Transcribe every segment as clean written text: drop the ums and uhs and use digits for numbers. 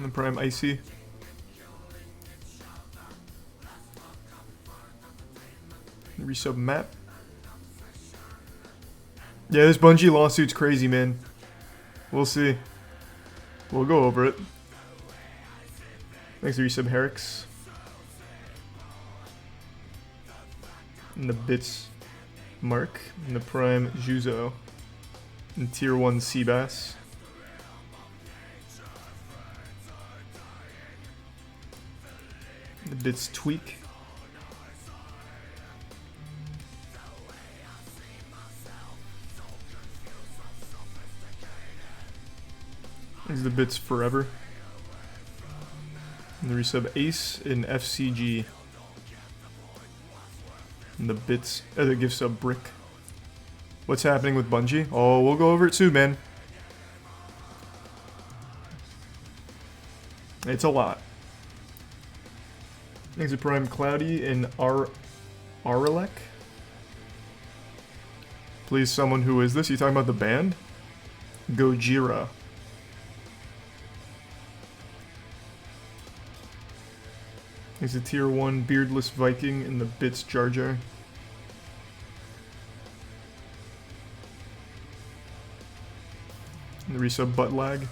And the Prime Icy. The resub map. Yeah, this Bungie lawsuit's crazy, man. We'll see. We'll go over it. Thanks to resub Herix. And the Bits Mark. And the Prime Juzo. And Tier 1 Seabass. The Bits Tweak. There's the Bits Forever. And the resub Ace in FCG. And the Bits, the gift sub Brick. What's happening with Bungie? Oh, we'll go over it soon, man. It's a lot. Thanks to Prime Cloudy in Aralek. Please, someone who is this? You talking about the band? Gojira. He's a tier 1 beardless Viking in the Bits Jar Jar. And the resub Butt Lag.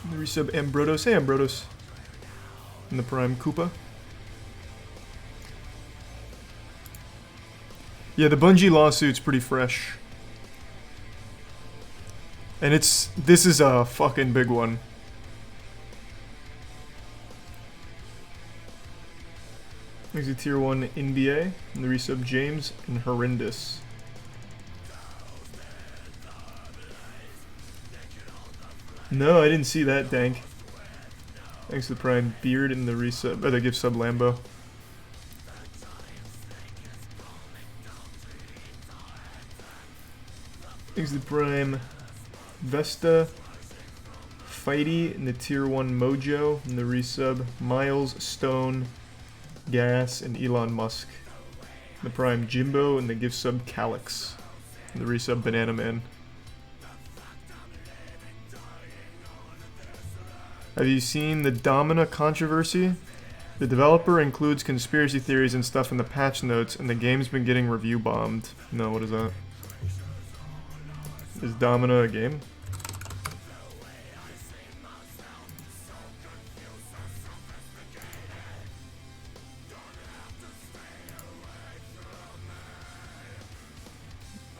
And the resub Ambrotos. Hey Ambrotos. And the Prime Koopa. Yeah, the Bungie lawsuit's pretty fresh. And this is a fucking big one. There's a tier 1 NBA, and the resub James, and Horrendous. No, I didn't see that, Dank. Thanks to the Prime Beard and the resub, the gift sub Lambo. Thanks to the Prime Vesta, Fighty, and the tier 1 Mojo, and the resub Miles, Stone, Gas, and Elon Musk. The Prime Jimbo, and the gift sub Calyx, and the resub Banana Man. Have you seen the Domina controversy? The developer includes conspiracy theories and stuff in the patch notes, and the game's been getting review bombed. No, what is that? Is Domina a game?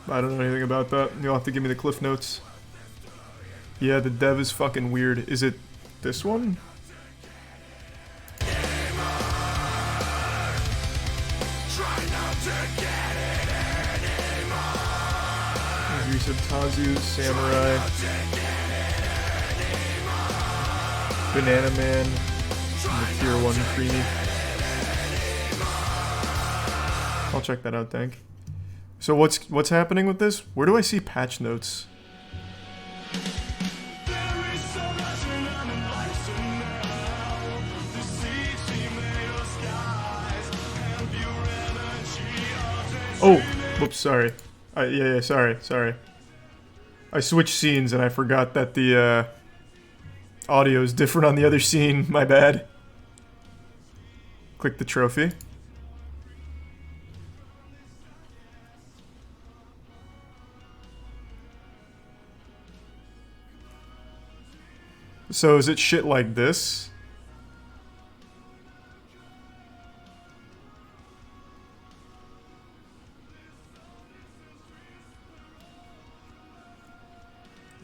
I don't know anything about that. You'll have to give me the cliff notes. Yeah, the dev is fucking weird. Is it this one? Tazu, Samurai, Banana Man, and the tier 1 Creamy. I'll check that out, thank. So what's happening with this? Where do I see patch notes? Oh, whoops, sorry. Yeah, sorry. I switched scenes and I forgot that the audio is different on the other scene. My bad. Click the trophy. So is it shit like this?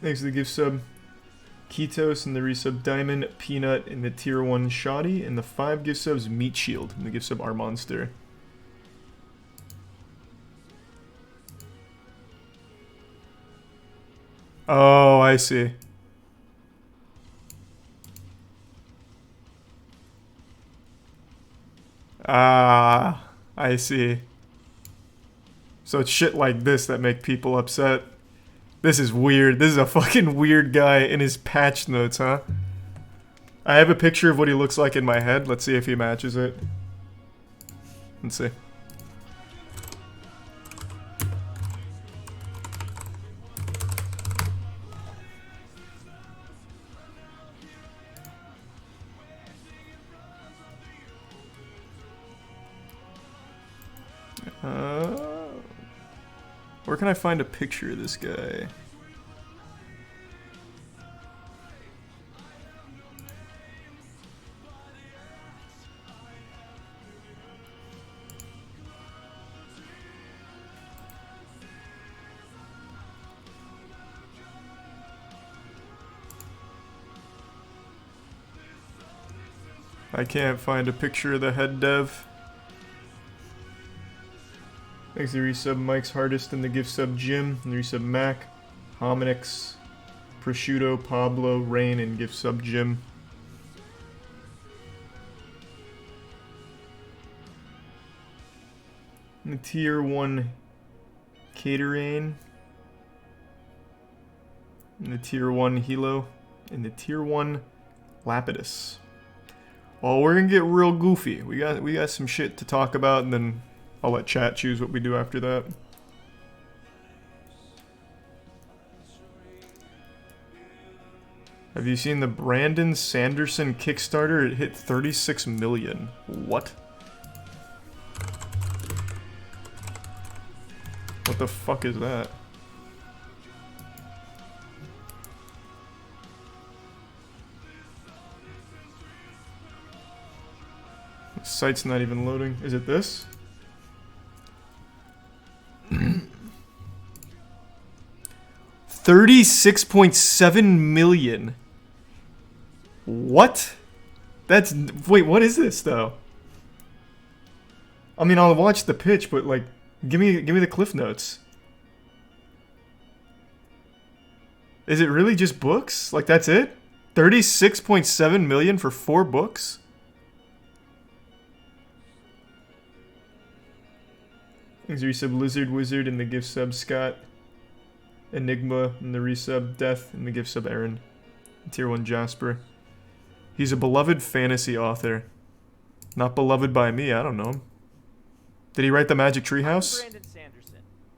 Thanks to the gift sub Ketos and the resub Diamond, Peanut, and the tier 1 Shoddy, and the 5 gift subs Meat Shield and the gift sub Our Monster. Oh, I see. Ah, I see. So it's shit like this that make people upset. This is weird. This is a fucking weird guy in his patch notes, huh? I have a picture of what he looks like in my head. Let's see if he matches it. Let's see. Where can I find a picture of this guy? I can't find a picture of the head dev. Thanks to the resub Mike's Hardest and the gift sub Jim, and the resub Mac, Hominix, Prosciutto, Pablo, Rain, and gift sub Jim. And the tier 1 Catering, and the tier 1 Hilo, and the tier 1 Lapidus. Well, we're gonna get real goofy. We got some shit to talk about, and then I'll let chat choose what we do after that. Have you seen the Brandon Sanderson Kickstarter? It hit 36 million. What? What the fuck is that? The site's not even loading. Is it this? $36.7 million. What? That's... Wait, what is this, though? I mean, I'll watch the pitch, but, like, give me the cliff notes. Is it really just books? Like, that's it? 36.7 million for 4 books? Thanks for resub Lizard Wizard and the gift sub Scott. Enigma and the resub Death and the gift sub Aaron. Tier 1 Jasper. He's a beloved fantasy author. Not beloved by me, I don't know him. Did he write the Magic Treehouse?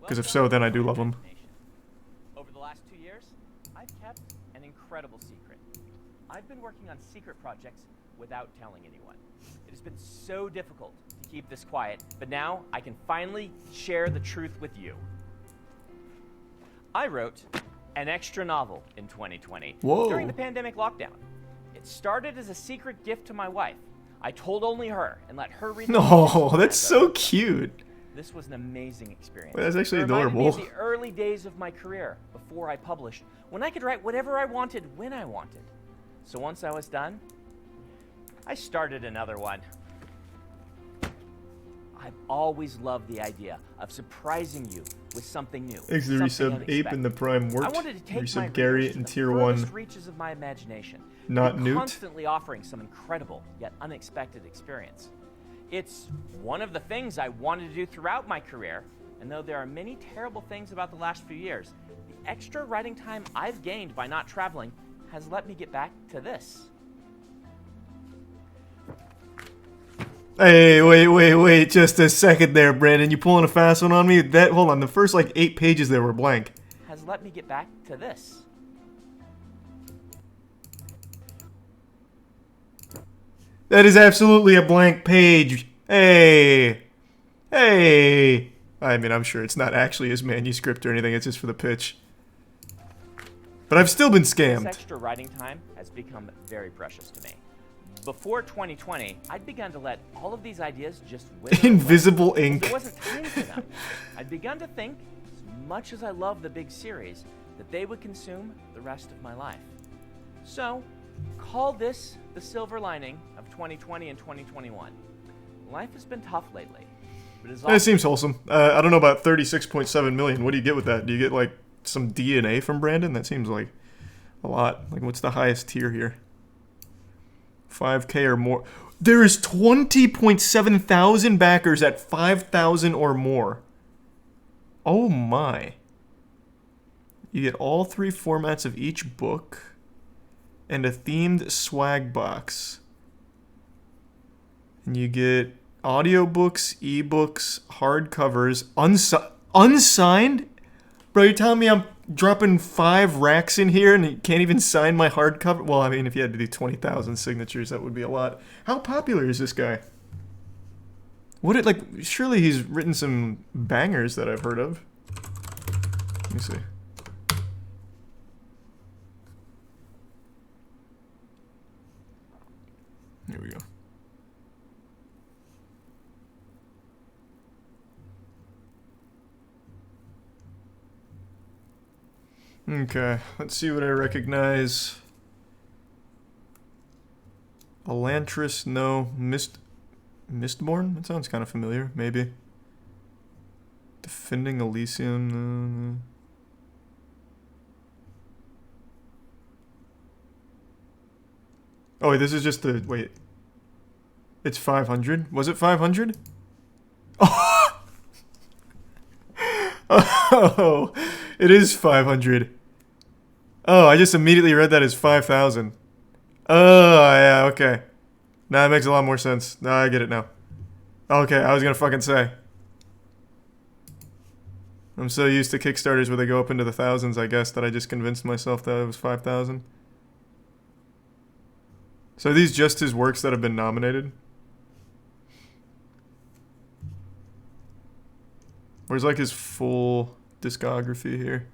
Because if so, then I do love him. Over the last 2 years, I've kept an incredible secret. I've been working on secret projects without telling anyone. It has been so difficult to keep this quiet, but now I can finally share the truth with you. I wrote an extra novel in 2020 during the pandemic lockdown. It started as a secret gift to my wife. I told only her and let her read. No, that's so cute. This was an amazing experience. Wait, that's actually adorable. adorable. It reminded me of the early days of my career before I published, when I could write whatever I wanted when I wanted. So once I was done, I started another one. I've always loved the idea of surprising you with something new. Thanks to the resub Ape and the Prime Wort. I wanted to take resub Gary and tier 1. Reaches of my imagination. Not Newt. Constantly offering some incredible yet unexpected experience. It's one of the things I wanted to do throughout my career, and though there are many terrible things about the last few years, the extra writing time I've gained by not traveling has let me get back to this. Hey, wait, just a second there, Brandon. You pulling a fast one on me? Hold on, the first, like, 8 pages there were blank. Has let me get back to this. That is absolutely a blank page. Hey. I mean, I'm sure it's not actually his manuscript or anything. It's just for the pitch. But I've still been scammed. This extra writing time has become very precious to me. Before 2020, I'd begun to let all of these ideas just wither Invisible away. ink. There wasn't time for them. I'd begun to think, as much as I love the big series, that they would consume the rest of my life. So, call this the silver lining of 2020 and 2021. Life has been tough lately. But it seems wholesome. I don't know about 36.7 million. What do you get with that? Do you get, like, some DNA from Brandon? That seems like a lot. Like, what's the highest tier here? 5K or more. There is 20.7 thousand backers at 5,000 or more. Oh my. You get all 3 formats of each book and a themed swag box. And you get audiobooks, ebooks, hardcovers, unsigned? Bro, you're telling me I'm dropping 5 racks in here and you can't even sign my hardcover? Well, I mean, if you had to do 20,000 signatures, that would be a lot. How popular is this guy? Would it, like, surely he's written some bangers that I've heard of. Let me see. Here we go. Okay, let's see what I recognize. Elantris, no. Mistborn? That sounds kind of familiar, maybe. Defending Elysium, Oh, wait, this is just the... Wait. It's 500? Was it 500? Oh, it is 500. Oh, I just immediately read that as 5,000. Oh, yeah, okay. Now that makes a lot more sense. Now I get it now. Okay, I was gonna fucking say. I'm so used to Kickstarters where they go up into the thousands, I guess, that I just convinced myself that it was 5,000. So are these just his works that have been nominated? Where's like his full discography here?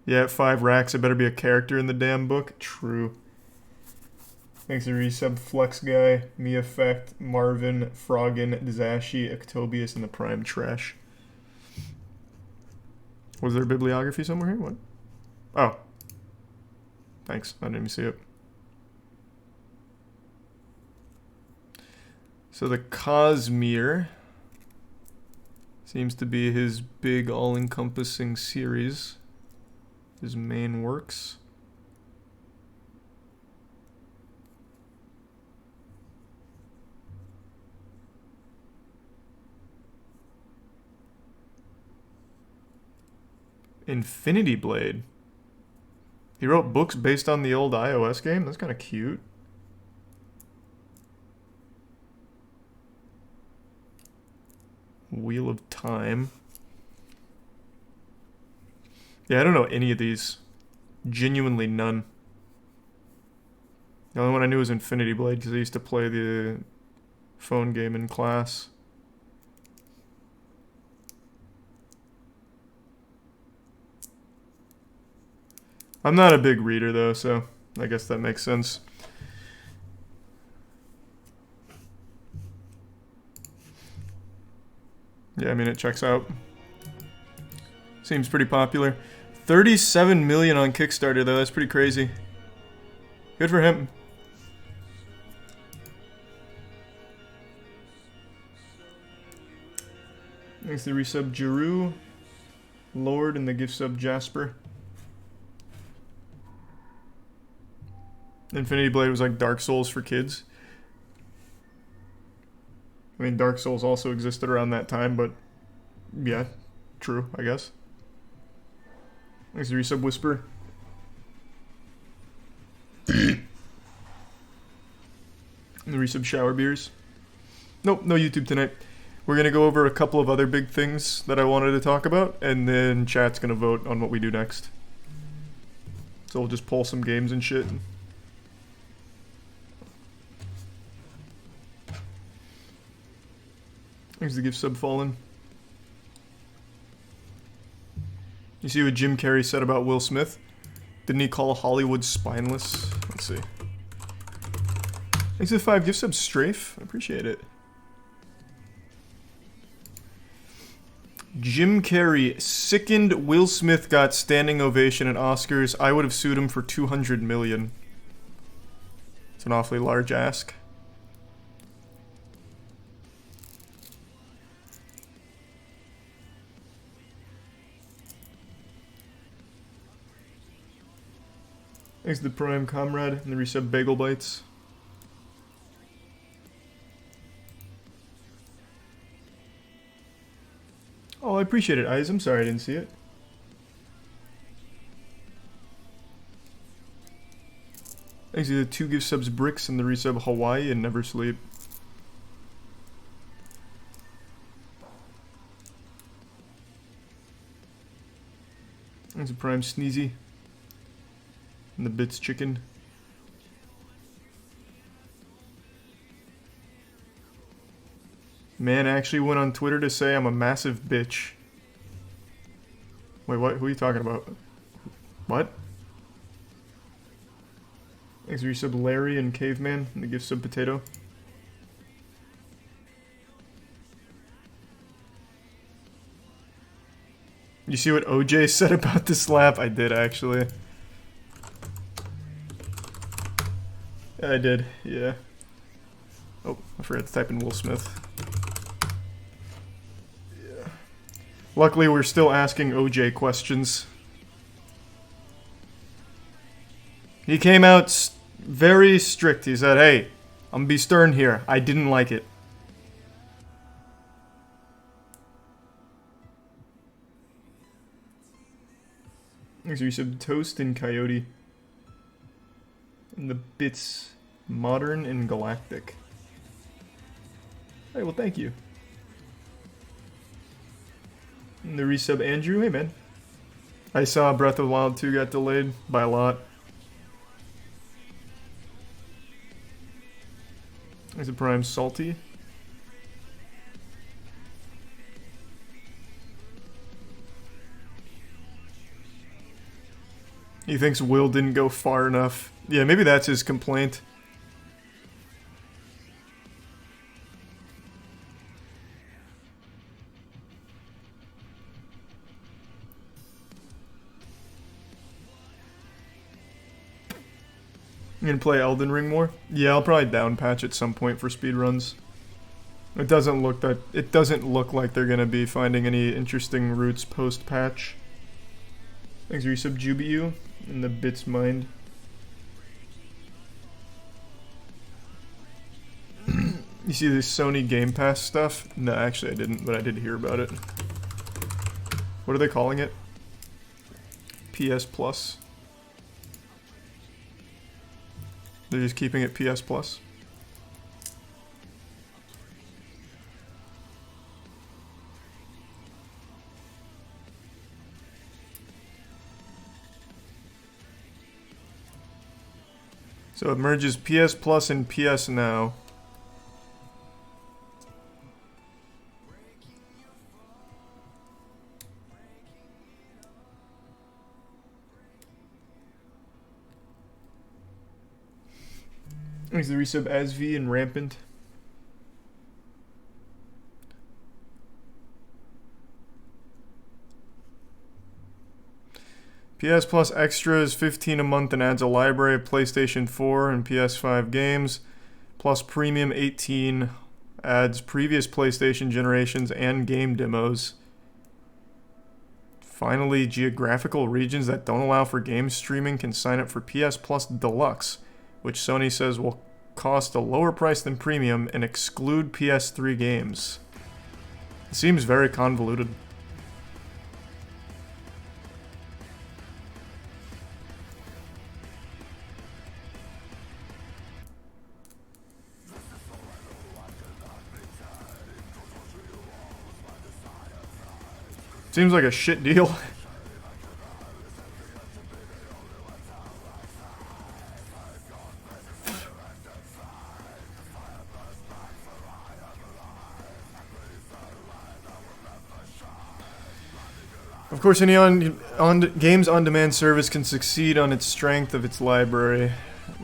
Yeah, at 5 racks, it better be a character in the damn book. True. Thanks to resub Flex Guy, Me Effect, Marvin, Froggen, Zashi, Octobius, and the Prime Trash. Was there a bibliography somewhere here? What? Oh. Thanks. I didn't even see it. So the Cosmere seems to be his big all-encompassing series. His main works. Infinity Blade. He wrote books based on the old iOS game? That's kind of cute. Wheel of Time. Yeah, I don't know any of these. Genuinely none. The only one I knew was Infinity Blade because I used to play the phone game in class. I'm not a big reader though, so I guess that makes sense. Yeah, I mean, it checks out. Seems pretty popular. 37 million on Kickstarter though, that's pretty crazy. Good for him. Thanks to the resub Jeru, Lord, and the gift sub Jasper. Infinity Blade was like Dark Souls for kids. I mean, Dark Souls also existed around that time, but yeah, true, I guess. Thanks to resub Whisper. And the resub Shower Beers. Nope, no YouTube tonight. We're going to go over a couple of other big things that I wanted to talk about, and then chat's going to vote on what we do next. So we'll just pull some games and shit. Thanks to give sub Fallen. You see what Jim Carrey said about Will Smith? Didn't he call Hollywood spineless? Let's see. Thanks to the 5 gift subs Strafe. I appreciate it. Jim Carrey sickened Will Smith got standing ovation at Oscars. I would have sued him for $200 million. It's an awfully large ask. Thanks to the Prime Comrade and the resub Bagel Bites. Oh, I appreciate it, Eyes. I'm sorry I didn't see it. Thanks to the 2 gift subs Bricks and the resub Hawaii and Never Sleep. Thanks to Prime Sneezy. And the Bits Chicken. Man actually went on Twitter to say I'm a massive bitch. Wait, what? Who are you talking about? What? Thanks for your sub, Larry and Caveman, and the gift sub potato. You see what OJ said about the slap? I did, actually. I did, yeah. Oh, I forgot to type in Will Smith. Yeah. Luckily, we're still asking OJ questions. He came out very strict. He said, hey, I'm gonna be stern here. I didn't like it. Thanks for your sub, Toast and Coyote. And the bits modern and galactic. Hey, well, thank you. And the resub Andrew, hey man. I saw Breath of the Wild 2 got delayed by a lot. There's a Prime Salty. He thinks Will didn't go far enough. Yeah, maybe that's his complaint. You gonna play Elden Ring more? Yeah, I'll probably down patch at some point for speedruns. It doesn't look like they're gonna be finding any interesting routes post patch. Thanks for your sub, Jubiu in the Bits Mind. You see this Sony Game Pass stuff? No, actually I didn't, but I did hear about it. What are they calling it? PS Plus. They're just keeping it PS Plus. So it merges PS Plus and PS Now. Thanks to the resub ASV and Rampant. PS Plus Extra is $15 a month and adds a library of PlayStation 4 and PS5 games. Plus Premium $18 adds previous PlayStation generations and game demos. Finally, geographical regions that don't allow for game streaming can sign up for PS Plus Deluxe, which Sony says will cost a lower price than Premium and exclude PS3 games. It seems very convoluted. Seems like a shit deal. Of course, any games on-demand service can succeed on its strength of its library.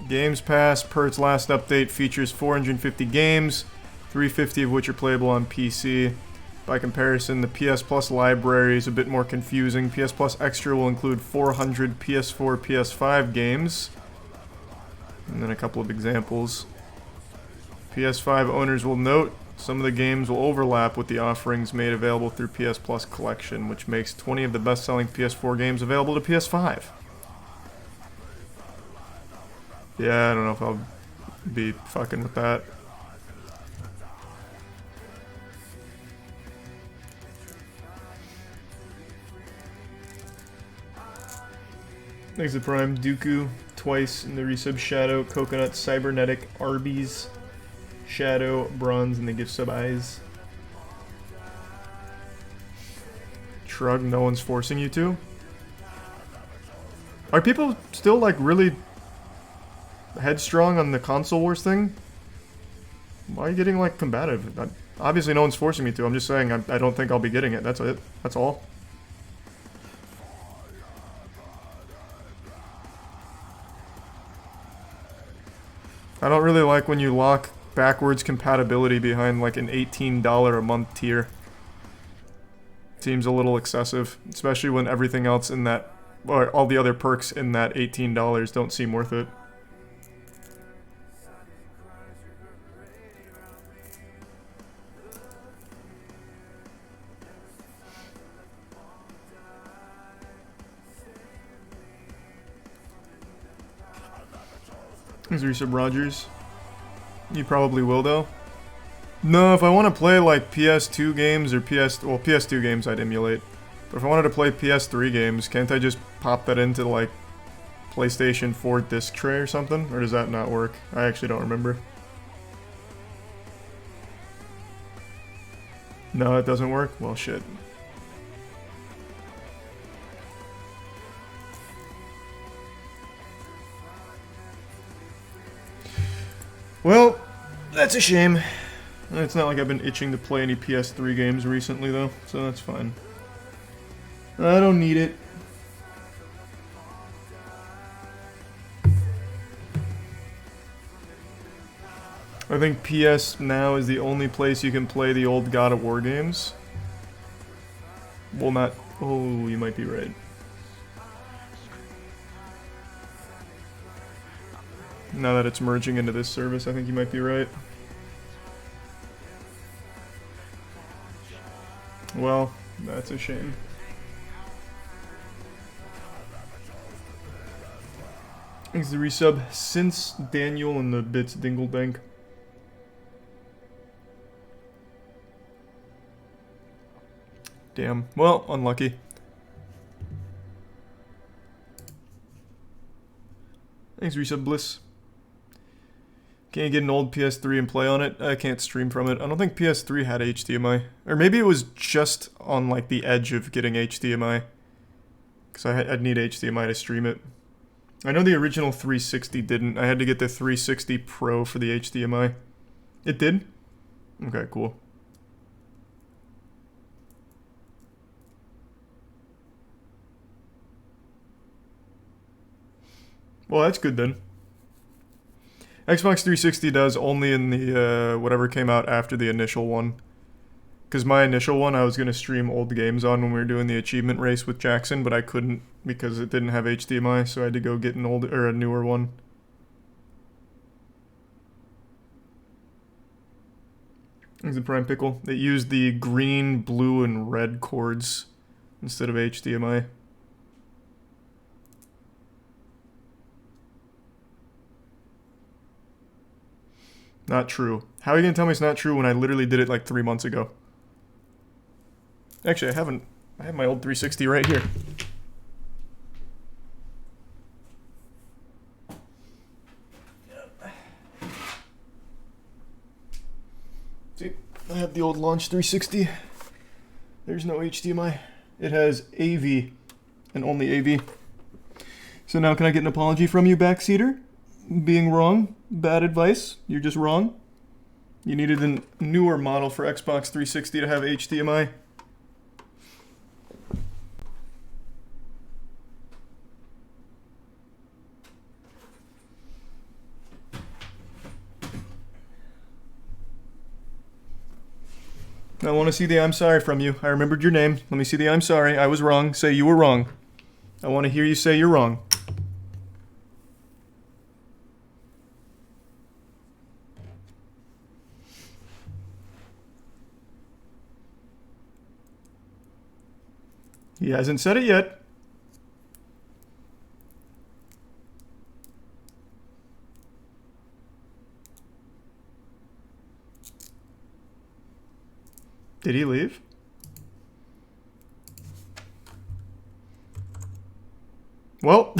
Games Pass, per its last update, features 450 games, 350 of which are playable on PC. By comparison, the PS Plus library is a bit more confusing. PS Plus Extra will include 400 PS4, PS5 games. And then a couple of examples. PS5 owners will note some of the games will overlap with the offerings made available through PS Plus Collection, which makes 20 of the best-selling PS4 games available to PS5. Yeah, I don't know if I'll be fucking with that. Thanks to Prime, Dooku, twice in the resub Shadow, Coconut, Cybernetic, Arby's, Shadow, Bronze, and the gift sub Eyes. Shrug, no one's forcing you to. Are people still like really headstrong on the console wars thing? Why are you getting like combative? Obviously no one's forcing me to. I'm just saying I don't think I'll be getting it. That's it. That's all. I don't really like when you lock backwards compatibility behind like an $18 a month tier. Seems a little excessive, especially when everything else in that, or all the other perks in that $18 don't seem worth it. Is resub Rogers? You probably will though. No, if I want to play like PS2 games or PS2 games I'd emulate. But if I wanted to play PS3 games, can't I just pop that into like PlayStation 4 disc tray or something? Or does that not work? I actually don't remember. No, it doesn't work? Well, shit. Well, that's a shame. It's not like I've been itching to play any PS3 games recently, though, so that's fine. I don't need it. I think PS Now is the only place you can play the old God of War games. Well, not... Oh, you might be right. Now that it's merging into this service, I think you might be right. Well, that's a shame. Thanks the resub since Daniel and the bits Dingledank. Damn. Well, unlucky. Thanks resub Bliss. Can you get an old PS3 and play on it? I can't stream from it. I don't think PS3 had HDMI. Or maybe it was just on like the edge of getting HDMI. Because I'd need HDMI to stream it. I know the original 360 didn't. I had to get the 360 Pro for the HDMI. It did? Okay, cool. Well, that's good then. Xbox 360 does only in the, whatever came out after the initial one. Because my initial one I was going to stream old games on when we were doing the achievement race with Jackson, but I couldn't because it didn't have HDMI, so I had to go get an old, or a newer one. There's the Prime Pickle. It used the green, blue, and red cords instead of HDMI. Not true. How are you going to tell me it's not true when I literally did it like 3 months ago? Actually, I haven't. I have my old 360 right here. See, I have the old launch 360. There's no HDMI. It has AV and only AV. So now can I get an apology from you, backseater? Being wrong? Bad advice? You're just wrong? You needed a newer model for Xbox 360 to have HDMI. I want to see the I'm sorry from you. I remembered your name. Let me see the I'm sorry. I was wrong. Say you were wrong. I want to hear you say you're wrong. He hasn't said it yet. Did he leave? Well.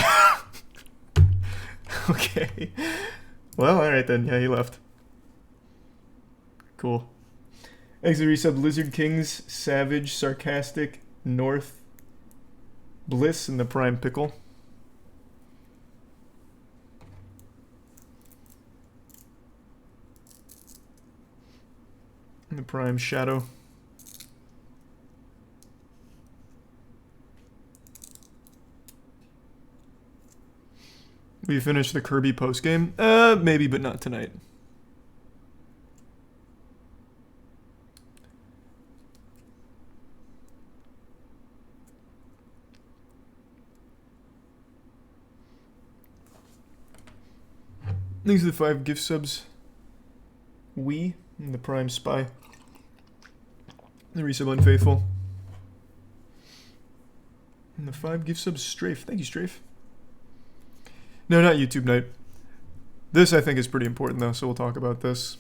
Okay. Well, alright then. Yeah, he left. Cool. Exit resub Lizard Kings, Savage, Sarcastic, North, Bliss, and the Prime Pickle. And the Prime Shadow. We finished the Kirby postgame? Maybe, but not tonight. These are the 5 gift subs. We and the Prime Spy. The resub Unfaithful. And the 5 gift subs Strafe. Thank you, Strafe. No, not YouTube night. This I think is pretty important though, so we'll talk about this.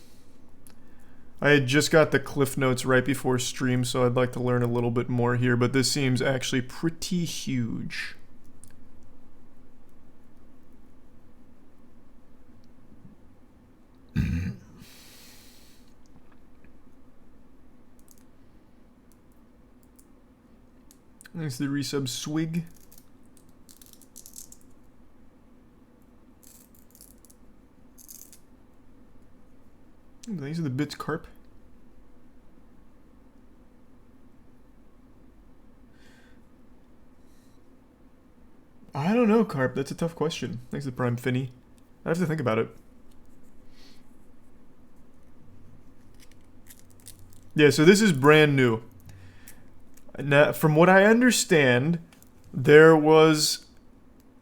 I had just got the cliff notes right before stream, so I'd like to learn a little bit more here, but this seems actually pretty huge. There's the resub Swig. These are the bits Carp. I don't know, Carp. That's a tough question. Thanks to Prime Finny. I have to think about it. Yeah, so this is brand new. Now, from what I understand, there was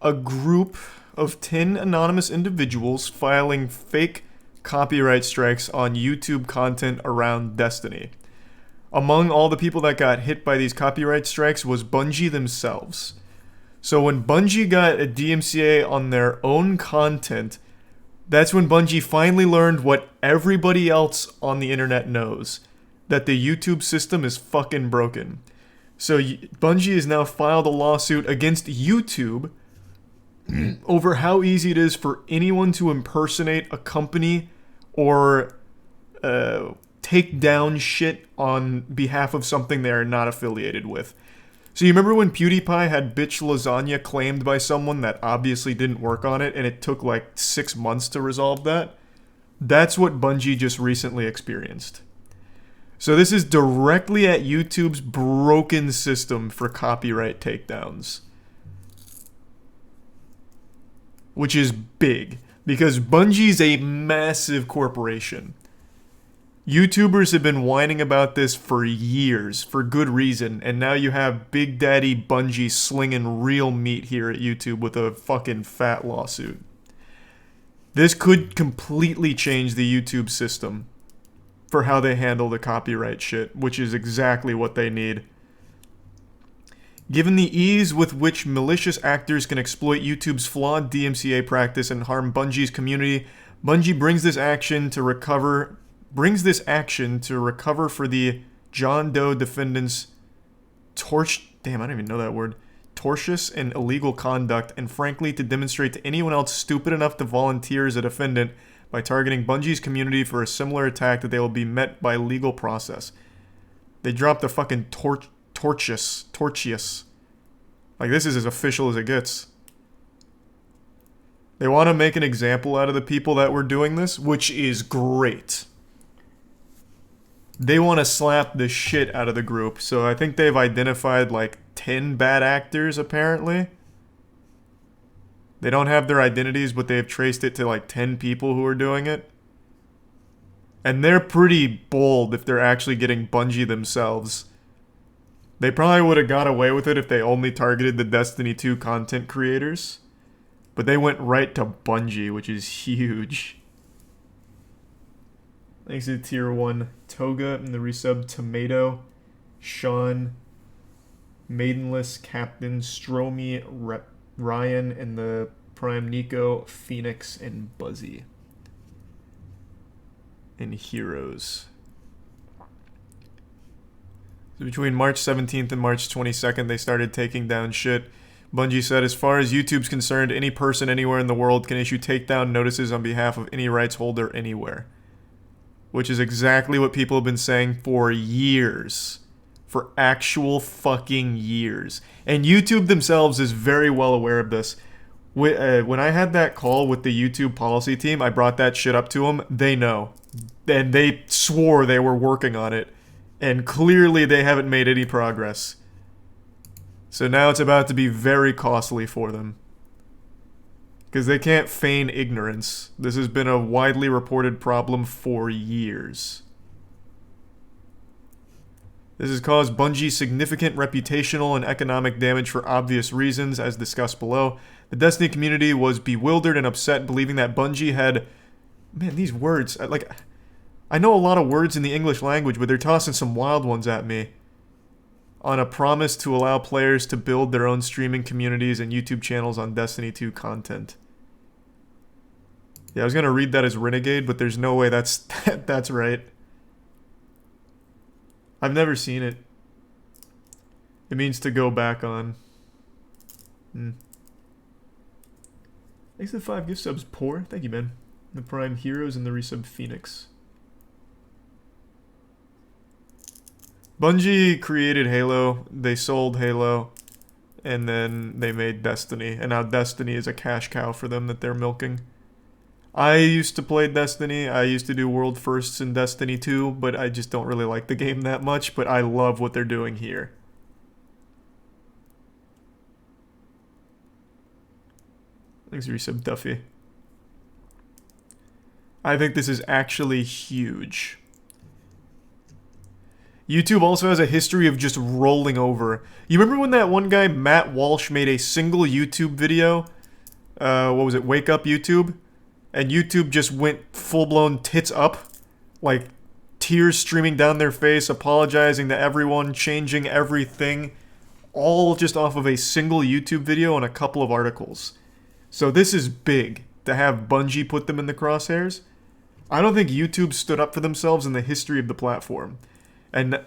a group of 10 anonymous individuals filing fake copyright strikes on YouTube content around Destiny. Among all the people that got hit by these copyright strikes was Bungie themselves. So when Bungie got a DMCA on their own content, that's when Bungie finally learned what everybody else on the internet knows, that the YouTube system is fucking broken. So Bungie has now filed a lawsuit against YouTube over how easy it is for anyone to impersonate a company or take down shit on behalf of something they are not affiliated with. So you remember when PewDiePie had bitch lasagna claimed by someone that obviously didn't work on it and it took like 6 months to resolve that? That's what Bungie just recently experienced. So this is directly at YouTube's broken system for copyright takedowns. Which is big, because Bungie's a massive corporation. YouTubers have been whining about this for years, for good reason, and now you have Big Daddy Bungie slinging real meat here at YouTube with a fucking fat lawsuit. This could completely change the YouTube system for how they handle the copyright shit, which is exactly what they need. Given the ease with which malicious actors can exploit YouTube's flawed DMCA practice and harm Bungie's community, Bungie brings this action to recover for the John Doe defendants' tortious and illegal conduct, and frankly to demonstrate to anyone else stupid enough to volunteer as a defendant by targeting Bungie's community for a similar attack that they will be met by legal process. They dropped the fucking tortious. Like, this is as official as it gets. They want to make an example out of the people that were doing this, which is great. They want to slap the shit out of the group, so I think they've identified like 10 bad actors apparently. They don't have their identities, but they've traced it to like 10 people who are doing it. And they're pretty bold if they're actually getting Bungie themselves. They probably would have got away with it if they only targeted the Destiny 2 content creators. But they went right to Bungie, which is huge. Thanks to Tier 1 Toga and the resub Tomato, Sean, Maidenless, Captain, Stromy, Ryan, and the Prime Nico, Phoenix, and Buzzy. And Heroes. So between March 17th and March 22nd, they started taking down shit. Bungie said, as far as YouTube's concerned, any person anywhere in the world can issue takedown notices on behalf of any rights holder anywhere. Which is exactly what people have been saying for years. For actual fucking years. And YouTube themselves is very well aware of this. When I had that call with the YouTube policy team, I brought that shit up to them. They know. And they swore they were working on it. And clearly they haven't made any progress. So now it's about to be very costly for them. Because they can't feign ignorance. This has been a widely reported problem for years. This has caused Bungie significant reputational and economic damage for obvious reasons, as discussed below. The Destiny community was bewildered and upset, believing that Bungie had... Man, these words... I know a lot of words in the English language, but they're tossing some wild ones at me. On a promise to allow players to build their own streaming communities and YouTube channels on Destiny 2 content. Yeah, I was going to read that as Renegade, but there's no way that's right. I've never seen it. It means to go back on. Thanks to the 5 gift subs, Poor. Thank you, man. The Prime Heroes and the resub Phoenix. Bungie created Halo, they sold Halo, and then they made Destiny. And now Destiny is a cash cow for them that they're milking. I used to play Destiny. I used to do world firsts in Destiny 2, but I just don't really like the game that much, but I love what they're doing here. Thanks, Resub Duffy. I think this is actually huge. YouTube also has a history of just rolling over. You remember when that one guy, Matt Walsh, made a single YouTube video? What was it? Wake Up YouTube? And YouTube just went full-blown tits up. Like, tears streaming down their face, apologizing to everyone, changing everything. All just off of a single YouTube video and a couple of articles. So this is big, to have Bungie put them in the crosshairs. I don't think YouTube stood up for themselves in the history of the platform. And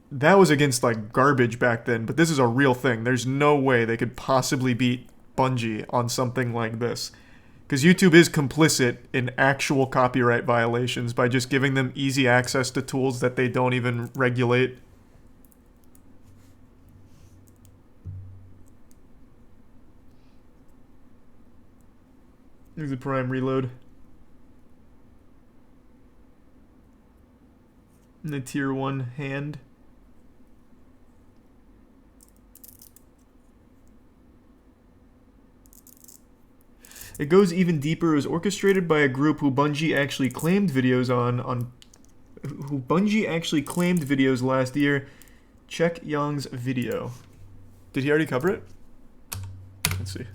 that was against, like, garbage back then, but this is a real thing. There's no way they could possibly beat Bungie on something like this. Because YouTube is complicit in actual copyright violations by just giving them easy access to tools that they don't even regulate. Here's the Prime Reload. And the Tier 1 hand. It goes even deeper. It was orchestrated by a group who Bungie actually claimed videos who Bungie actually claimed videos last year. Check Young's video. Did he already cover it? Let's see.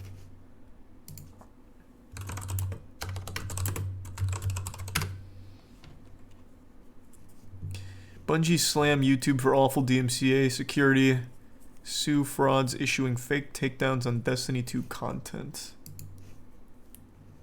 Bungie slam YouTube for awful DMCA security. Sue frauds issuing fake takedowns on Destiny 2 content.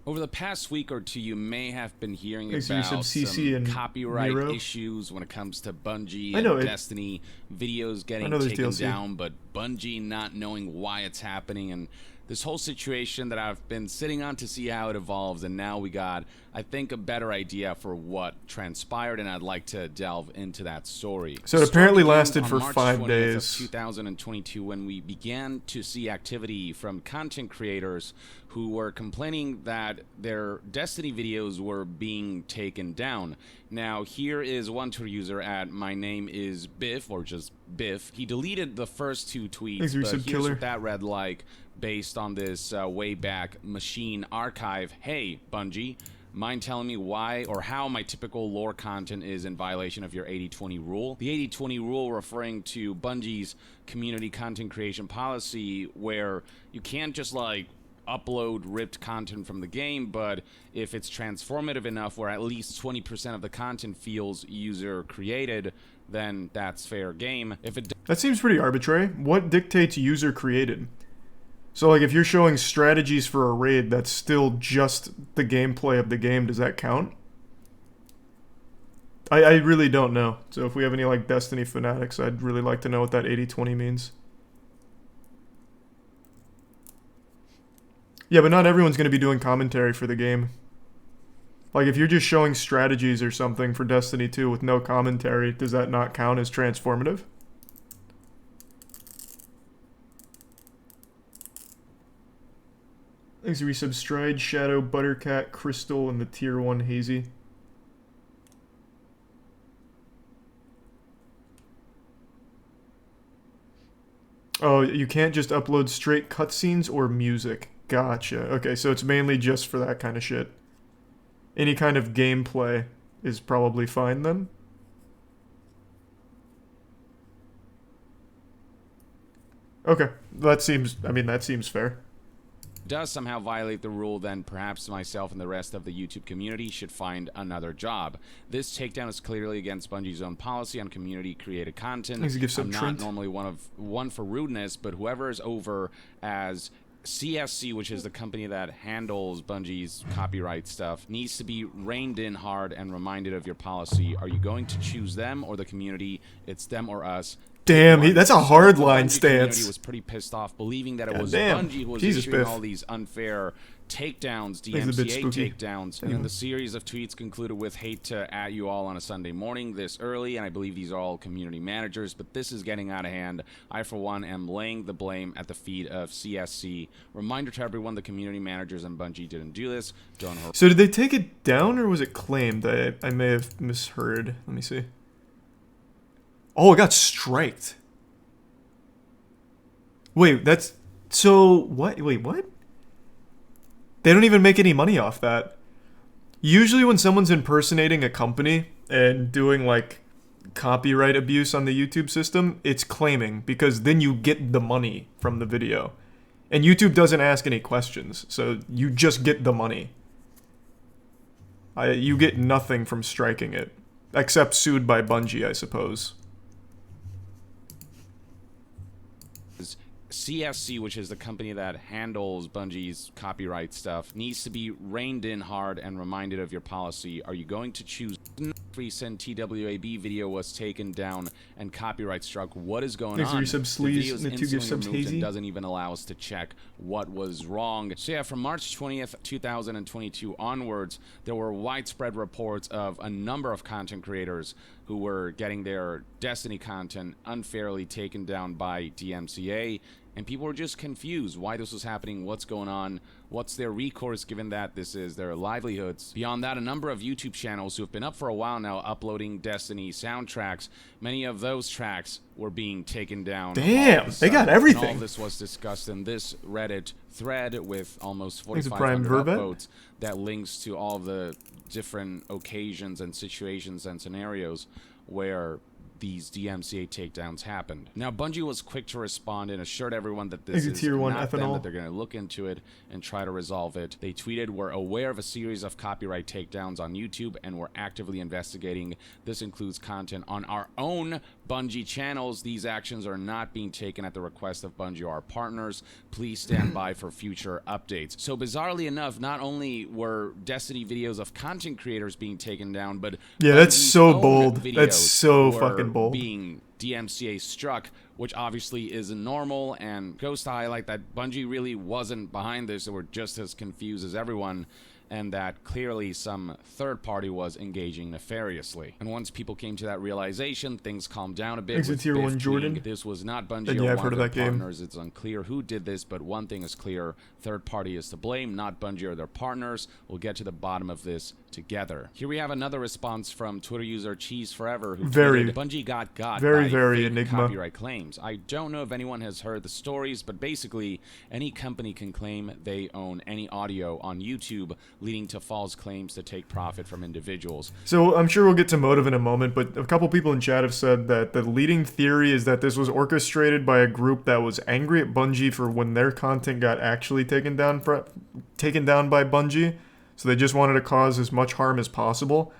Over the past week or two, you may have been hearing Thanks about CC some copyright Miro. issues when it comes to Bungie I know and it. Destiny videos getting there's taken DLC. down, but Bungie not knowing why it's happening, and this whole situation that I've been sitting on to see how it evolves, and now we got, I think, a better idea for what transpired, and I'd like to delve into that story. So it apparently Starting lasted on for March 5 20th days. Of 2022, when we began to see activity from content creators who were complaining that their Destiny videos were being taken down. Now, here is one Twitter user at my name is Biff, or just Biff. He deleted the first 2 tweets, Thanks, but Resub here's Killer. what that read like based on this Wayback Machine archive. Hey, Bungie, mind telling me why or how my typical lore content is in violation of your 80-20 rule? The 80-20 rule referring to Bungie's community content creation policy, where you can't just, like, upload ripped content from the game, but if it's transformative enough where at least 20% of the content feels user created, then that's fair game. If it That seems pretty arbitrary. What dictates user created? So, like, if you're showing strategies for a raid that's still just the gameplay of the game, does that count? I really don't know. So if we have any, like, Destiny fanatics, I'd really like to know what that 80-20 means. Yeah, but not everyone's going to be doing commentary for the game. Like, if you're just showing strategies or something for Destiny 2 with no commentary, does that not count as transformative? Thanks for resub Stride, Shadow, Buttercat, Crystal, and the tier 1 Hazy. Oh, you can't just upload straight cutscenes or music. Gotcha. Okay, so it's mainly just for that kind of shit. Any kind of gameplay is probably fine then. Okay, that seems fair. Does somehow violate the rule, then perhaps myself and the rest of the YouTube community should find another job. This takedown is clearly against Bungie's own policy on community-created content. I'm not normally one for rudeness, but whoever is over as CSC, which is the company that handles Bungie's copyright stuff, needs to be reined in hard and reminded of your policy. Are you going to choose them or the community? It's them or us. Damn, that's a hard line Bungie stance. Community was pretty pissed off, believing that it was Bungie who was issuing all these unfair takedowns, DMCA takedowns. And the series of tweets concluded with hate to at you all on a Sunday morning this early, and I believe these are all community managers, but this is getting out of hand. I, for one, am laying the blame at the feet of CSC. Reminder to everyone, the community managers and Bungie didn't do this. Don't hurt. So did they take it down, or was it claimed? I may have misheard. Let me see. Oh, it got striked. Wait, that's... So, what? Wait, what? They don't even make any money off that. Usually when someone's impersonating a company and doing, like, copyright abuse on the YouTube system, it's claiming, because then you get the money from the video. And YouTube doesn't ask any questions, so you just get the money. You get nothing from striking it. Except sued by Bungie, I suppose. CSC, which is the company that handles Bungie's copyright stuff, needs to be reined in hard and reminded of your policy. Are you going to choose? Recent TWAB video was taken down and copyright struck. What is going on? Resub Sleaze and the 2 gift subs Hazy. And doesn't even allow us to check what was wrong. So yeah, from March 20th, 2022 onwards, there were widespread reports of a number of content creators who were getting their Destiny content unfairly taken down by DMCA, and people were just confused why this was happening, what's going on, what's their recourse given that this is their livelihoods. Beyond that, a number of YouTube channels who have been up for a while now uploading Destiny soundtracks, many of those tracks were being taken down. Damn, they got everything. And all this was discussed in this Reddit thread with almost 4,500 upvotes that links to all of the different occasions and situations and scenarios where these DMCA takedowns happened. Now, Bungie was quick to respond and assured everyone that this is not them, that they're going to look into it and try to resolve it. They tweeted, "We're aware of a series of copyright takedowns on YouTube and we're actively investigating. This includes content on our own Bungie channels. These actions are not being taken at the request of Bungie or our partners. Please stand by for future updates." So bizarrely enough, not only were Destiny videos of content creators being taken down, but yeah, that's so bold. That's so fucking bold. Being DMCA struck, which obviously is normal, and goes to highlight that Bungie really wasn't behind this. They were just as confused as everyone, and that clearly some third party was engaging nefariously. And once people came to that realization, things calmed down a bit. Exit tier 1 Jordan. This was not Bungie or one of their partners. It's unclear who did this, but one thing is clear: third party is to blame, not Bungie or their partners. We'll get to the bottom of this together. Here we have another response from Twitter user Cheese Forever, who tweeted, "Bungie got very enigma copyright claims. I don't know if anyone has heard the stories, but basically any company can claim they own any audio on YouTube, leading to false claims to take profit from individuals." So I'm sure we'll get to motive in a moment, but a couple people in chat have said that the leading theory is that this was orchestrated by a group that was angry at Bungie for when their content got actually taken down by Bungie. So they just wanted to cause as much harm as possible.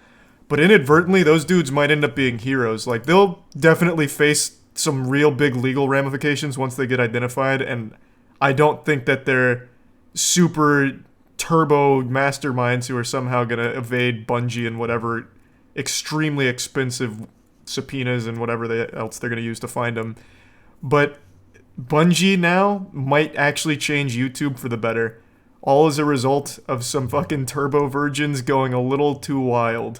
But inadvertently, those dudes might end up being heroes. Like, they'll definitely face some real big legal ramifications once they get identified, and I don't think that they're super turbo masterminds who are somehow going to evade Bungie and whatever extremely expensive subpoenas and whatever else they're going to use to find them. But Bungie now might actually change YouTube for the better. All as a result of some fucking turbo virgins going a little too wild.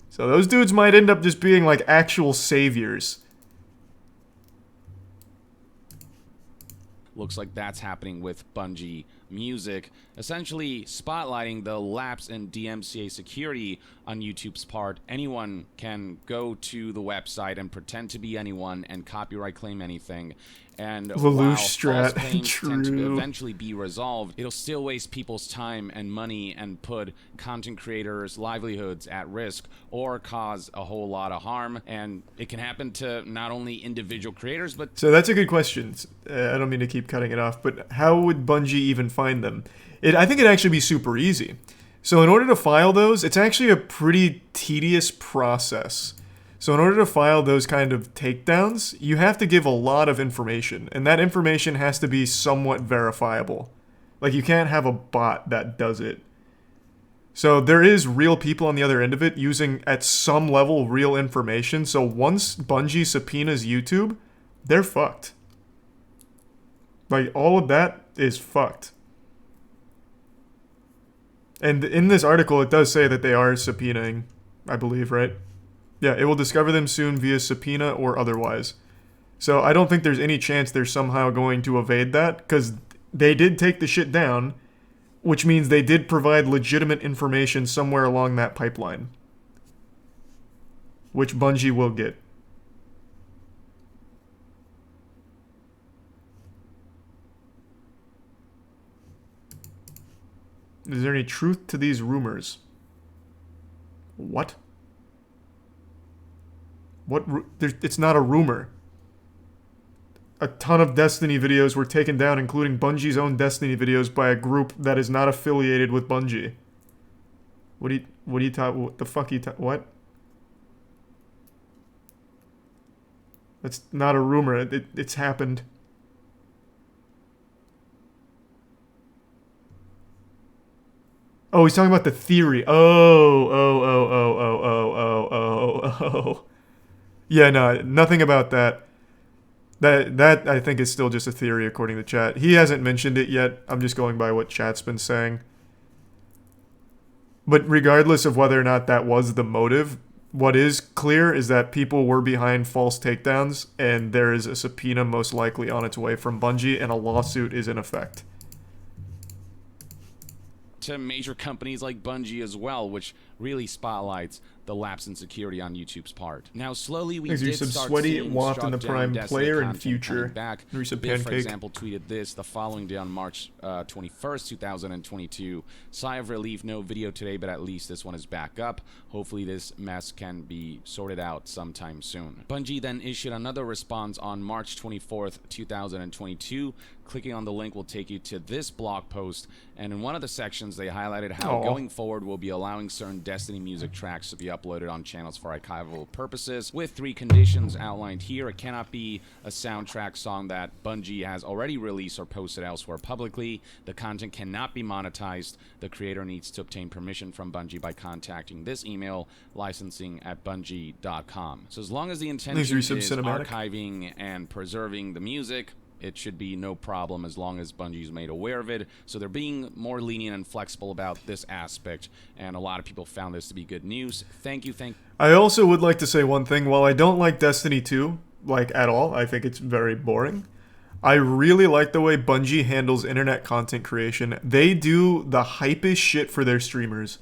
So those dudes might end up just being like actual saviors. looks like that's happening with Bungie Music, essentially spotlighting the lapse in DMCA security on YouTube's part. Anyone can go to the website and pretend to be anyone and copyright claim anything. And while false claims tend to eventually be resolved, it'll still waste people's time and money and put content creators' livelihoods at risk or cause a whole lot of harm. And it can happen to not only individual creators, but... So that's a good question. I don't mean to keep cutting it off, but how would Bungie even find them? I think it'd actually be super easy. So in order to file those, it's actually a pretty tedious process. So in order to file those kind of takedowns, you have to give a lot of information, and that information has to be somewhat verifiable. Like, you can't have a bot that does it. So there is real people on the other end of it using, at some level, real information. So once Bungie subpoenas YouTube, they're fucked. Like, all of that is fucked. And in this article, it does say that they are subpoenaing, I believe, right? Yeah, it will discover them soon via subpoena or otherwise. So I don't think there's any chance they're somehow going to evade that, because they did take the shit down, which means they did provide legitimate information somewhere along that pipeline, which Bungie will get. Is there any truth to these rumors? What? It's not a rumor. A ton of Destiny videos were taken down, including Bungie's own Destiny videos, by a group that is not affiliated with Bungie. What the fuck what? That's not a rumor. It's happened. Oh, he's talking about the theory. Oh. Yeah, no, nothing about that. That I think is still just a theory according to chat. He hasn't mentioned it yet. I'm just going by what chat's been saying. But regardless of whether or not that was the motive, what is clear is that people were behind false takedowns, and there is a subpoena most likely on its way from Bungie, and a lawsuit is in effect. To major companies like Bungie as well, which really spotlights the lapse in security on YouTube's part. Now, slowly we did start seeing Waft in the Prime player and future. Back. Pancake, for example, tweeted this the following day on March 21st, 2022. Sigh of relief, no video today, but at least this one is back up. Hopefully this mess can be sorted out sometime soon. Bungie then issued another response on March 24th, 2022. Clicking on the link will take you to this blog post, and in one of the sections they highlighted how going forward we'll be allowing certain Destiny music tracks to be uploaded on channels for archival purposes, with 3 conditions outlined here. It cannot be a soundtrack song that Bungie has already released or posted elsewhere publicly. The content cannot be monetized. The creator needs to obtain permission from Bungie by contacting this email, licensing@bungie.com. So as long as the intention is archiving and preserving the music, it should be no problem as long as Bungie's made aware of it. So they're being more lenient and flexible about this aspect, and a lot of people found this to be good news. Thank you. I also would like to say one thing. While I don't like Destiny 2, like, at all, I think it's very boring, I really like the way Bungie handles internet content creation. They do the hypest shit for their streamers.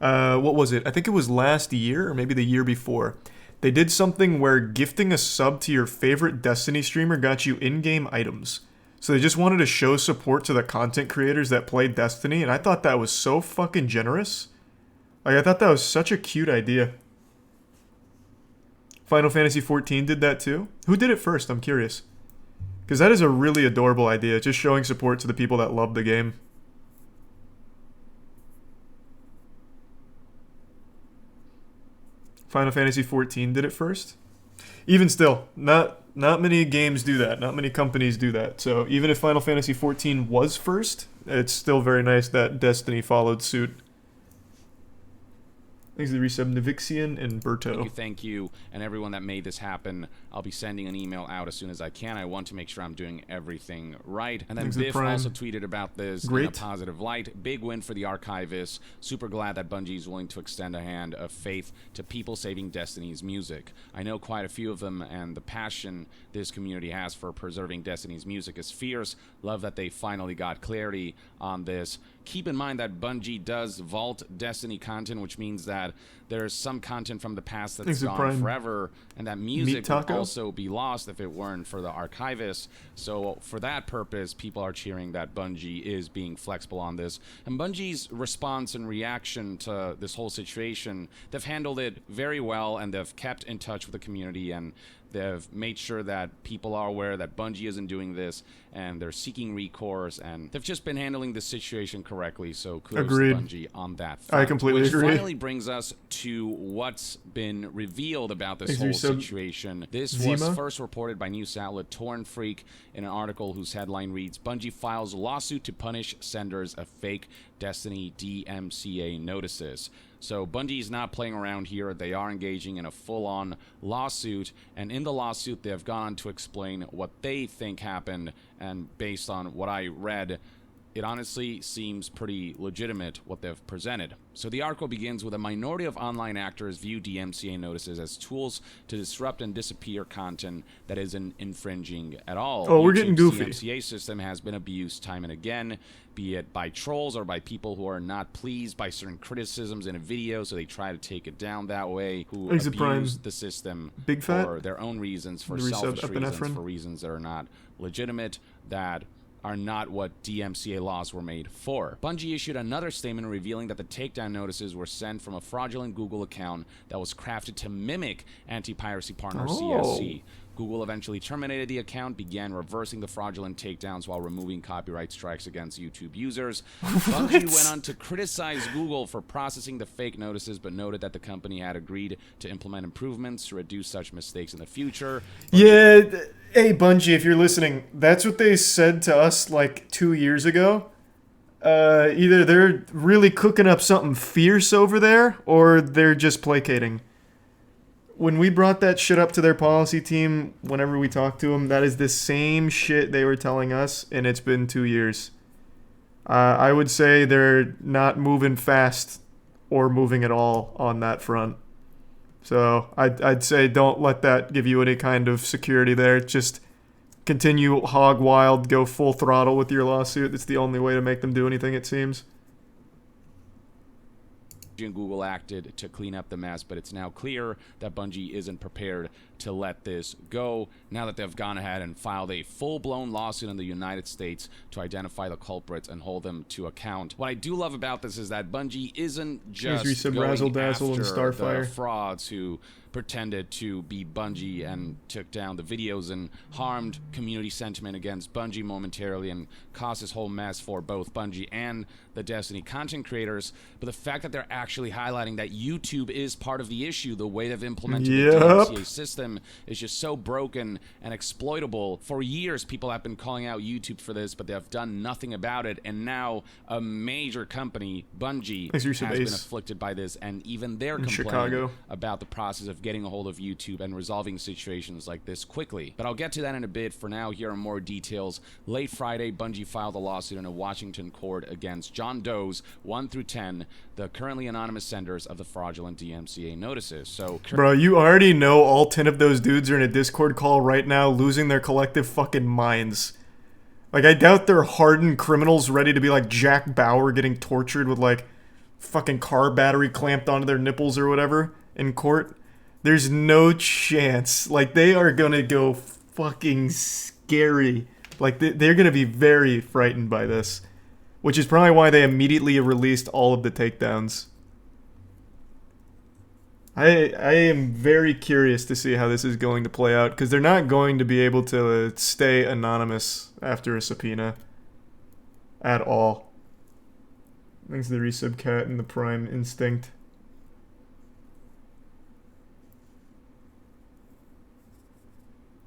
What was it? I think it was last year, or maybe the year before. They did something where gifting a sub to your favorite Destiny streamer got you in-game items. So they just wanted to show support to the content creators that play Destiny, and I thought that was so fucking generous. Like, I thought that was such a cute idea. Final Fantasy XIV did that too? Who did it first? I'm curious. Because that is a really adorable idea, just showing support to the people that love the game. Final Fantasy XIV did it first. Even still, not many games do that. Not many companies do that. So even if Final Fantasy XIV was first, it's still very nice that Destiny followed suit. Thanks to the resub, Navixian and Berto. Thank you, and everyone that made this happen. I'll be sending an email out as soon as I can. I want to make sure I'm doing everything right. And then Thanks Biff also tweeted about this in a positive light. Big win for the archivists. Super glad that Bungie is willing to extend a hand of faith to people saving Destiny's music. I know quite a few of them, and the passion this community has for preserving Destiny's music is fierce. Love that they finally got clarity on this. Keep in mind that Bungie does vault Destiny content, which means that there's some content from the past that's gone forever, and that music would also be lost if it weren't for the archivists. So for that purpose, people are cheering that Bungie is being flexible on this. And Bungie's response and reaction to this whole situation, they've handled it very well, and they've kept in touch with the community, and they've made sure that people are aware that Bungie isn't doing this, and they're seeking recourse, and they've just been handling this situation correctly, so kudos to Bungie on that front. I completely agree. Which finally brings us to what's been revealed about this whole situation. This was first reported by news outlet Torn Freak in an article whose headline reads, Bungie files lawsuit to punish senders of fake Destiny DMCA notices. So Bungie's not playing around here. They are engaging in a full-on lawsuit, and in the lawsuit they have gone on to explain what they think happened, and based on what I read, it honestly seems pretty legitimate what they've presented. So the article begins with a minority of online actors view DMCA notices as tools to disrupt and disappear content that isn't infringing at all. Oh, we're getting goofy. The DMCA system has been abused time and again, be it by trolls or by people who are not pleased by certain criticisms in a video, so they try to take it down that way, who abuse the system for their own reasons, for selfish reasons, for reasons that are not legitimate, that are not what DMCA laws were made for. Bungie issued another statement revealing that the takedown notices were sent from a fraudulent Google account that was crafted to mimic anti-piracy partner CSC. Google eventually terminated the account, began reversing the fraudulent takedowns while removing copyright strikes against YouTube users. Bungie went on to criticize Google for processing the fake notices, but noted that the company had agreed to implement improvements to reduce such mistakes in the future. Yeah, hey Bungie, if you're listening, that's what they said to us like 2 years ago. Either they're really cooking up something fierce over there, or they're just placating. When we brought that shit up to their policy team, whenever we talked to them, that is the same shit they were telling us, and it's been 2 years. I would say they're not moving fast or moving at all on that front. So I'd say don't let that give you any kind of security there. Just continue hog wild, go full throttle with your lawsuit. That's the only way to make them do anything, it seems. And Google acted to clean up the mess, but it's now clear that Bungie isn't prepared to let this go now that they've gone ahead and filed a full-blown lawsuit in the United States to identify the culprits and hold them to account. What I do love about this is that Bungie isn't just going after the frauds who pretended to be Bungie and took down the videos and harmed community sentiment against Bungie momentarily and caused this whole mess for both Bungie and the Destiny content creators, but the fact that they're actually highlighting that YouTube is part of the issue, the way they've implemented the DMCA system is just so broken and exploitable. For years, people have been calling out YouTube for this, but they have done nothing about it, and now a major company, Bungie, has been afflicted by this, and even they're complaining about the process of getting a hold of YouTube and resolving situations like this quickly. But I'll get to that in a bit. For now, here are more details. Late Friday, Bungie filed a lawsuit in a Washington court against John Doe's 1 through 10, the currently anonymous senders of the fraudulent DMCA notices. So, bro, you already know all 10 of those dudes are in a Discord call right now losing their collective fucking minds. Like, I doubt they're hardened criminals ready to be like Jack Bauer getting tortured with like fucking car battery clamped onto their nipples or whatever in court. There's no chance. Like, they are gonna go fucking scary. Like, they're gonna be very frightened by this. Which is probably why they immediately released all of the takedowns. I am very curious to see how this is going to play out, because they're not going to be able to stay anonymous after a subpoena. At all. Thanks to the resub cat and the prime instinct.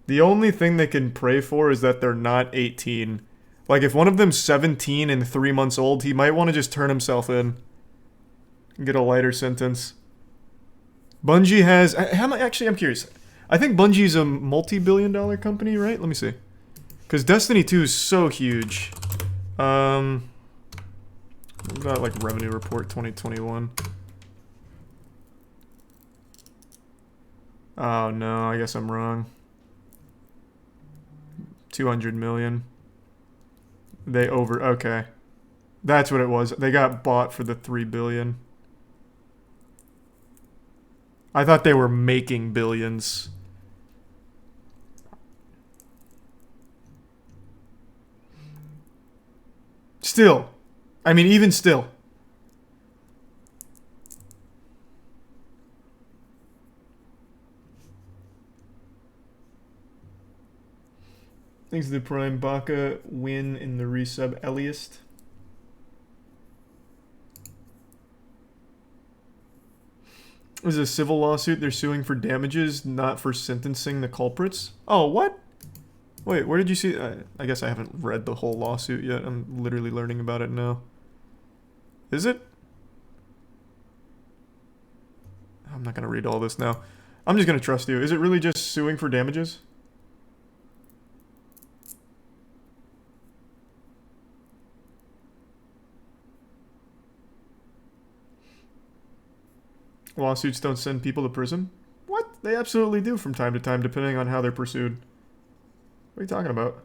The only thing they can pray for is that they're not 18. Like, if one of them's 17 and 3 months old, he might want to just turn himself in and get a lighter sentence. Bungie has... Actually, I'm curious. I think Bungie's a multi-billion-dollar company, right? Let me see. Because Destiny 2 is so huge. What about, like, revenue report 2021? Oh, no. I guess I'm wrong. 200 million. Okay. That's what it was. They got bought for the 3 billion. I thought they were making billions. Still. I mean, even still. Thanks to the Prime Baka win in the resub Eliast. This is a civil lawsuit. They're suing for damages, not for sentencing the culprits. Oh, what? Wait, where did you see... I guess I haven't read the whole lawsuit yet. I'm literally learning about it now. Is it? I'm not going to read all this now. I'm just going to trust you. Is it really just suing for damages? Lawsuits don't send people to prison? What? They absolutely do from time to time, depending on how they're pursued. What are you talking about?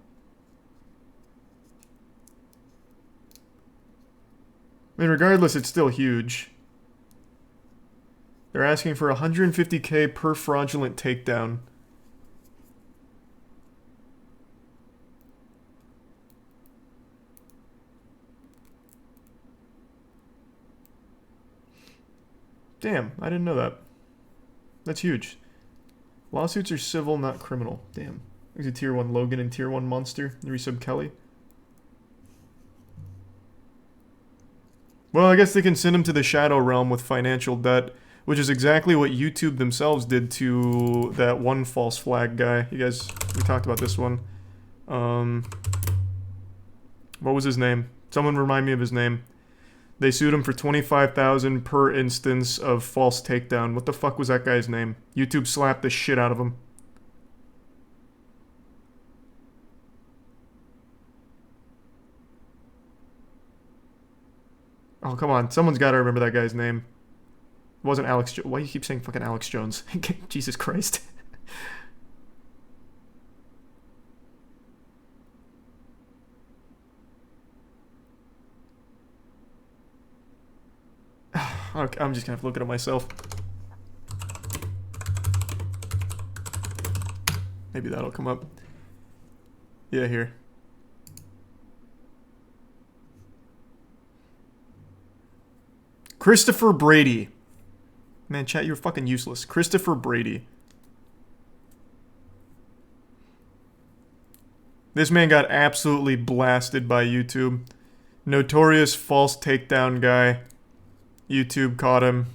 I mean, regardless, it's still huge. They're asking for 150K per fraudulent takedown. Damn, I didn't know that. That's huge. Lawsuits are civil, not criminal. Damn. There's a tier 1 Logan and tier 1 Monster. The resub Kelly. Well, I guess they can send him to the Shadow Realm with financial debt, which is exactly what YouTube themselves did to that one false flag guy. You guys, we talked about this one. What was his name? Someone remind me of his name. They sued him for $25,000 per instance of false takedown. What the fuck was that guy's name? YouTube slapped the shit out of him. Oh, come on. Someone's got to remember that guy's name. It wasn't Alex Why do you keep saying fucking Alex Jones? Jesus Christ. Okay, I'm just gonna have to look at it myself. Maybe that'll come up. Yeah, here. Christopher Brady. Man, chat, you're fucking useless. Christopher Brady. This man got absolutely blasted by YouTube. Notorious false takedown guy. YouTube caught him.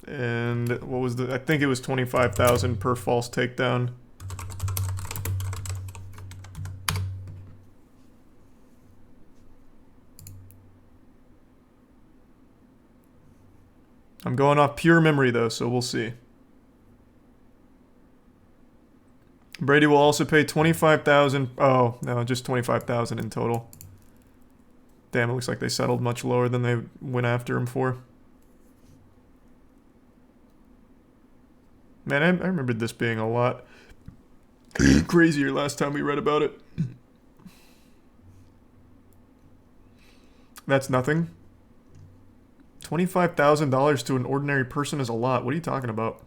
And what was I think it was 25,000 per false takedown. I'm going off pure memory though, so we'll see. Brady will also pay 25,000. Oh, no, just 25,000 in total. Damn, it looks like they settled much lower than they went after him for. Man, I remembered this being a lot crazier last time we read about it. That's nothing. $25,000 to an ordinary person is a lot. What are you talking about?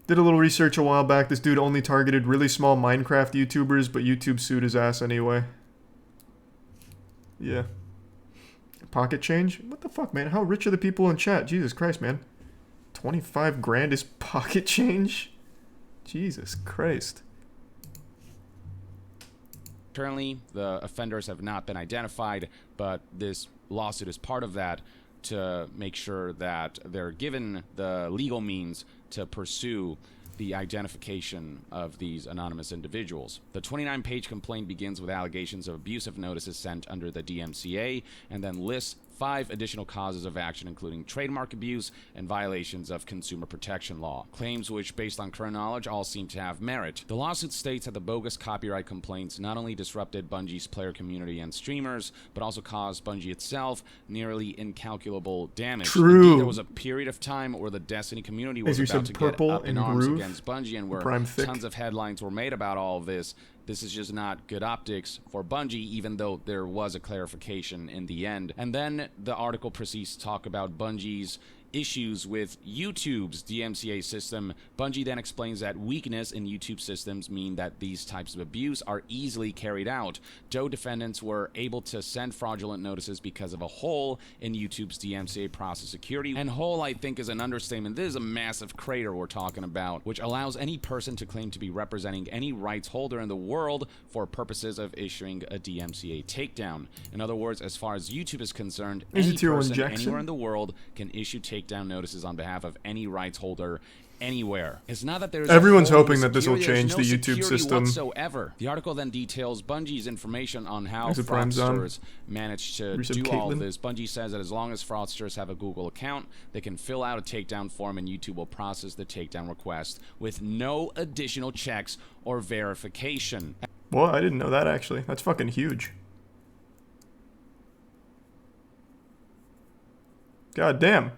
Did a little research a while back. This dude only targeted really small Minecraft YouTubers, but YouTube sued his ass anyway. Yeah. Pocket change? What the fuck, man? How rich are the people in chat? Jesus Christ, man. 25 grand is pocket change? Jesus Christ. Currently, the offenders have not been identified, but this lawsuit is part of that to make sure that they're given the legal means to pursue the identification of these anonymous individuals. The 29-page complaint begins with allegations of abusive notices sent under the DMCA and then lists 5 additional causes of action, including trademark abuse and violations of consumer protection law. Claims which, based on current knowledge, all seem to have merit. The lawsuit states that the bogus copyright complaints not only disrupted Bungie's player community and streamers, but also caused Bungie itself nearly incalculable damage. True. Indeed, there was a period of time where the Destiny community was about to get up in arms against Bungie, and where tons of headlines were made about all of this. This is just not good optics for Bungie, even though there was a clarification in the end. And then the article proceeds to talk about Bungie's issues with YouTube's DMCA system. Bungie then explains that weakness in YouTube systems mean that these types of abuse are easily carried out. Though defendants were able to send fraudulent notices because of a hole in YouTube's DMCA process security. And hole, I think, is an understatement. This is a massive crater we're talking about, which allows any person to claim to be representing any rights holder in the world for purposes of issuing a DMCA takedown. In other words, as far as YouTube is concerned, any person anywhere in the world can issue takedown notices on behalf of any rights holder anywhere. It's not that there's everyone's hoping that this will change the YouTube system whatsoever. The article then details Bungie's information on how fraudsters managed to do all of this. Bungie says that as long as fraudsters have a Google account, they can fill out a takedown form and YouTube will process the takedown request with no additional checks or verification. Well, I didn't know that actually. That's fucking huge. God damn.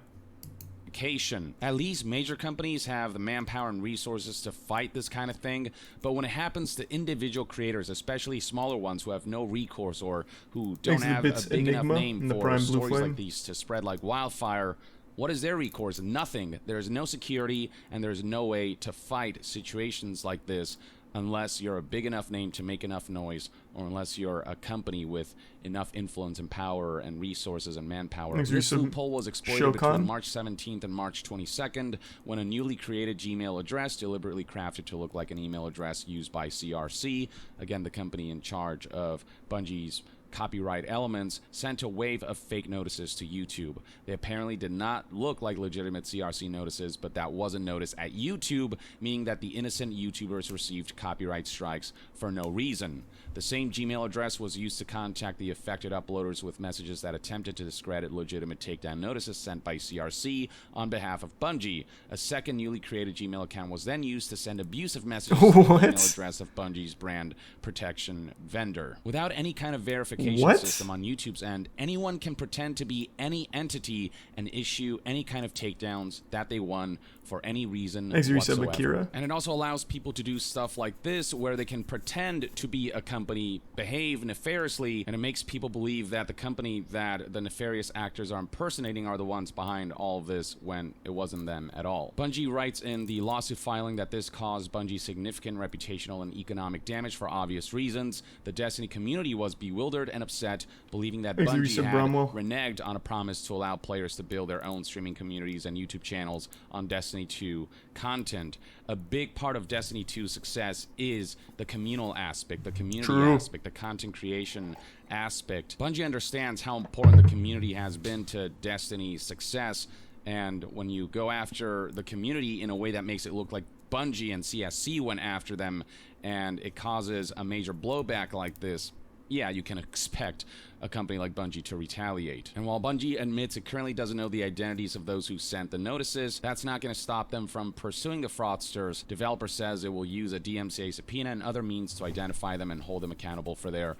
At least major companies have the manpower and resources to fight this kind of thing, but when it happens to individual creators, especially smaller ones who have no recourse or who don't have a big enough name for stories like these to spread like wildfire, what is their recourse? Nothing. There's no security, and there's no way to fight situations like this unless you're a big enough name to make enough noise, or unless you're a company with enough influence and power and resources and manpower. This loophole was exploited between March 17th and March 22nd when a newly created Gmail address, deliberately crafted to look like an email address used by CRC, again the company in charge of Bungie's copyright elements, sent a wave of fake notices to YouTube. They apparently did not look like legitimate CRC notices, but that was a notice at YouTube, meaning that the innocent YouTubers received copyright strikes for no reason. The same Gmail address was used to contact the affected uploaders with messages that attempted to discredit legitimate takedown notices sent by CRC on behalf of Bungie. A second newly created Gmail account was then used to send abusive messages to the email address of Bungie's brand protection vendor. Without any kind of verification system on YouTube's end, anyone can pretend to be any entity and issue any kind of takedowns that they won for any reason whatsoever. And it also allows people to do stuff like this where they can pretend to be a company, behave nefariously, and it makes people believe that the company that the nefarious actors are impersonating are the ones behind all of this when it wasn't them at all. Bungie writes in the lawsuit filing that this caused Bungie significant reputational and economic damage for obvious reasons. The Destiny community was bewildered and upset, believing that Bungie had reneged on a promise to allow players to build their own streaming communities and YouTube channels on Destiny 2 content. A big part of Destiny 2's success is the communal aspect, the community aspect, the content creation aspect. Bungie understands how important the community has been to Destiny's success, and when you go after the community in a way that makes it look like Bungie and CSC went after them, and it causes a major blowback like this, yeah, you can expect a company like Bungie to retaliate. And while Bungie admits it currently doesn't know the identities of those who sent the notices, that's not going to stop them from pursuing the fraudsters. Developer says it will use a DMCA subpoena and other means to identify them and hold them accountable for their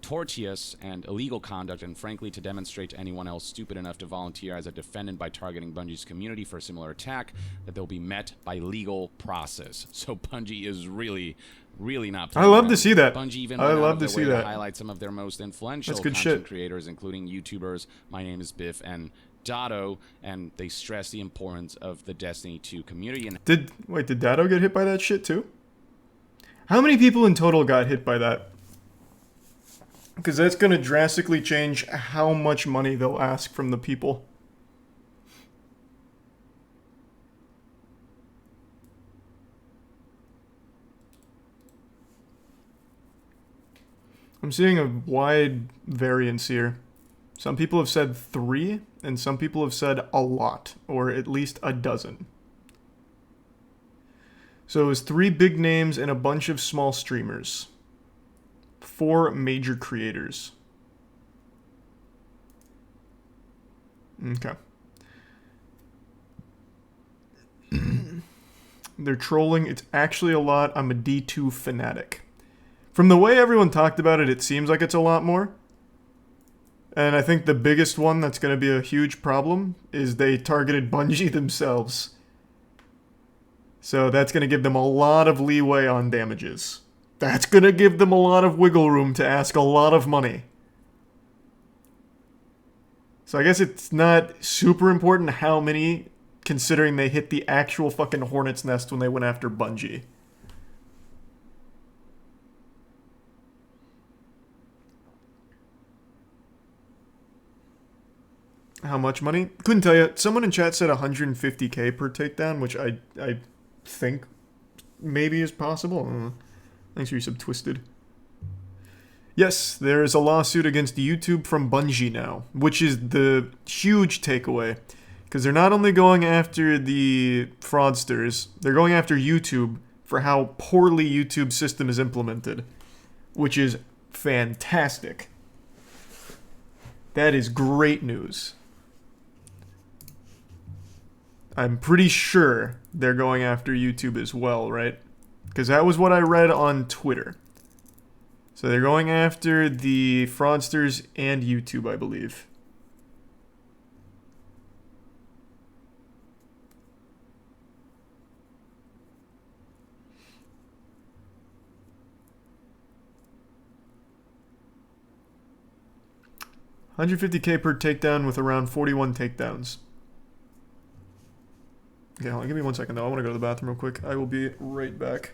tortious and illegal conduct, and frankly to demonstrate to anyone else stupid enough to volunteer as a defendant by targeting Bungie's community for a similar attack that they'll be met by legal process. So Bungie is really not. I love to see that. Bungie even went out of their way to highlight some of their most influential content creators, including YouTubers. My name is Biff and Dado, and they stress the importance of the Destiny 2 community. And did Dado get hit by that shit too? How many people in total got hit by that? Because that's going to drastically change how much money they'll ask from the people. I'm seeing a wide variance here. Some people have said 3, and some people have said a lot, or at least a dozen. So it was 3 big names and a bunch of small streamers. 4 major creators. Okay. They're trolling. It's actually a lot. I'm a D2 fanatic. From the way everyone talked about it, it seems like it's a lot more. And I think the biggest one that's going to be a huge problem is they targeted Bungie themselves. So that's going to give them a lot of leeway on damages. That's going to give them a lot of wiggle room to ask a lot of money. So I guess it's not super important how many, considering they hit the actual fucking hornet's nest when they went after Bungie. How much money? Couldn't tell you. Someone in chat said 150k per takedown, which I think maybe is possible. I don't know. Thanks for your sub, Twisted. Yes, there is a lawsuit against YouTube from Bungie now, which is the huge takeaway. Because they're not only going after the fraudsters, they're going after YouTube for how poorly YouTube's system is implemented, which is fantastic. That is great news. I'm pretty sure they're going after YouTube as well, right? Because that was what I read on Twitter. So they're going after the fraudsters and YouTube, I believe. $150k per takedown with around 41 takedowns. Okay, hold on, give me 1 second though. I want to go to the bathroom real quick. I will be right back.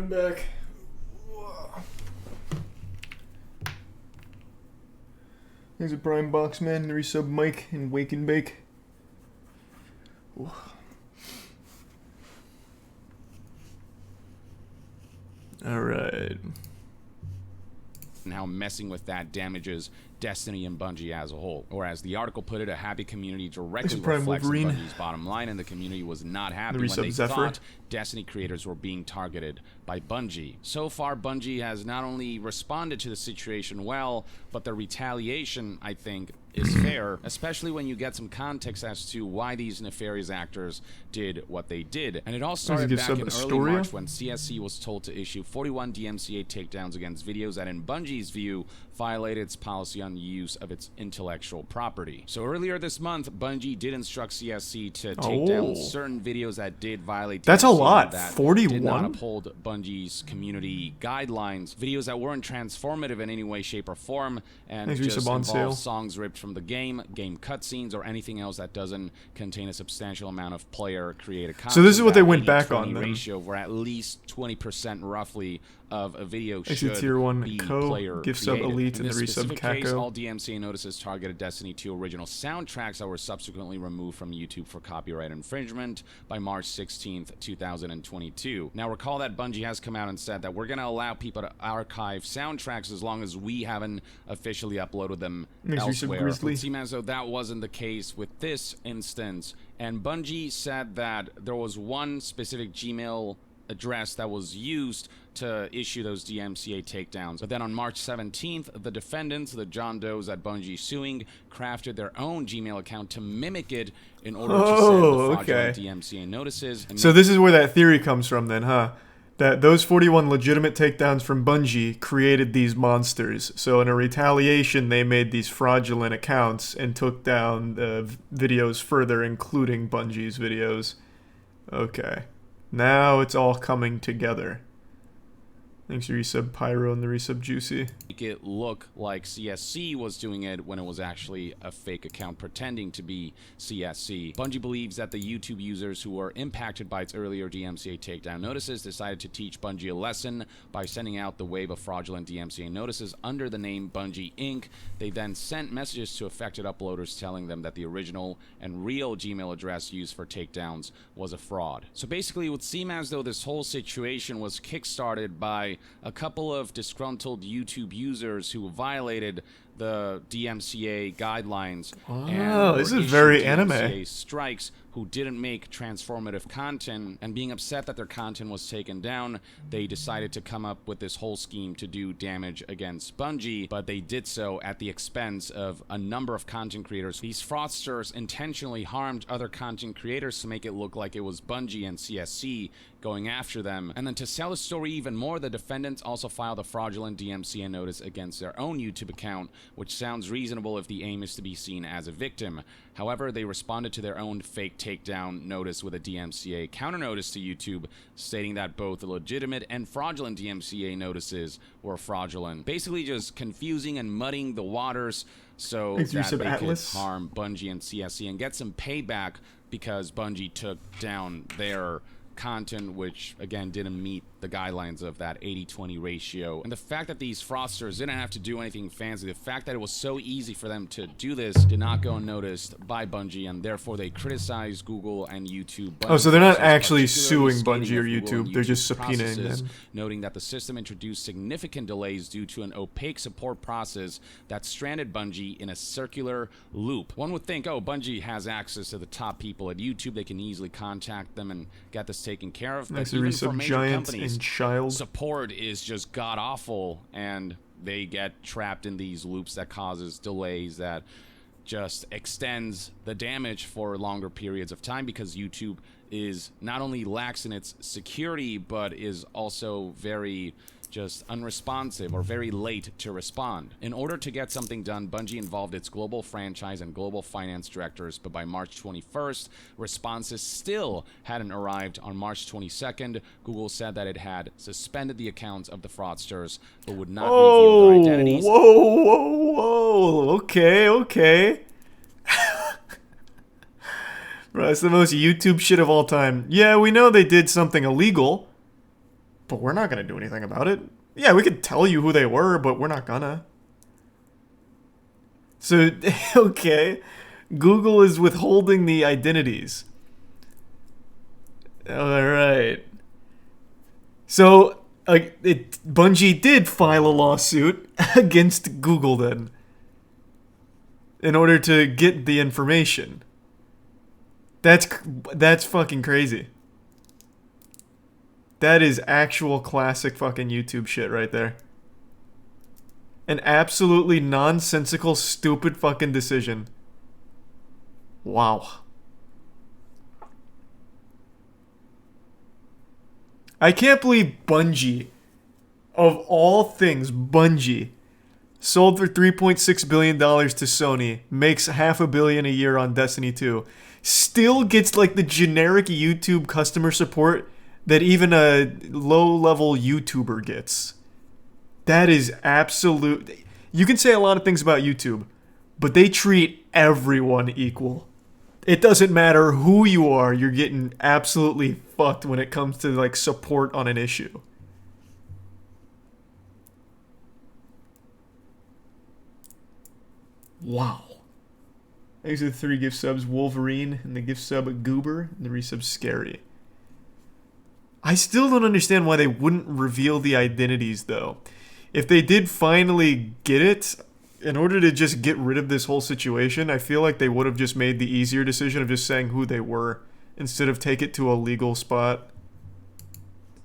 I'm back. There's a Prime Boxman, resub Mike, and Wake and Bake. Alright. And how messing with that damages Destiny and Bungie as a whole. Or as the article put it, a happy community directly reflects on Bungie's bottom line, and the community was not happy when they thought Destiny creators were being targeted by Bungie. So far, Bungie has not only responded to the situation well, but the retaliation, I think, is fair, especially when you get some context as to why these nefarious actors did what they did. And it all started back in early March when CSC was told to issue 41 DMCA takedowns against videos that, in Bungie's view, violated its policy on use of its intellectual property. So earlier this month, Bungie did instruct CSC to take down certain videos that did violate That's a lot. that 41? did not uphold Bungie's community guidelines. Videos that weren't transformative in any way, shape, or form, and just involve songs ripped from the game cutscenes, or anything else that doesn't contain a substantial amount of player-created content. So this is what they went back on, then. Ratio where at least 20% roughly of a video should tier 1 be Co, gift sub Elite, and the resub Case, all DMCA notices targeted Destiny 2 original soundtracks that were subsequently removed from YouTube for copyright infringement by March 16th, 2022. Now recall that Bungie has come out and said that we're going to allow people to archive soundtracks as long as we haven't officially uploaded them elsewhere. It seems as though that wasn't the case with this instance, and Bungie said that there was one specific Gmail address that was used to issue those DMCA takedowns. But then on March 17th, the defendants, the John Does at Bungie suing, crafted their own Gmail account to mimic it in order to send the fraudulent DMCA notices. So this is where that theory comes from then, huh? That those 41 legitimate takedowns from Bungie created these monsters. So in a retaliation, they made these fraudulent accounts and took down the videos further, including Bungie's videos. Okay. Now it's all coming together. Thanks for resub Pyro and the resub Juicy. Make it look like CSC was doing it when it was actually a fake account pretending to be CSC. Bungie believes that the YouTube users who were impacted by its earlier DMCA takedown notices decided to teach Bungie a lesson by sending out the wave of fraudulent DMCA notices under the name Bungie Inc. They then sent messages to affected uploaders telling them that the original and real Gmail address used for takedowns was a fraud. So basically it would seem as though this whole situation was kickstarted by a couple of disgruntled YouTube users who violated the DMCA guidelines. Wow, this is very anime. Strikes who didn't make transformative content, and being upset that their content was taken down, they decided to come up with this whole scheme to do damage against Bungie, but they did so at the expense of a number of content creators. These fraudsters intentionally harmed other content creators to make it look like it was Bungie and CSC going after them. And then to sell the story even more, the defendants also filed a fraudulent DMCA notice against their own YouTube account, which sounds reasonable if the aim is to be seen as a victim. However, they responded to their own fake takedown notice with a DMCA counter notice to YouTube, stating that both the legitimate and fraudulent DMCA notices were fraudulent. Basically just confusing and muddying the waters so that they could harm Bungie and CSC and get some payback because Bungie took down their content, which again didn't meet the guidelines of that 80-20 ratio. And the fact that these fraudsters didn't have to do anything fancy, the fact that it was so easy for them to do this did not go unnoticed by Bungie, and therefore they criticized Google and YouTube. Oh, so they're not actually suing Bungie or YouTube, they're just subpoenaing them. Noting that the system introduced significant delays due to an opaque support process that stranded Bungie in a circular loop. One would think, oh, Bungie has access to the top people at YouTube, they can easily contact them and get this taken care of. But even for major companies, support is just god-awful, and they get trapped in these loops that causes delays that just extends the damage for longer periods of time, because YouTube is not only lax in its security, but is also very just unresponsive or very late to respond. In order to get something done, Bungie involved its global franchise and global finance directors, but by March 21st, responses still hadn't arrived. On March 22nd, Google said that it had suspended the accounts of the fraudsters, but would not reveal their identities. Whoa, okay. Bro, it's the most YouTube shit of all time. Yeah, we know they did something illegal. but we're not gonna do anything about it. Yeah, we could tell you who they were, but we're not gonna. So, okay. Google is withholding the identities. Alright. So, Bungie did file a lawsuit against Google then. In order to get the information. That's fucking crazy. That is actual classic fucking YouTube shit right there. An absolutely nonsensical, stupid fucking decision. Wow. I can't believe Bungie, of all things, Bungie, sold for $3.6 billion to Sony, makes $500 million a year on Destiny 2, still gets like the generic YouTube customer support that even a low-level YouTuber gets. That is absolute. You can say a lot of things about YouTube, but they treat everyone equal. It doesn't matter who you are, you're getting absolutely fucked when it comes to like support on an issue. Wow. These are the 3 gift subs: Wolverine, and the gift sub Goober, and the resub Scary. I still don't understand why they wouldn't reveal the identities though. If they did finally get it, in order to just get rid of this whole situation, I feel like they would have just made the easier decision of just saying who they were, instead of take it to a legal spot.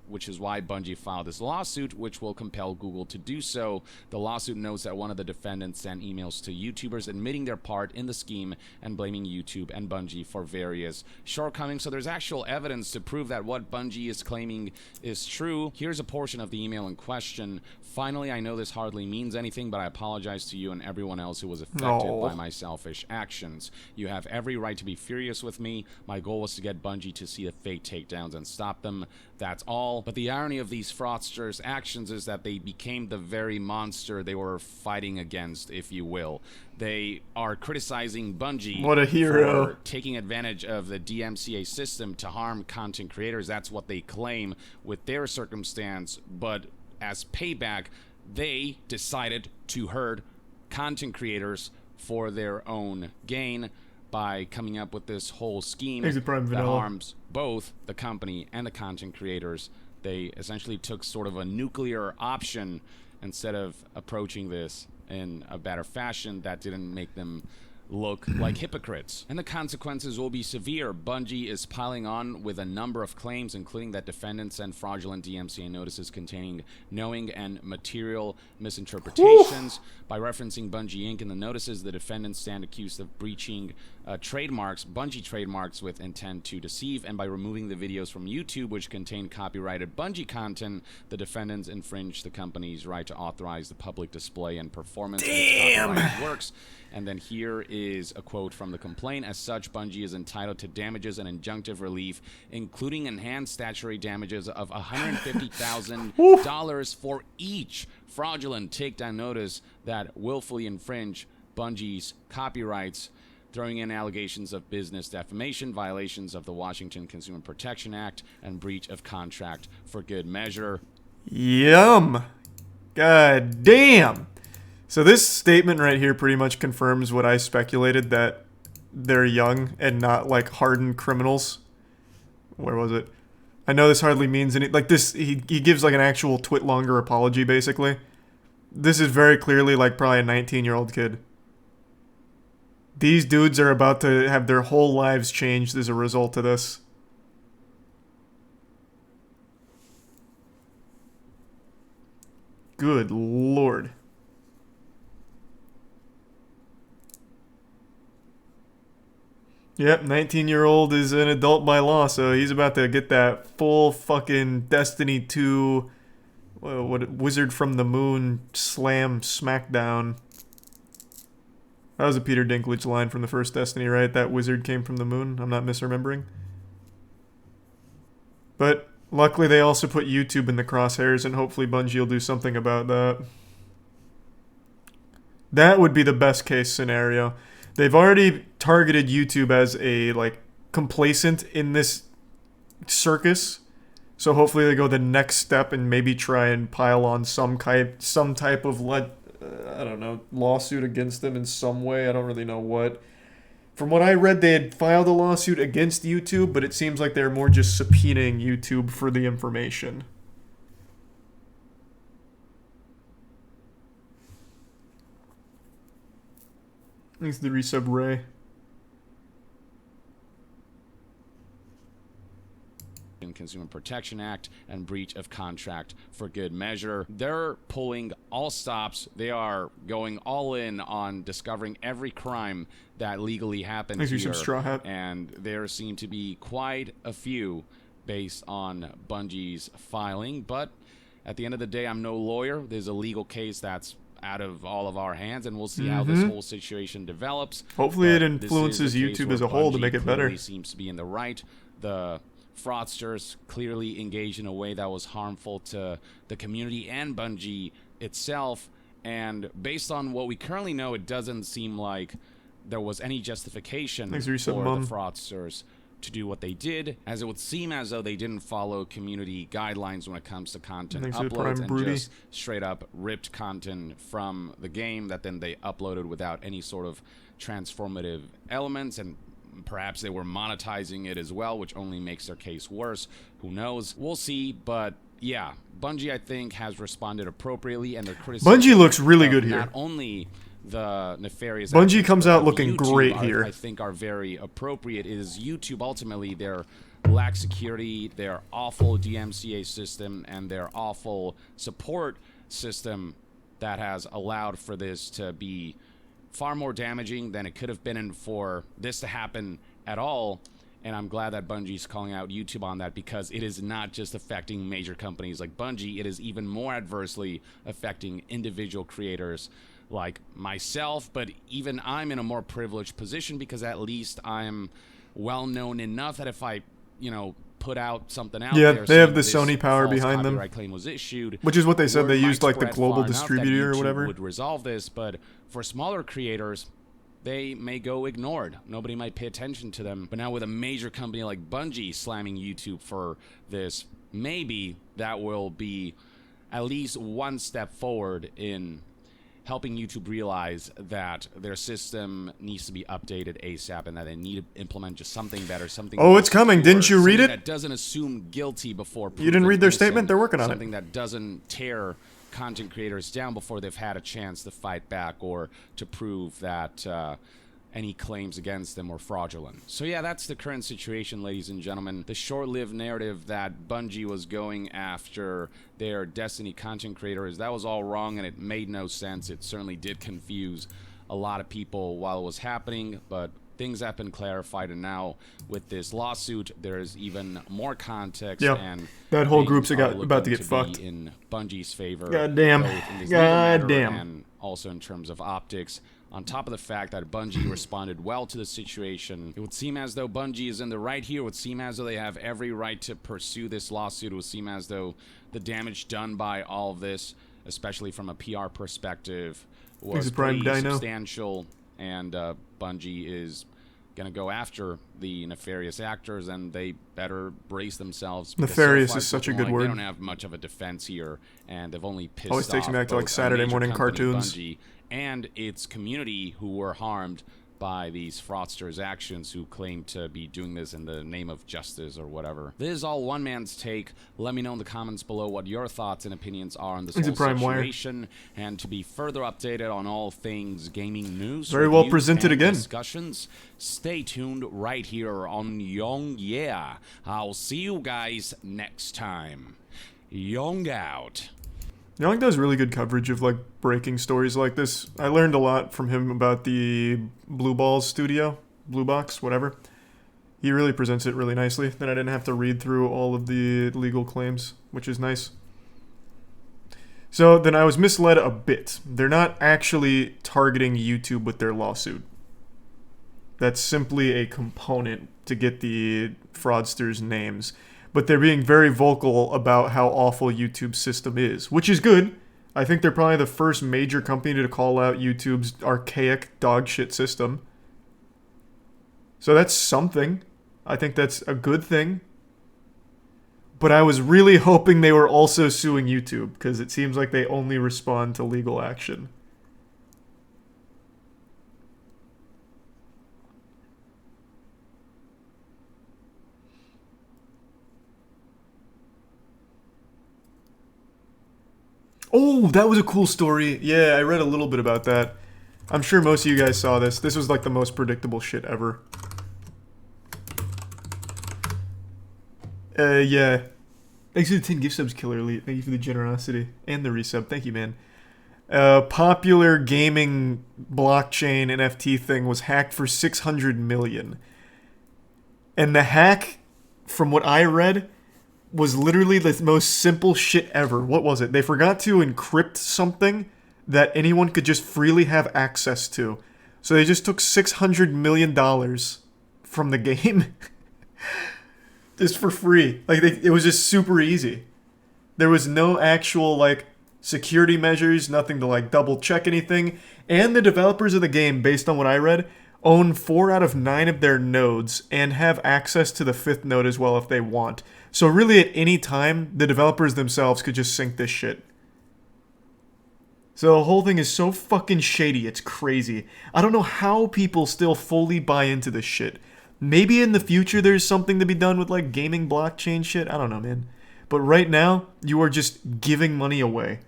Which is why Bungie filed this lawsuit, which will compel Google to do so. The lawsuit notes that one of the defendants sent emails to YouTubers admitting their part in the scheme and blaming YouTube and Bungie for various shortcomings. So there's actual evidence to prove that what Bungie is claiming is true. Here's a portion of the email in question. Finally, I know this hardly means anything, but I apologize to you and everyone else who was affected by my selfish actions. You have every right to be furious with me. My goal was to get Bungie to see the fake takedowns and stop them. That's all. But the irony of these fraudsters' actions is that they became the very monster they were fighting against, if you will. They are criticizing Bungie what a hero. for taking advantage of the DMCA system to harm content creators. That's what they claim with their circumstance. But as payback, they decided to hurt content creators for their own gain by coming up with this whole scheme that harms both the company and the content creators. They essentially took sort of a nuclear option instead of approaching this in a better fashion that didn't make them look like hypocrites. And the consequences will be severe. Bungie is piling on with a number of claims, including that defendants sent fraudulent DMCA notices containing knowing and material misinterpretations. By referencing Bungie Inc. in the notices, the defendants stand accused of breaching trademarks, Bungie trademarks, with intent to deceive, and by removing the videos from YouTube which contain copyrighted Bungie content, the defendants infringe the company's right to authorize the public display and performance of its copyrighted works. And then here is a quote from the complaint. As such, Bungie is entitled to damages and injunctive relief, including enhanced statutory damages of $150,000 for each fraudulent takedown notice that willfully infringe Bungie's copyrights, throwing in allegations of business defamation, violations of the Washington Consumer Protection Act, and breach of contract for good measure. Yum. God damn. So this statement right here pretty much confirms what I speculated, that they're young and not like hardened criminals. Where was it? I know this hardly means any, like this, he gives like an actual twit-longer apology basically. This is very clearly like probably a 19-year-old kid. These dudes are about to have their whole lives changed as a result of this. Good lord. Yep, 19-year-old is an adult by law, so he's about to get that full fucking Destiny 2, what Wizard from the Moon slam smackdown. That was a Peter Dinklage line from the first Destiny, right? That wizard came from the moon. I'm not misremembering. But luckily they also put YouTube in the crosshairs, and hopefully Bungie will do something about that. That would be the best case scenario. They've already targeted YouTube as a, like, complacent in this circus. So hopefully they go the next step and maybe try and pile on some type of I don't know, lawsuit against them in some way. I don't really know what. From what I read, they had filed a lawsuit against YouTube, but it seems like they're more just subpoenaing YouTube for the information. Thanks to the resub Ray. Consumer Protection Act and breach of contract for good measure. They're pulling all stops. They are going all in on discovering every crime that legally happens Thanks here. for some straw hat. And there seem to be quite a few based on Bungie's filing. But at the end of the day, I'm no lawyer. There's a legal case that's out of all of our hands, and we'll see how this whole situation develops. Hopefully But it influences YouTube as a whole to make it better. Bungie seems to be in the right. The fraudsters clearly engaged in a way that was harmful to the community and Bungie itself. And based on what we currently know, it doesn't seem like there was any justification for the fraudsters to do what they did, as it would seem as though they didn't follow community guidelines when it comes to content uploads and just straight up ripped content from the game that then they uploaded without any sort of transformative elements, and perhaps they were monetizing it as well, which only makes their case worse. Who knows? We'll see, but yeah, Bungie, I think, has responded appropriately, and their criticism Bungie looks really good here. Not only the nefarious Bungie comes out looking great here. I think are very appropriate. Is YouTube ultimately their lack security, their awful DMCA system, and their awful support system that has allowed for this to be far more damaging than it could have been, and for this to happen at all. And I'm glad that Bungie's calling out YouTube on that, because it is not just affecting major companies like Bungie, it is even more adversely affecting individual creators like myself. But even I'm in a more privileged position, because at least I'm well known enough that if I, put out something out there, they have the Sony power behind them, claim was issued, which is what they said. They used like the global distributor or whatever would resolve this. But for smaller creators, they may go ignored. Nobody might pay attention to them. But now with a major company like Bungie slamming YouTube for this, maybe that will be at least one step forward in helping YouTube realize that their system needs to be updated ASAP, and that they need to implement just something better, something. Oh, it's coming! Didn't you read it? That doesn't assume guilty before. You didn't read their statement? They're working on it. Something that doesn't tear content creators down before they've had a chance to fight back or to prove that any claims against them were fraudulent. So yeah, that's the current situation, ladies and gentlemen. The short-lived narrative that Bungie was going after their Destiny content creators, that was all wrong, and it made no sense. It certainly did confuse a lot of people while it was happening, but things have been clarified, and now with this lawsuit, there's even more context. Yep. And that whole group's about to get fucked. In Bungie's favor. God damn. And also in terms of optics. On top of the fact that Bungie responded well to the situation, it would seem as though Bungie is in the right here. It would seem as though they have every right to pursue this lawsuit. It would seem as though the damage done by all of this, especially from a PR perspective, was pretty substantial. And Bungie is going to go after the nefarious actors, and they better brace themselves. Nefarious is such a good word. They don't have much of a defense here, and they've only pissed always takes off me back to like Saturday morning cartoons. Bungie and its community, who were harmed by these fraudsters' actions, who claim to be doing this in the name of justice or whatever. This is all one man's take. Let me know in the comments below what your thoughts and opinions are on this whole situation, and to be further updated on all things gaming news, very well presented again, discussions, stay tuned right here on Young Yeah. I'll see you guys next time. Young out. Young does really good coverage of like breaking stories like this. I learned a lot from him about the Blue Balls studio, Blue Box, whatever. He really presents it really nicely. Then I didn't have to read through all of the legal claims, which is nice. So then I was misled a bit. They're not actually targeting YouTube with their lawsuit. That's simply a component to get the fraudsters' names. But they're being very vocal about how awful YouTube's system is, which is good. I think they're probably the first major company to call out YouTube's archaic dogshit system. So that's something. I think that's a good thing. But I was really hoping they were also suing YouTube, because it seems like they only respond to legal action. Oh, that was a cool story. Yeah, I read a little bit about that. I'm sure most of you guys saw this. This was like the most predictable shit ever. Yeah. Thanks for the 10 gift subs, Killer Elite. Thank you for the generosity. And the resub. Thank you, man. Popular gaming blockchain NFT thing was hacked for 600 million. And the hack, from what I read, was literally the most simple shit ever. What was it? They forgot to encrypt something that anyone could just freely have access to. So they just took $600 million from the game. Just for free. Like, it was just super easy. There was no actual, like, security measures, nothing to, like, double check anything. And the developers of the game, based on what I read, own 4 out of 9 of their nodes and have access to the 5th node as well if they want. So really at any time, the developers themselves could just sync this shit. So the whole thing is so fucking shady, it's crazy. I don't know how people still fully buy into this shit. Maybe in the future there's something to be done with like gaming blockchain shit, I don't know, man. But right now, you are just giving money away.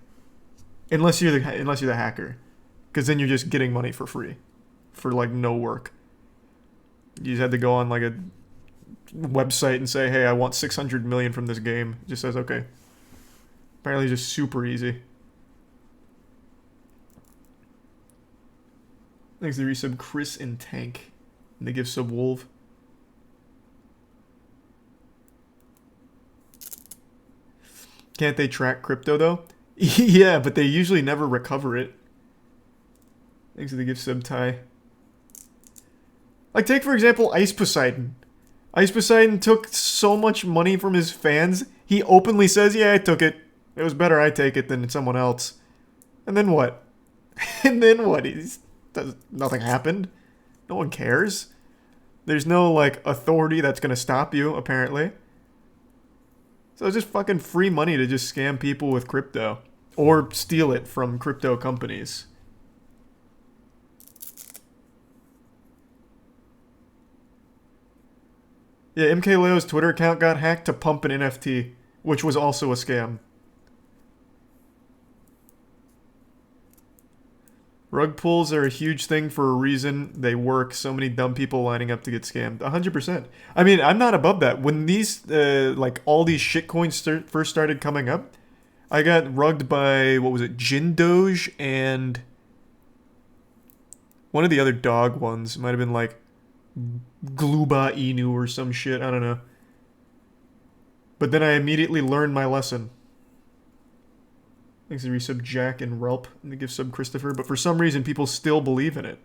Unless you're the hacker. Because then you're just getting money for free. For like no work. You just had to go on like a website and say, hey, I want 600 million from this game. It just says, okay. Apparently just super easy. Thanks to resub Chris and Tank. And they give sub Wolf. Can't they track crypto though? Yeah, but they usually never recover it. Thanks to the gift sub Ty. Like take for example Ice Poseidon. Ice Poseidon took so much money from his fans, he openly says, yeah, I took it. It was better I take it than someone else. And then what? And then what? Nothing happened. No one cares. There's no, like, authority that's gonna stop you, apparently. So it's just fucking free money to just scam people with crypto. Or steal it from crypto companies. Yeah, MK Leo's Twitter account got hacked to pump an NFT, which was also a scam. Rug pulls are a huge thing for a reason. They work. So many dumb people lining up to get scammed. 100%. I mean, I'm not above that. When these, like, all these shitcoins first started coming up, I got rugged by, what was it, Jin Doge and one of the other dog ones. Might have been, like, Gluba Inu or some shit. I don't know. But then I immediately learned my lesson. Thanks to resub Jack and Relp and the gift sub Christopher. But for some reason, people still believe in it.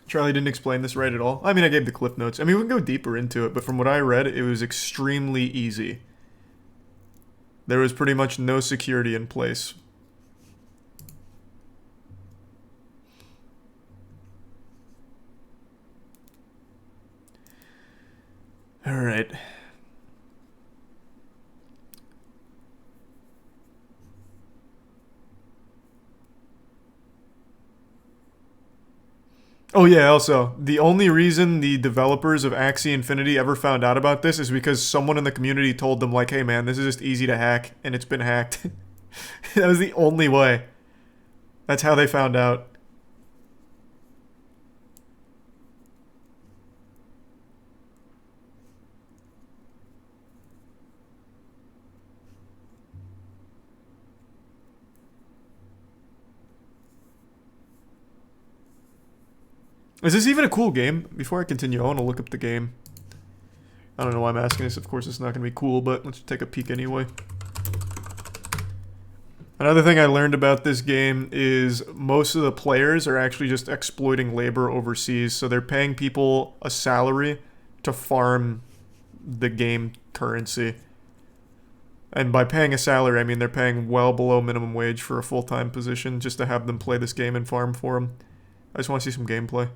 Charlie didn't explain this right at all. I mean, I gave the cliff notes. I mean, we can go deeper into it, but from what I read, it was extremely easy. There was pretty much no security in place. Alright. Oh yeah, also, the only reason the developers of Axie Infinity ever found out about this is because someone in the community told them, like, hey man, this is just easy to hack, and it's been hacked. That was the only way. That's how they found out. Is this even a cool game? Before I continue, I want to look up the game. I don't know why I'm asking this. Of course, it's not going to be cool, but let's take a peek anyway. Another thing I learned about this game is most of the players are actually just exploiting labor overseas. So they're paying people a salary to farm the game currency. And by paying a salary, I mean they're paying well below minimum wage for a full-time position just to have them play this game and farm for them. I just want to see some gameplay.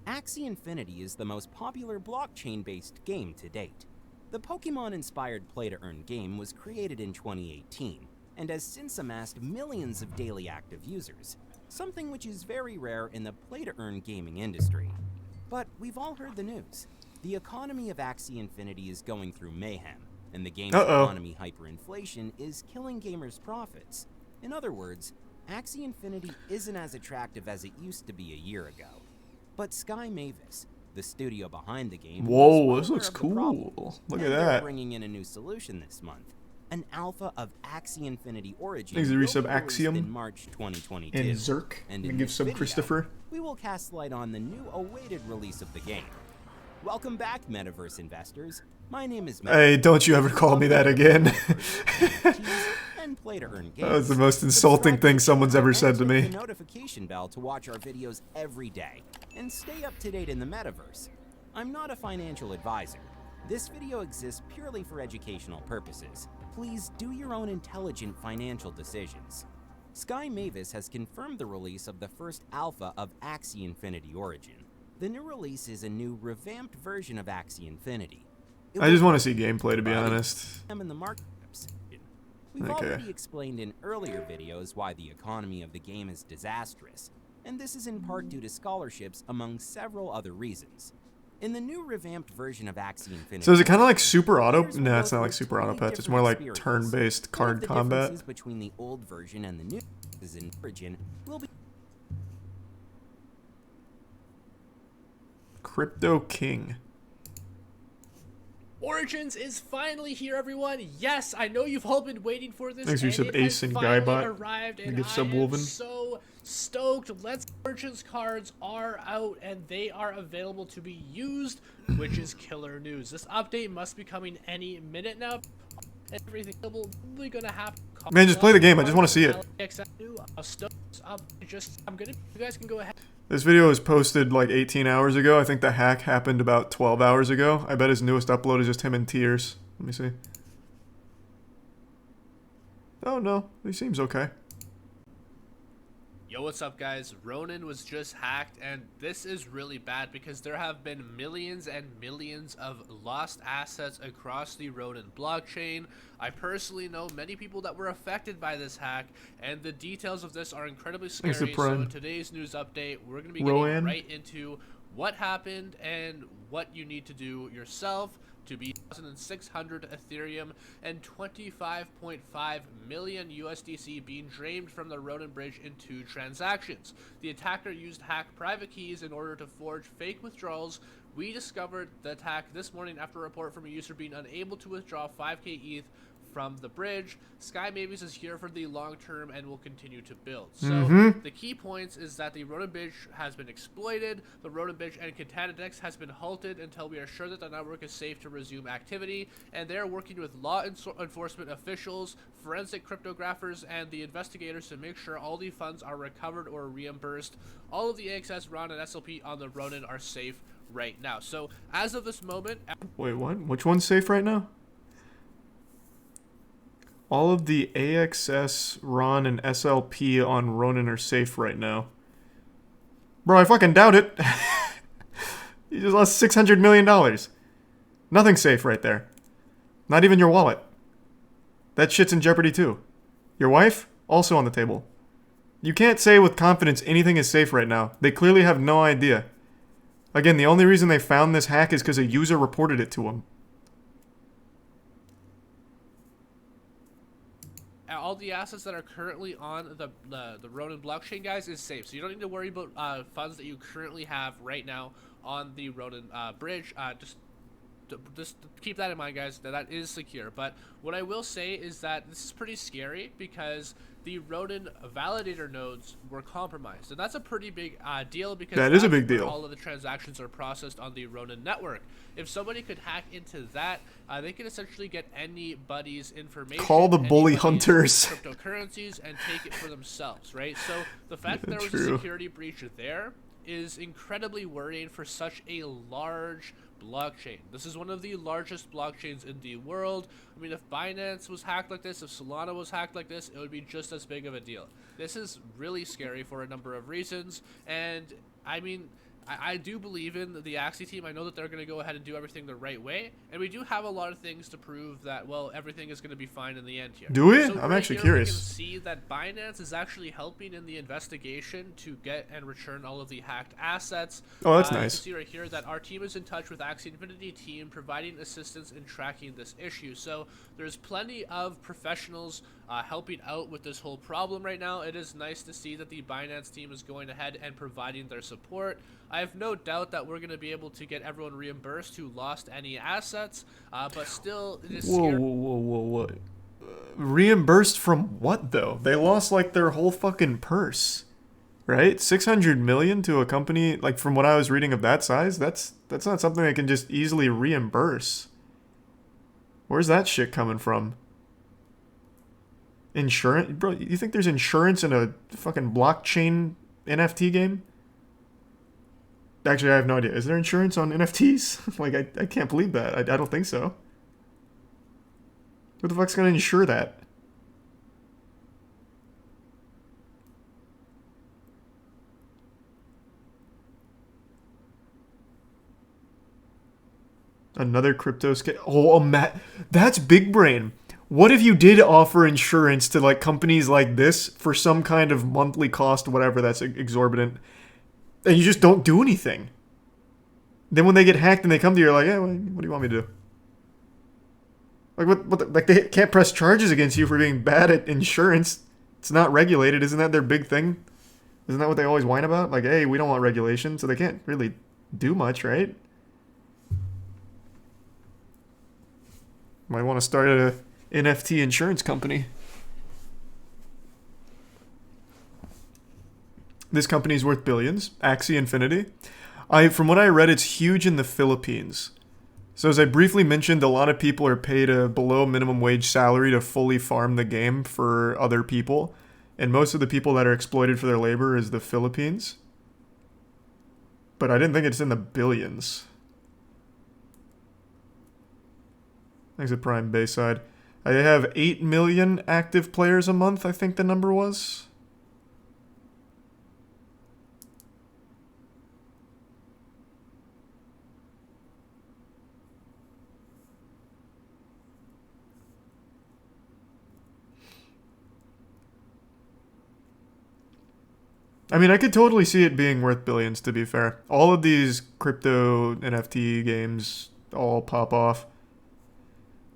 Axie Infinity is the most popular blockchain-based game to date. The Pokemon-inspired play-to-earn game was created in 2018, and has since amassed millions of daily active users, something which is very rare in the play-to-earn gaming industry. But we've all heard the news. The economy of Axie Infinity is going through mayhem, and the game's economy hyperinflation is killing gamers' profits. In other words, Axie Infinity isn't as attractive as it used to be a year ago. But Sky Mavis, the studio behind the game, whoa, this looks cool. Look at that. They're bringing in a new solution this month. An alpha of Axie Infinity Origin Thanks, will be Resub released Axiom in March 2022. and Zerk. And give some Christopher. We will cast light on the new awaited release of the game. Welcome back, Metaverse investors. My name is Matt. Hey, don't you ever call me that again. And play to earn games. That was the most insulting thing someone's ever said to me. The notification bell to watch our videos every day and stay up to date in the metaverse. I'm not a financial advisor. This video exists purely for educational purposes. Please do your own intelligent financial decisions. Sky Mavis has confirmed the release of the first alpha of Axie Infinity Origin. The new release is a new revamped version of Axie Infinity. I just want to see gameplay, to be honest. In the market. We've already explained in earlier videos why the economy of the game is disastrous, and this is in part due to scholarships among several other reasons. In the new revamped version of Axie Infinity... So is it kind of like Super Auto? No, it's not like Super Auto Pets. It's more like turn-based card combat. The differences between the old version and the new version will be... Crypto King. Origins is finally here, everyone. Yes, I know you've all been waiting for this. Thanks for sub Ace and Guybot. Arrived, and give I Subwoven. am so stoked. Origins cards are out, and they are available to be used, which is killer news. This update must be coming any minute now. Everything probably gonna happen. Man, just play the game. I just want to see it. You guys can go ahead. This video was posted like 18 hours ago. I think the hack happened about 12 hours ago. I bet his newest upload is just him in tears. Let me see. Oh no, he seems okay. Yo, what's up, guys? Ronin was just hacked, and this is really bad because there have been millions and millions of lost assets across the Ronin blockchain. I personally know many people that were affected by this hack, and the details of this are incredibly scary. So in today's news update, we're going to be getting right into what happened and what you need to do yourself to be 1,600 Ethereum and 25.5 million USDC being drained from the Ronin bridge in 2 transactions. The attacker used hack private keys in order to forge fake withdrawals. We discovered the attack this morning after a report from a user being unable to withdraw 5k ETH from the bridge. Sky Mavis is here for the long term and will continue to build. So the key points is that the Ronin bridge has been exploited, the Ronin bridge and Katana Dex has been halted until we are sure that the network is safe to resume activity, and they are working with law enforcement officials, forensic cryptographers, and the investigators to make sure all the funds are recovered or reimbursed. All of the AXS, RON, and SLP on the Ronin are safe right now. So as of this moment... Wait, what? Which one's safe right now? All of the AXS, RON, and SLP on Ronin are safe right now. Bro, I fucking doubt it. You just lost $600 million. Nothing's safe right there. Not even your wallet. That shit's in jeopardy too. Your wife? Also on the table. You can't say with confidence anything is safe right now. They clearly have no idea. Again, the only reason they found this hack is because a user reported it to them. All the assets that are currently on the Ronin blockchain, guys, is safe. So you don't need to worry about funds that you currently have right now on the Ronin bridge. Just keep that in mind, guys, that is secure. But what I will say is that this is pretty scary because the Ronin validator nodes were compromised, and that's a pretty big deal because that is a big deal. All of the transactions are processed on the Ronin network. If somebody could hack into that, they could essentially get anybody's information. Call the bully hunters. Cryptocurrencies and take it for themselves, right? So the fact that there was a security breach there is incredibly worrying for such a large blockchain. This is one of the largest blockchains in the world. I mean, if Binance was hacked like this, if Solana was hacked like this, it would be just as big of a deal. This is really scary for a number of reasons, and I mean, I do believe in the Axie team. I know that they're going to go ahead and do everything the right way, and we do have a lot of things to prove that, well, everything is going to be fine in the end here. Do we? So I'm right actually here curious. We can see that Binance is actually helping in the investigation to get and return all of the hacked assets. Oh, that's You nice. can see right here that our team is in touch with Axie Infinity team, providing assistance in tracking this issue. So there's plenty of professionals helping out with this whole problem right now. It is nice to see that the Binance team is going ahead and providing their support. I have no doubt that we're going to be able to get everyone reimbursed who lost any assets, but still, it is scary. Whoa. Reimbursed from what, though? They lost, like, their whole fucking purse, right? 600 million to a company, like, from what I was reading of that size, that's not something they can just easily reimburse. Where's that shit coming from? Insurance? Bro, you think there's insurance in a fucking blockchain NFT game? Actually, I have no idea. Is there insurance on NFTs? Like, I can't believe that. I don't think so. Who the fuck's gonna insure that? Another crypto scam. Oh, Matt, that's big brain. What if you did offer insurance to, like, companies like this for some kind of monthly cost, whatever that's exorbitant, and you just don't do anything? Then when they get hacked and they come to you, you're like, yeah, what do you want me to do? Like, like, they can't press charges against you for being bad at insurance. It's not regulated. Isn't that their big thing? Isn't that what they always whine about? Like, hey, we don't want regulation, so they can't really do much, right? Might want to start a NFT insurance company. This company's worth billions. Axie Infinity. From what I read, it's huge in the Philippines. So as I briefly mentioned, a lot of people are paid a below minimum wage salary to fully farm the game for other people. And most of the people that are exploited for their labor is the Philippines. But I didn't think it's in the billions. Thanks to Prime Bayside. I have 8 million active players a month, I think the number was. I mean, I could totally see it being worth billions, to be fair. All of these crypto NFT games all pop off.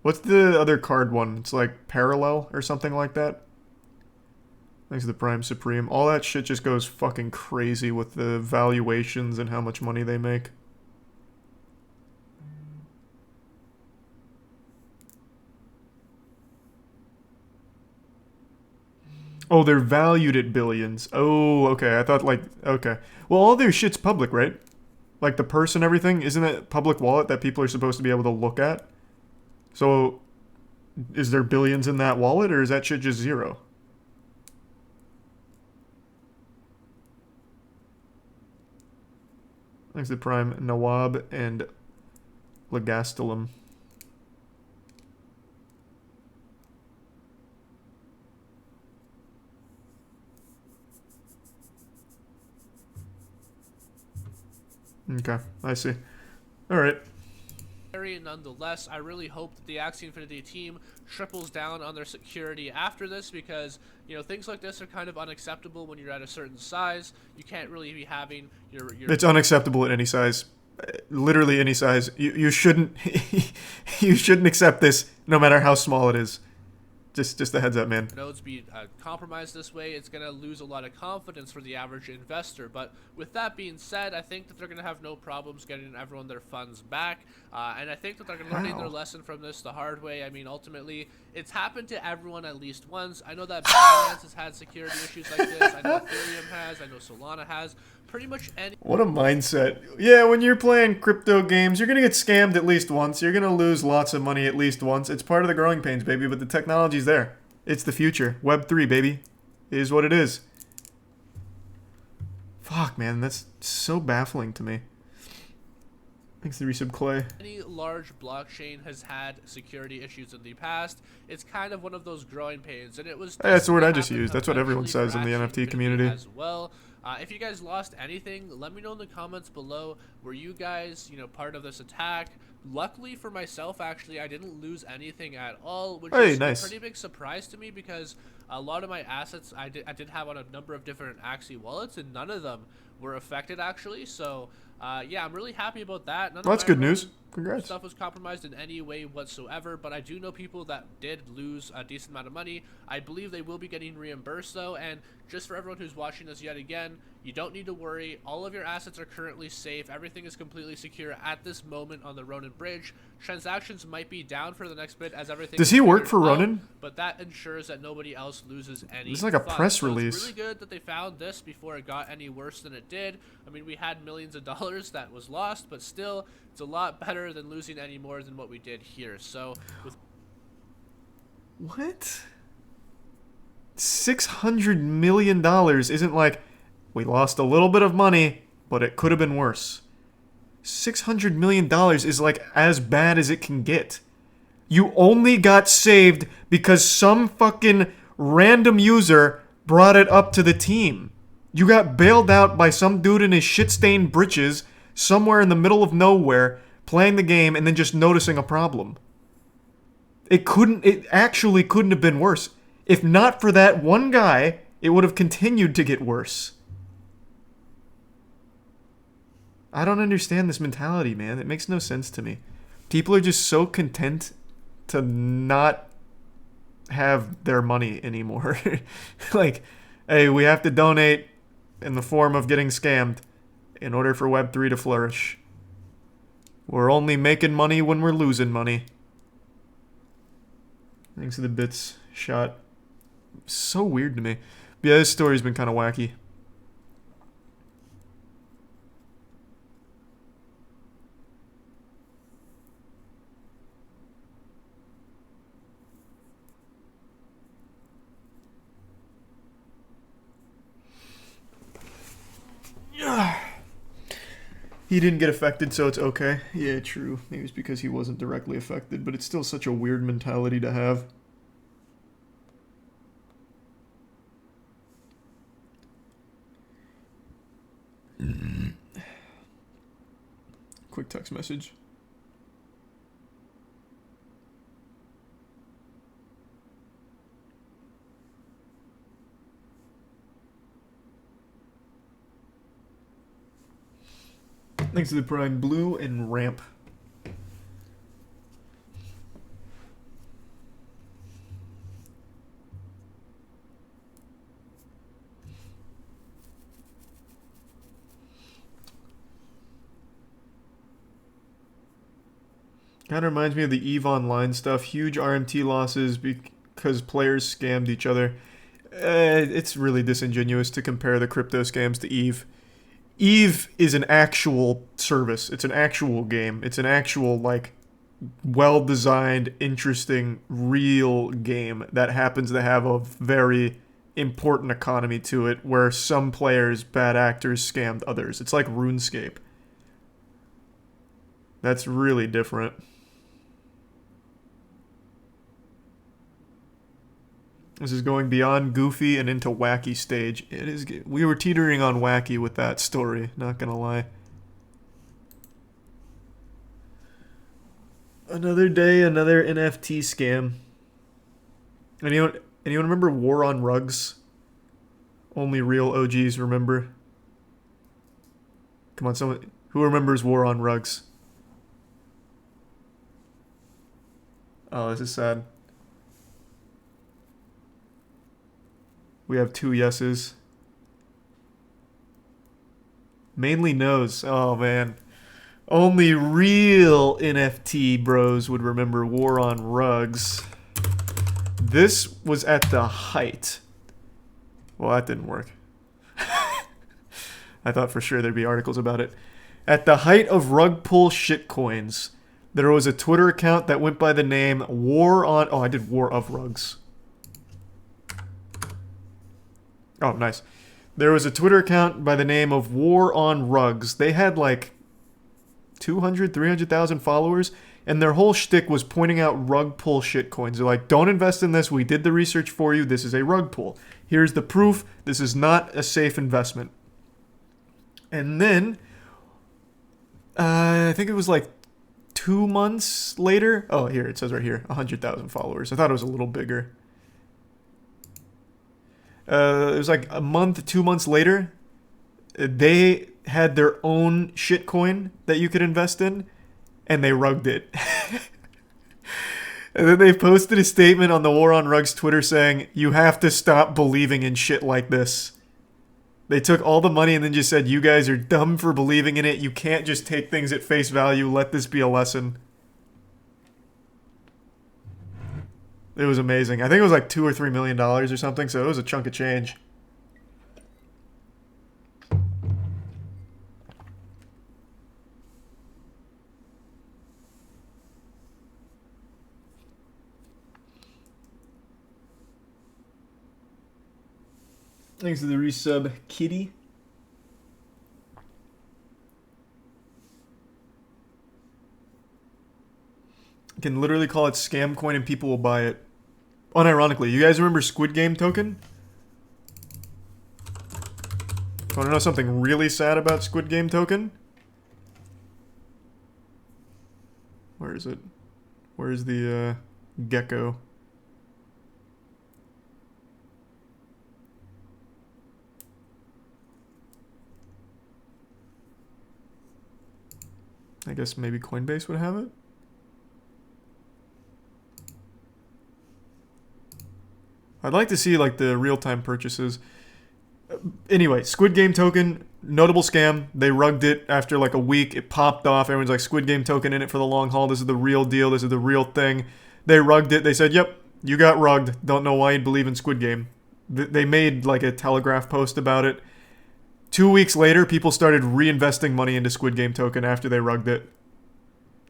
What's the other card one? It's like Parallel or something like that. Thanks to the Prime Supreme. All that shit just goes fucking crazy with the valuations and how much money they make. Oh, they're valued at billions. Oh, okay. I thought, like, okay. Well, all their shit's public, right? Like the purse and everything. Isn't it public wallet that people are supposed to be able to look at? So, is there billions in that wallet, or is that shit just zero? Thanks to Prime, Nawab, and Legastelum. Okay, I see. Alright. Nonetheless, I really hope that the Axie Infinity team triples down on their security after this, because, you know, things like this are kind of unacceptable when you're at a certain size. You can't really be having your It's unacceptable at any size. Literally any size. You shouldn't you shouldn't accept this no matter how small it is. Just a heads up, man. nodes be compromised this way. It's going to lose a lot of confidence for the average investor. But with that being said, I think that they're going to have no problems getting everyone their funds back. And I think that they're going to learn their lesson from this the hard way. I mean, ultimately, it's happened to everyone at least once. I know that Binance has had security issues like this. I know Ethereum has. I know Solana has. Pretty much any... What a mindset. Yeah, when you're playing crypto games, you're going to get scammed at least once. You're going to lose lots of money at least once. It's part of the growing pains, baby, but the technology's there. It's the future. Web 3, baby. It is what it is. Fuck, man, that's so baffling to me. Thanks to resub Clay. Any large blockchain has had security issues in the past. It's kind of one of those growing pains, and it was. Hey, that's the word I just used. That's what everyone says in the NFT community as well. If you guys lost anything, let me know in the comments below. Were you guys, part of this attack? Luckily for myself, actually, I didn't lose anything at all, which is nice. a pretty big surprise to me because a lot of my assets I did have on a number of different Axie wallets, and none of them were affected actually. So yeah, I'm really happy about that. Well, that's good news. Congrats. Stuff was compromised in any way whatsoever, but I do know people that did lose a decent amount of money. I believe they will be getting reimbursed though, and just for everyone who's watching this yet again, you don't need to worry. All of your assets are currently safe. Everything is completely secure at this moment on the Ronin Bridge. Transactions might be down for the next bit as everything. Does he work for Ronin? But that ensures that nobody else loses any. It's like a press release. It's really good that they found this before it got any worse than it did. I mean, we had millions of dollars that was lost, but still, it's a lot better than losing any more than what we did here. So, what? $600 million isn't like we lost a little bit of money, but it could have been worse. $600 million is like as bad as it can get. You only got saved because some fucking random user brought it up to the team. You got bailed out by some dude in his shit-stained britches somewhere in the middle of nowhere playing the game and then just noticing a problem. It actually couldn't have been worse. If not for that one guy, it would have continued to get worse. I don't understand this mentality, man. It makes no sense to me. People are just so content to not have their money anymore. Like, hey, we have to donate in the form of getting scammed in order for Web3 to flourish. We're only making money when we're losing money. Thanks to the bits shot. So weird to me. But yeah, this story's been kind of wacky. He didn't get affected, so it's okay. Yeah, true. Maybe it's because he wasn't directly affected, but it's still such a weird mentality to have. Quick text message. Thanks to the Prime Blue and Ramp. Kind of reminds me of the EVE Online stuff. Huge RMT losses because players scammed each other. It's really disingenuous to compare the crypto scams to EVE. EVE is an actual service. It's an actual game. It's an actual, like, well-designed, interesting, real game that happens to have a very important economy to it where some players, bad actors, scammed others. It's like RuneScape. That's really different. This is going beyond goofy and into wacky stage. It is. We were teetering on wacky with that story, not gonna lie. Another day, another NFT scam. Anyone remember War on Rugs? Only real OGs remember. Come on, someone who remembers War on Rugs? Oh, this is sad. We have 2 yeses. Mainly no's. Oh, man. Only real NFT bros would remember War on Rugs. This was at the height. Well, that didn't work. I thought for sure there'd be articles about it. At the height of rug pull shitcoins, there was a Twitter account that went by the name War on... Oh, I did War of Rugs. Oh, nice. There was a Twitter account by the name of War on Rugs. They had like 200, 300,000 followers, and their whole shtick was pointing out rug pull shitcoins. They're like, don't invest in this. We did the research for you. This is a rug pull. Here's the proof. This is not a safe investment. And then, I think it was like 2 months later. Oh, here, it says right here, 100,000 followers. I thought it was a little bigger. It was like a month, 2 months later, they had their own shitcoin that you could invest in, and they rugged it. And then they posted a statement on the War on Rugs Twitter saying, you have to stop believing in shit like this. They took all the money and then just said, you guys are dumb for believing in it. You can't just take things at face value. Let this be a lesson. It was amazing. I think it was like $2 or $3 million or something, so it was a chunk of change. Thanks to the resub, Kitty. You can literally call it scam coin and people will buy it. Unironically, you guys remember Squid Game token? Want to know something really sad about Squid Game token? Where is it? Where's the gecko? I guess maybe Coinbase would have it. I'd like to see like the real-time purchases. Anyway, Squid Game token, notable scam. They rugged it after like a week. It popped off. Everyone's like, Squid Game token in it for the long haul. This is the real deal. This is the real thing. They rugged it. They said, yep, you got rugged. Don't know why you'd believe in Squid Game. They made like a Telegraph post about it. 2 weeks later, people started reinvesting money into Squid Game token after they rugged it.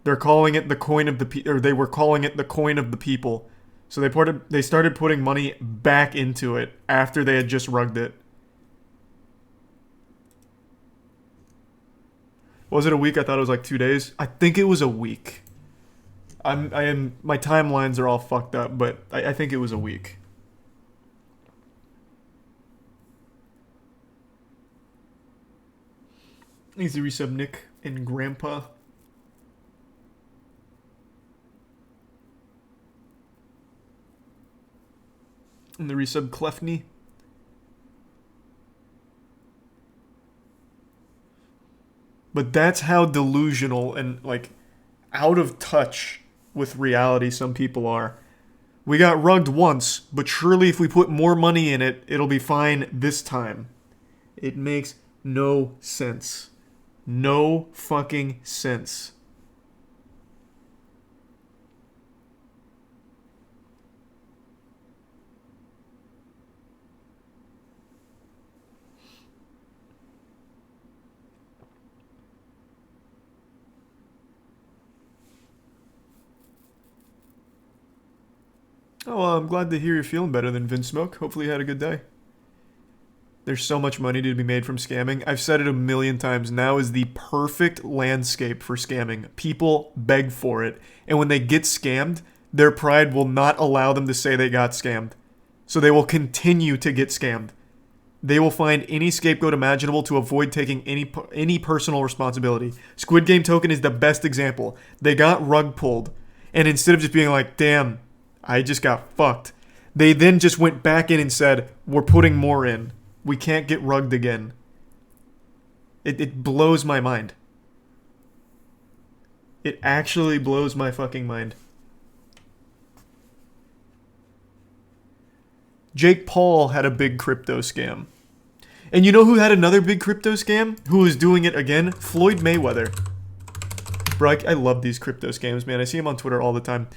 They're calling it the coin of the or they were calling it the coin of the people. So they started putting money back into it after they had just rugged it. Was it a week? I thought it was like 2 days. I think it was a week. My timelines are all fucked up, but I think it was a week. Thanks to resub Nick and Grandpa. And the resub Clefney. But that's how delusional and like out of touch with reality some people are. We got rugged once, but surely if we put more money in it, it'll be fine this time. It makes no sense. No fucking sense. Oh, well, I'm glad to hear you're feeling better than Vince Smoke. Hopefully you had a good day. There's so much money to be made from scamming. I've said it a million times. Now is the perfect landscape for scamming. People beg for it. And when they get scammed, their pride will not allow them to say they got scammed. So they will continue to get scammed. They will find any scapegoat imaginable to avoid taking any personal responsibility. Squid Game token is the best example. They got rug pulled. And instead of just being like, damn, I just got fucked, they then just went back in and said, we're putting more in. We can't get rugged again. It blows my mind. It actually blows my fucking mind. Jake Paul had a big crypto scam. And you know who had another big crypto scam? Who is doing it again? Floyd Mayweather. Bro, I love these crypto scams, man. I see them on Twitter all the time.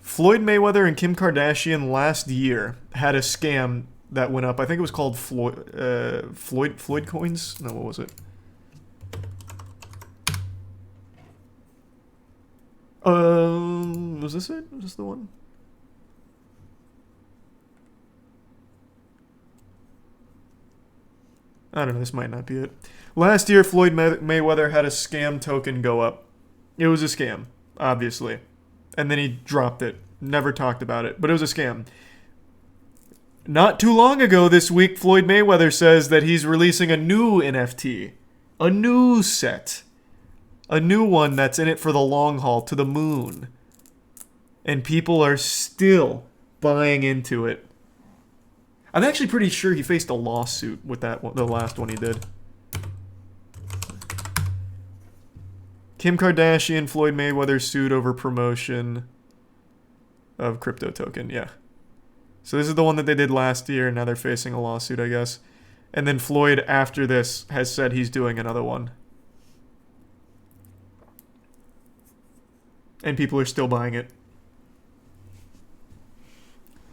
Floyd Mayweather and Kim Kardashian last year had a scam that went up. I think it was called Floyd coins? No, what was it? Was this it? Was this the one? I don't know, this might not be it. Last year, Floyd Mayweather had a scam token go up. It was a scam, obviously. And then he dropped it. Never talked about it, but it was a scam. Not too long ago this week, Floyd Mayweather says that he's releasing a new NFT. A new set. A new one that's in it for the long haul, to the moon. And people are still buying into it. I'm actually pretty sure he faced a lawsuit with that one, the last one he did. Kim Kardashian, Floyd Mayweather sued over promotion of crypto token. Yeah. So this is the one that they did last year, and now they're facing a lawsuit, I guess. And then Floyd, after this, has said he's doing another one. And people are still buying it.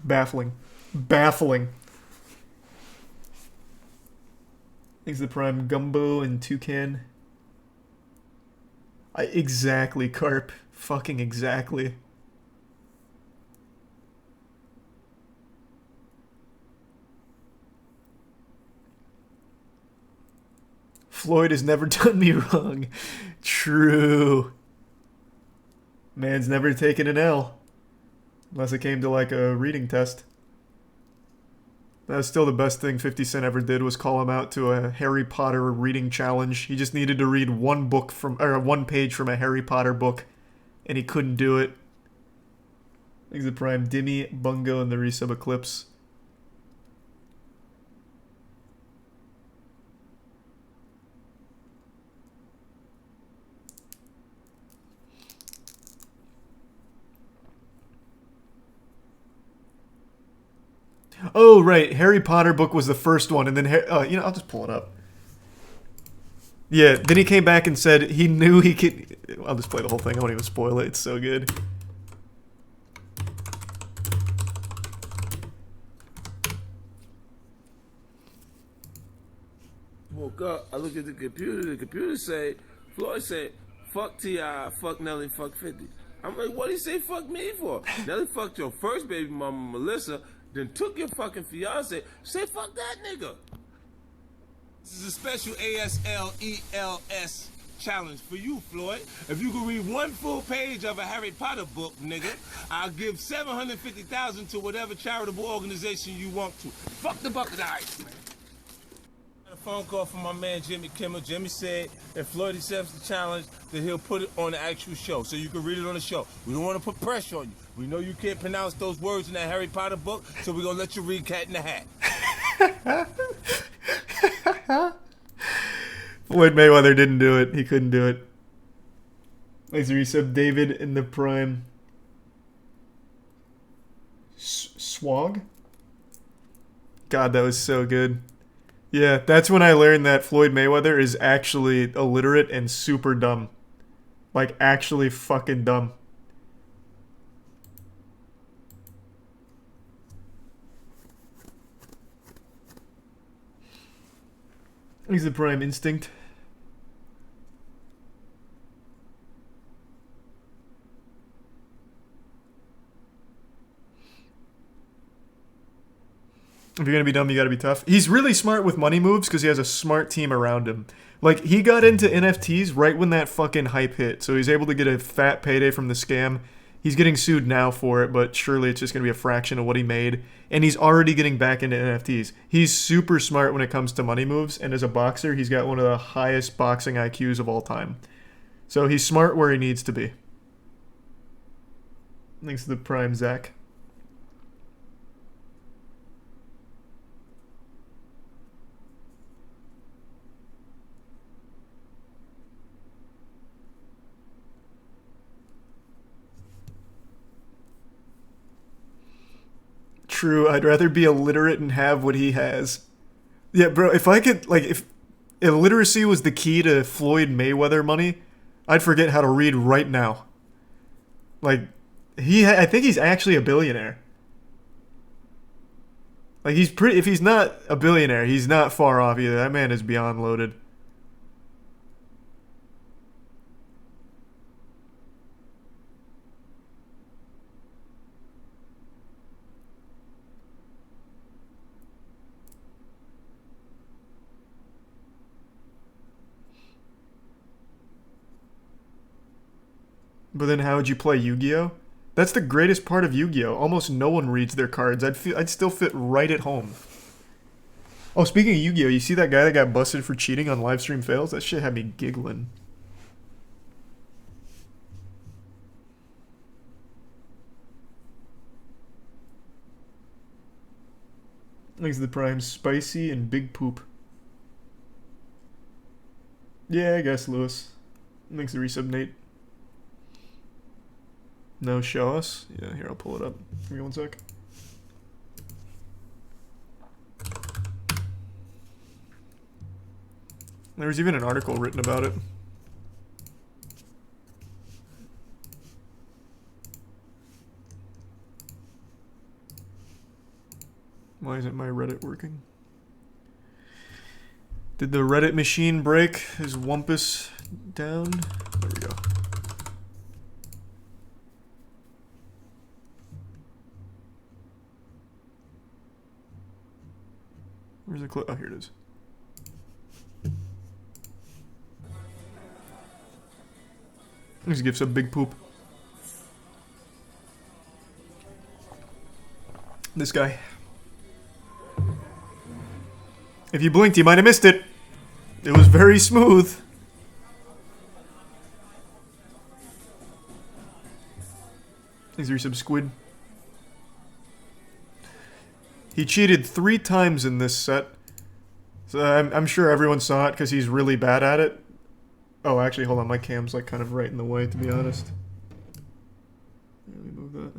Baffling. Baffling. Thanks to the Prime Gumbo and Toucan. Exactly, Carp. Fucking exactly. Floyd has never done me wrong. True. Man's never taken an L. Unless it came to like a reading test. That was still the best thing 50 Cent ever did, was call him out to a Harry Potter reading challenge. He just needed to read one page from a Harry Potter book, and he couldn't do it. Thanks to Prime Dimmy, Bungo, and the Resub Eclipse. Oh, right. Harry Potter book was the first one, and then, I'll just pull it up. Yeah, then he came back and said he knew he could... I'll just play the whole thing. I won't even spoil it. It's so good. Woke up, I look at the computer say, Floyd said, fuck T.I., fuck Nelly, fuck 50. I'm like, what did he say fuck me for? Nelly fucked your first baby mama, Melissa, then took your fucking fiance. Say fuck that nigga. This is a special ASLELS challenge for you, Floyd. If you can read one full page of a Harry Potter book, nigga, I'll give $750,000 to whatever charitable organization you want to. Fuck the bucket of ice, man. A phone call from my man Jimmy Kimmel. Jimmy said if Floyd accepts the challenge, then he'll put it on the actual show, so you can read it on the show. We don't want to put pressure on you. We know you can't pronounce those words in that Harry Potter book, so we're gonna let you read Cat in the Hat. Floyd Mayweather didn't do it. He couldn't do it. Thanks to Resub David in the Prime. Swag? God, that was so good. Yeah, that's when I learned that Floyd Mayweather is actually illiterate and super dumb. Like, actually fucking dumb. He's the Prime Instinct. If you're gonna be dumb, you gotta be tough. He's really smart with money moves because he has a smart team around him. Like, he got into NFTs right when that fucking hype hit, so he's able to get a fat payday from the scam. He's getting sued now for it, but surely it's just gonna be a fraction of what he made. And he's already getting back into NFTs. He's super smart when it comes to money moves, and as a boxer, he's got one of the highest boxing IQs of all time. So he's smart where he needs to be. Thanks to the Prime Zach. True, I'd rather be illiterate and have what he has. Yeah, bro, if I could, like, if illiteracy was the key to Floyd Mayweather money, I'd forget how to read right now. Like, I think he's actually a billionaire. Like, if he's not a billionaire, he's not far off either. That man is beyond loaded. But then how would you play Yu-Gi-Oh? That's the greatest part of Yu-Gi-Oh! Almost no one reads their cards. I'd still fit right at home. Oh, speaking of Yu-Gi-Oh, you see that guy that got busted for cheating on live stream fails? That shit had me giggling. Thanks to the prime. Spicy and big poop. Yeah, I guess, Lewis. Thanks to resub, Nate. No, show us? Yeah, here, I'll pull it up. Give me one sec. There was even an article written about it. Why isn't my Reddit working? Did the Reddit machine break? Is Wumpus down? There we go. Where's the clip? Oh, here it is. Let's give some big poop. This guy. If you blinked, you might have missed it. It was very smooth. Is there some squid? He cheated 3 times in this set. So I'm sure everyone saw it because he's really bad at it. Oh, actually, hold on. My cam's like kind of right in the way, to be honest. Let me move that.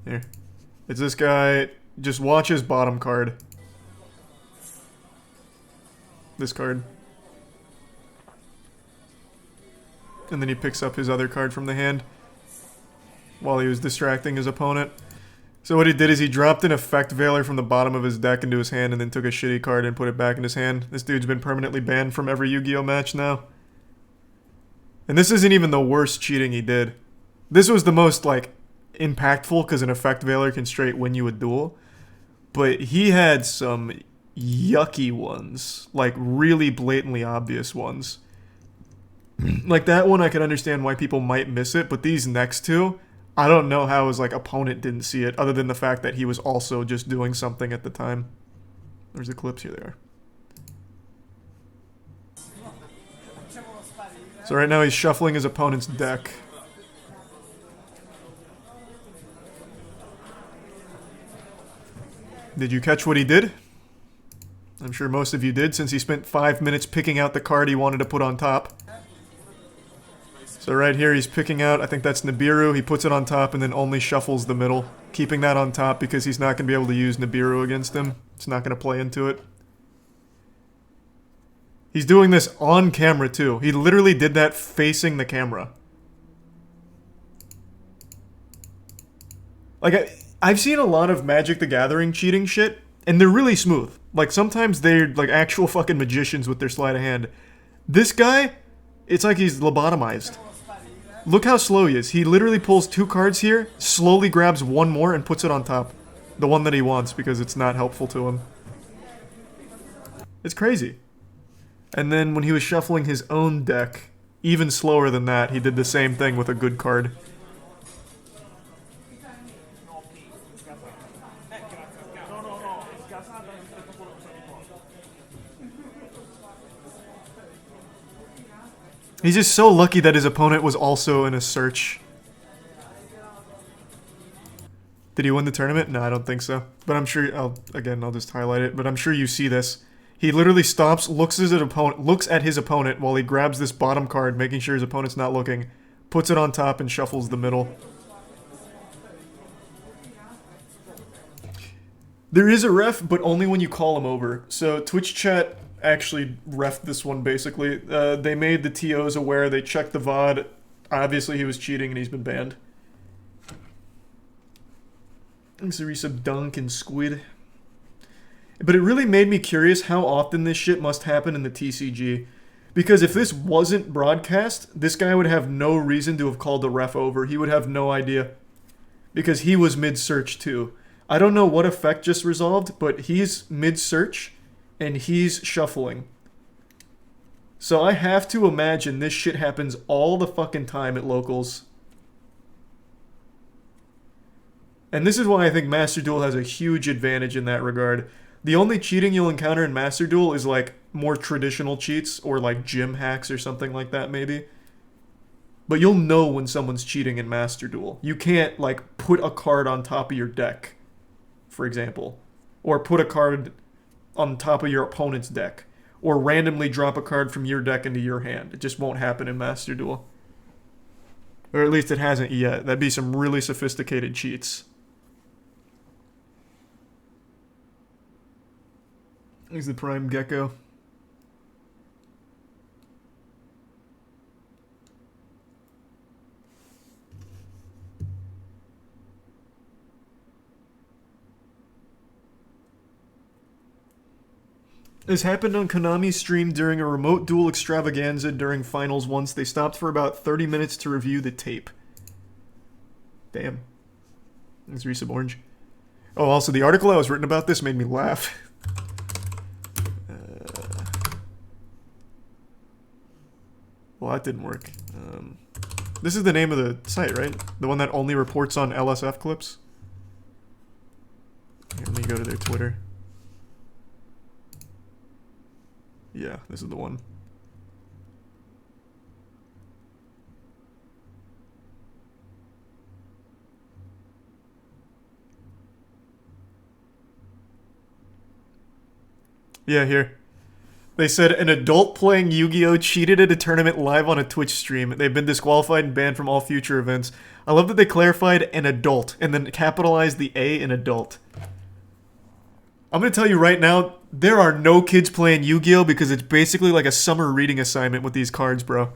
Here. It's this guy. Just watch his bottom card. This card. And then he picks up his other card from the hand while he was distracting his opponent. So what he did is he dropped an effect veiler from the bottom of his deck into his hand and then took a shitty card and put it back in his hand. This dude's been permanently banned from every Yu-Gi-Oh match now. And this isn't even the worst cheating he did. This was the most, like, impactful because an effect veiler can straight win you a duel. But he had some yucky ones. Like, really blatantly obvious ones. Like, that one I could understand why people might miss it, but these next two, I don't know how his, like, opponent didn't see it, other than the fact that he was also just doing something at the time. There's the clips. Here they are. So right now he's shuffling his opponent's deck. Did you catch what he did? I'm sure most of you did, since he spent 5 minutes picking out the card he wanted to put on top. So right here he's picking out, I think that's Nibiru, he puts it on top and then only shuffles the middle, keeping that on top because he's not going to be able to use Nibiru against him. It's not going to play into it. He's doing this on camera too. He literally did that facing the camera. Like, I've seen a lot of Magic the Gathering cheating shit, and they're really smooth. Like, sometimes they're like actual fucking magicians with their sleight of hand. This guy, it's like he's lobotomized. Look how slow he is. He literally pulls 2 cards here, slowly grabs one more, and puts it on top. The one that he wants, because it's not helpful to him. It's crazy. And then when he was shuffling his own deck, even slower than that, he did the same thing with a good card. He's just so lucky that his opponent was also in a search. Did he win the tournament? No, I don't think so. But I'm sure, I'll just highlight it, but I'm sure you see this. He literally stops, looks at his opponent while he grabs this bottom card, making sure his opponent's not looking, puts it on top, and shuffles the middle. There is a ref, but only when you call him over. So Twitch chat actually refed this one, basically. They made the TOs aware, they checked the VOD. Obviously he was cheating and he's been banned. Thanks to resub Dunk and Squid. But it really made me curious how often this shit must happen in the TCG. Because if this wasn't broadcast, this guy would have no reason to have called the ref over. He would have no idea. Because he was mid-search too. I don't know what effect just resolved, but he's mid-search and he's shuffling. So I have to imagine this shit happens all the fucking time at locals. And this is why I think Master Duel has a huge advantage in that regard. The only cheating you'll encounter in Master Duel is like more traditional cheats or like gym hacks or something like that maybe. But you'll know when someone's cheating in Master Duel. You can't like put a card on top of your deck, for example. Or put a card on top of your opponent's deck. Or randomly drop a card from your deck into your hand. It just won't happen in Master Duel. Or at least it hasn't yet. That'd be some really sophisticated cheats. Here's the Prime Gecko. This happened on Konami's stream during a remote duel extravaganza during finals once. They stopped for about 30 minutes to review the tape. Damn. It's Resub Orange. Oh, also, the article I was written about this made me laugh. Well, that didn't work. This is the name of the site, right? The one that only reports on LSF clips? Here, let me go to their Twitter. Yeah, this is the one. Yeah, here. They said an adult playing Yu-Gi-Oh! Cheated at a tournament live on a Twitch stream. They've been disqualified and banned from all future events. I love that they clarified an adult and then capitalized the A in adult. I'm gonna tell you right now, there are no kids playing Yu-Gi-Oh! Because it's basically like a summer reading assignment with these cards, bro.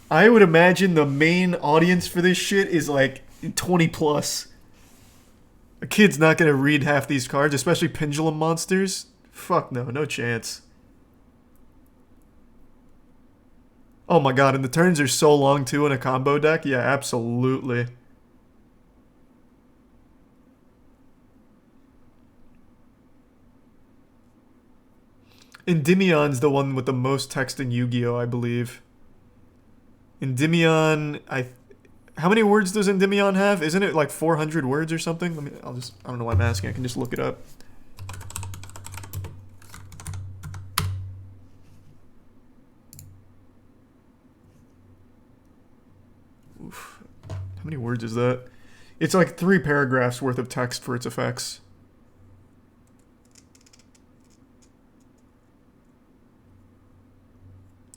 I would imagine the main audience for this shit is like 20 plus. A kid's not gonna read half these cards, especially Pendulum Monsters. Fuck no, no chance. Oh my god, and the turns are so long too in a combo deck? Yeah, absolutely. Endymion's the one with the most text in Yu-Gi-Oh, I believe. Endymion, how many words does Endymion have? Isn't it like 400 words or something? I don't know why I'm asking, I can just look it up. Oof. How many words is that? It's like 3 paragraphs worth of text for its effects.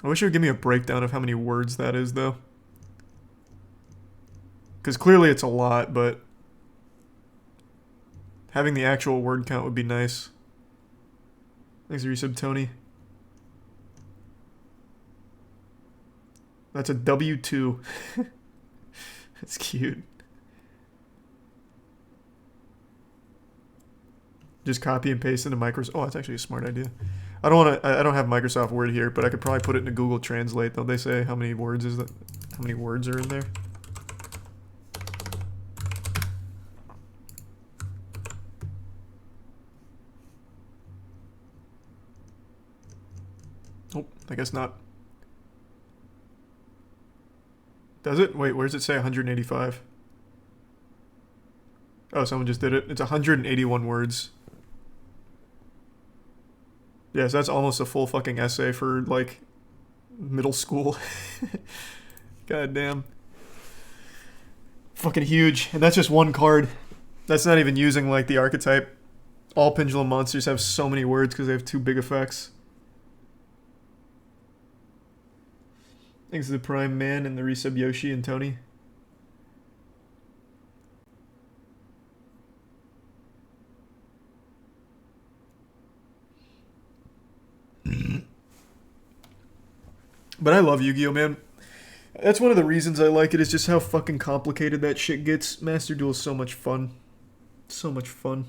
I wish it would give me a breakdown of how many words that is, though. Because clearly it's a lot, but having the actual word count would be nice. Thanks for your sub, Tony. That's a W2. That's cute. Just copy and paste into Microsoft. Oh, that's actually a smart idea. I don't have Microsoft Word here, but I could probably put it into Google Translate. Don't they say how many words is that? How many words are in there? Oh, I guess not. Does it? Wait, where does it say 185? Oh, someone just did it. It's 181 words. Yes, that's almost a full fucking essay for, like, middle school. God damn. Fucking huge. And that's just one card. That's not even using, like, the archetype. All Pendulum Monsters have so many words because they have 2 big effects. Thanks to the Prime Man and the Resub Yoshi and Tony. But I love Yu-Gi-Oh, man. That's one of the reasons I like it, is just how fucking complicated that shit gets. Master Duel is so much fun. So much fun.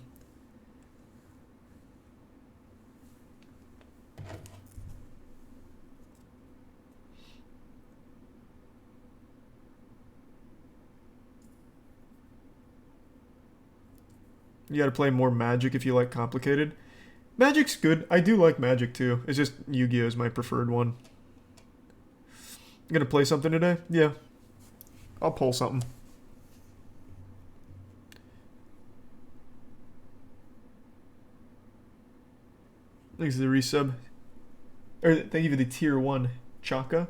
You gotta play more Magic if you like complicated. Magic's good. I do like Magic too. It's just Yu-Gi-Oh is my preferred one. You gonna play something today? Yeah. I'll pull something. Thanks for the resub. Or thank you for the tier 1 Chaka.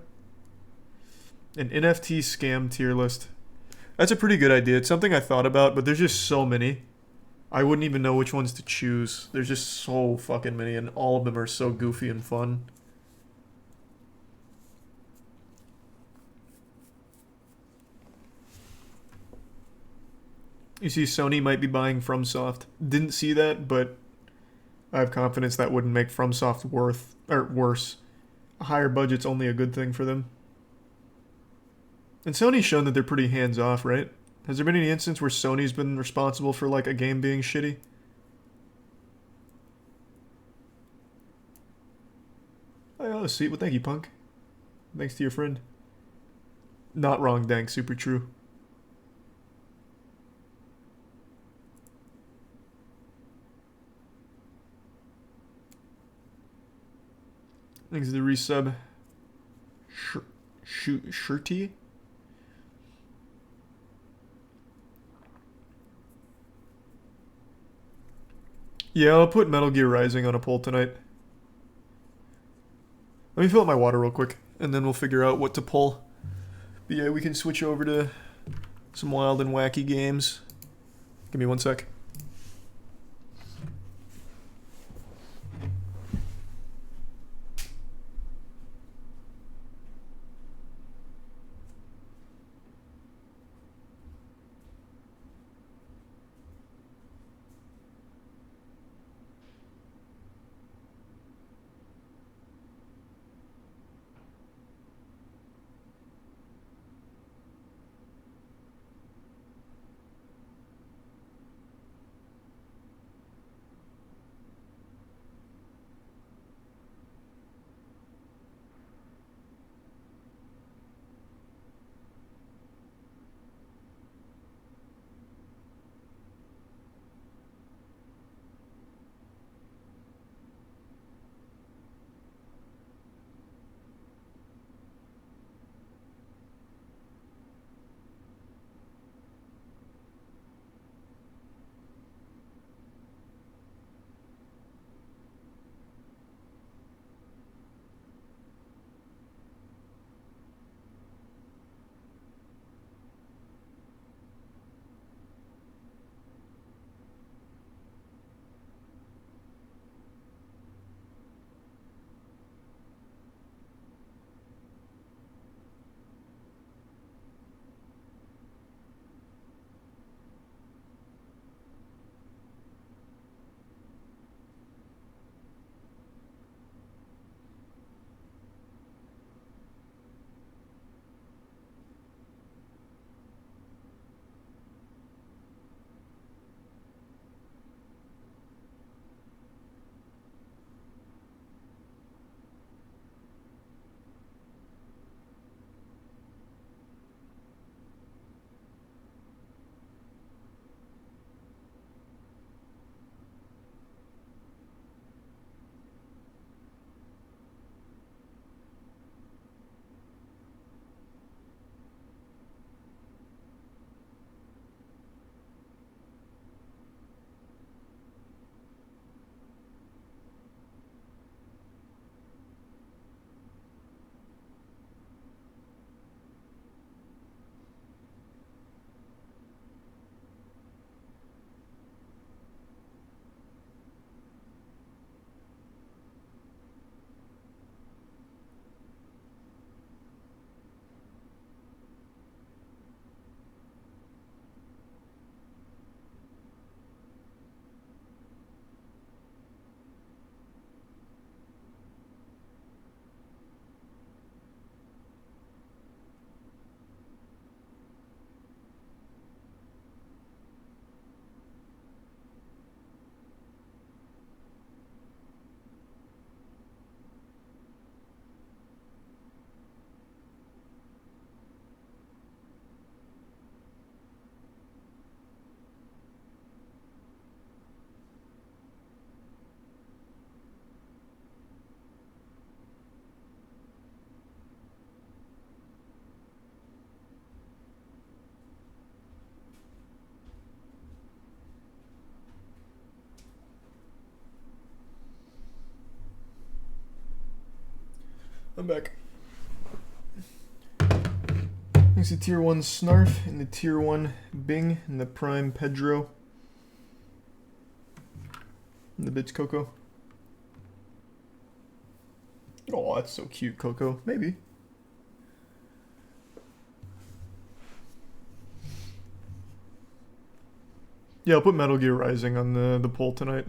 An NFT scam tier list. That's a pretty good idea. It's something I thought about, but there's just so many. I wouldn't even know which ones to choose. There's just so fucking many, and all of them are so goofy and fun. You see Sony might be buying FromSoft. Didn't see that, but I have confidence that wouldn't make FromSoft worse. A higher budget's only a good thing for them. And Sony's shown that they're pretty hands-off, right? Has there been any instance where Sony's been responsible for, like, a game being shitty? Oh, sweet. Well, thank you, Punk. Thanks to your friend. Not wrong, Dank. Super true. Thanks to the resub. Shirty? Yeah, I'll put Metal Gear Rising on a poll tonight. Let me fill up my water real quick, and then we'll figure out what to pull. But yeah, we can switch over to some wild and wacky games. Give me one sec. I'm back. Thanks to tier 1 Snarf and the tier 1 Bing and the prime Pedro. And the bitch Coco. Oh, that's so cute, Coco. Maybe. Yeah, I'll put Metal Gear Rising on the poll tonight.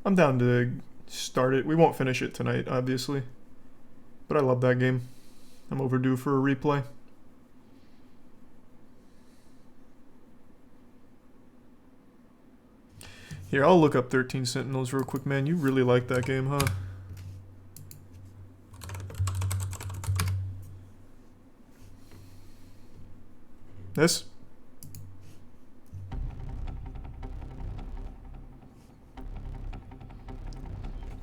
I'm down to start it. We won't finish it tonight, obviously. But I love that game. I'm overdue for a replay. Here, I'll look up 13 Sentinels real quick, man. You really like that game, huh? This?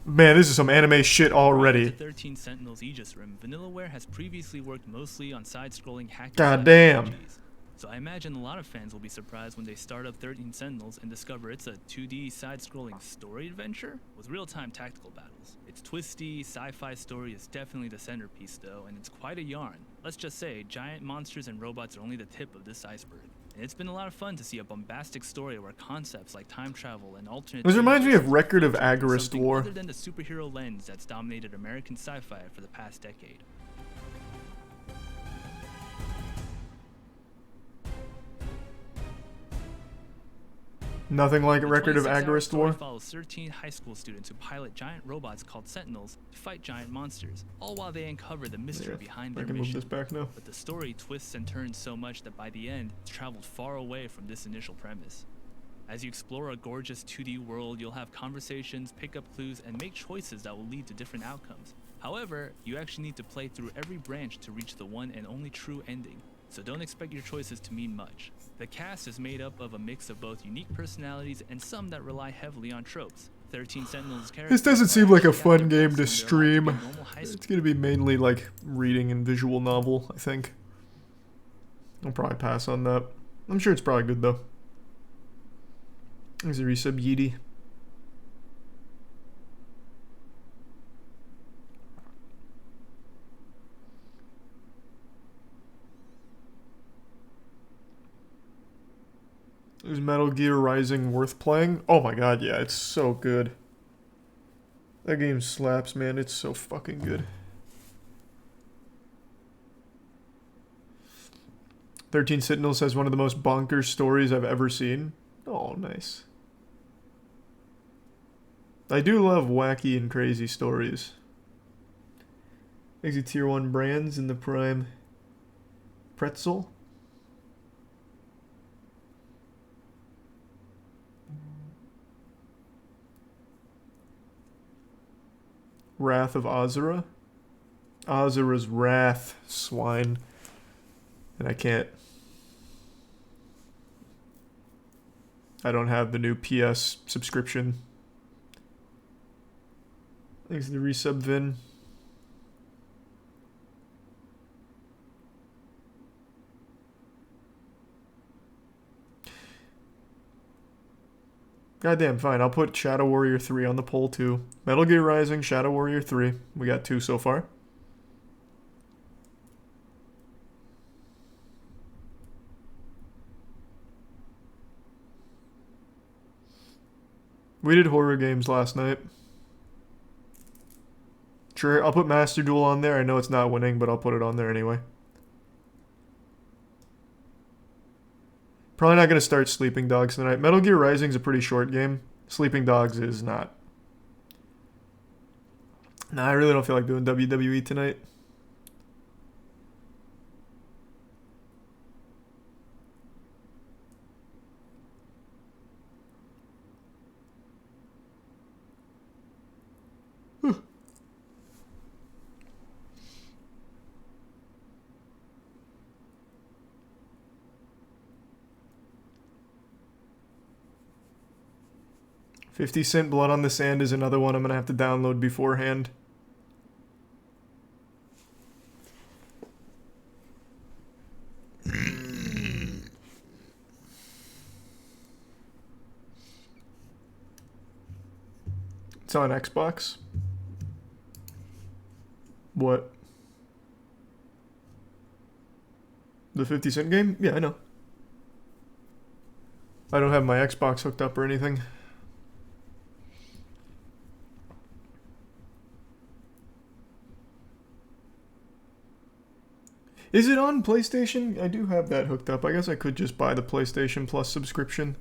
Man, this is some anime shit already. The 13 Sentinels Aegis Rim, Vanillaware has previously worked mostly on side-scrolling hack. God damn. RPGs. So I imagine a lot of fans will be surprised when they start up 13 Sentinels and discover it's a 2D side-scrolling story adventure with real-time tactical battles. Its twisty, sci-fi story is definitely the centerpiece though, and it's quite a yarn. Let's just say, giant monsters and robots are only the tip of this iceberg. And it's been a lot of fun to see a bombastic story where concepts like time travel and alternate... This reminds me of Record of Agarist War. Other than the superhero lens that's dominated American sci-fi for the past decade. Nothing like a Record of 26-hour Agarist story War. follows 13 high school students who pilot giant robots called Sentinels to fight giant monsters, all while they uncover the mystery behind I their can move mission. this back now. But the story twists and turns so much that by the end, it's traveled far away from this initial premise. As you explore a gorgeous 2D world, you'll have conversations, pick up clues, and make choices that will lead to different outcomes. However, you actually need to play through every branch to reach the one and only true ending, so don't expect your choices to mean much. The cast is made up of a mix of both unique personalities and some that rely heavily on tropes. 13 Sentinels characters. This doesn't seem like a fun game to from their lives in stream. normal high school. It's gonna be mainly like reading and visual novel, I think. I'll probably pass on that. I'm sure it's probably good though. There's a resub Yeety. Is Metal Gear Rising worth playing? Oh my god, yeah, it's so good. That game slaps, man. It's so fucking good. 13 Sentinels has one of the most bonkers stories I've ever seen. Oh, nice. I do love wacky and crazy stories. Exit tier 1 brands in the prime pretzel. Wrath of Azura. Azura's Wrath, swine. And I can't. I don't have the new PS subscription. Thanks to the resub Vin. Goddamn, fine. I'll put Shadow Warrior 3 on the poll too. Metal Gear Rising, Shadow Warrior 3. We got 2 so far. We did horror games last night. Sure, I'll put Master Duel on there. I know it's not winning, but I'll put it on there anyway. Probably not going to start Sleeping Dogs tonight. Metal Gear Rising is a pretty short game. Sleeping Dogs is not. Nah, I really don't feel like doing WWE tonight. Whew. $50 Blood on the Sand is another one I'm going to have to download beforehand. It's on Xbox. What? The 50 Cent game? Yeah, I know. I don't have my Xbox hooked up or anything. Is it on PlayStation? I do have that hooked up. I guess I could just buy the PlayStation Plus subscription.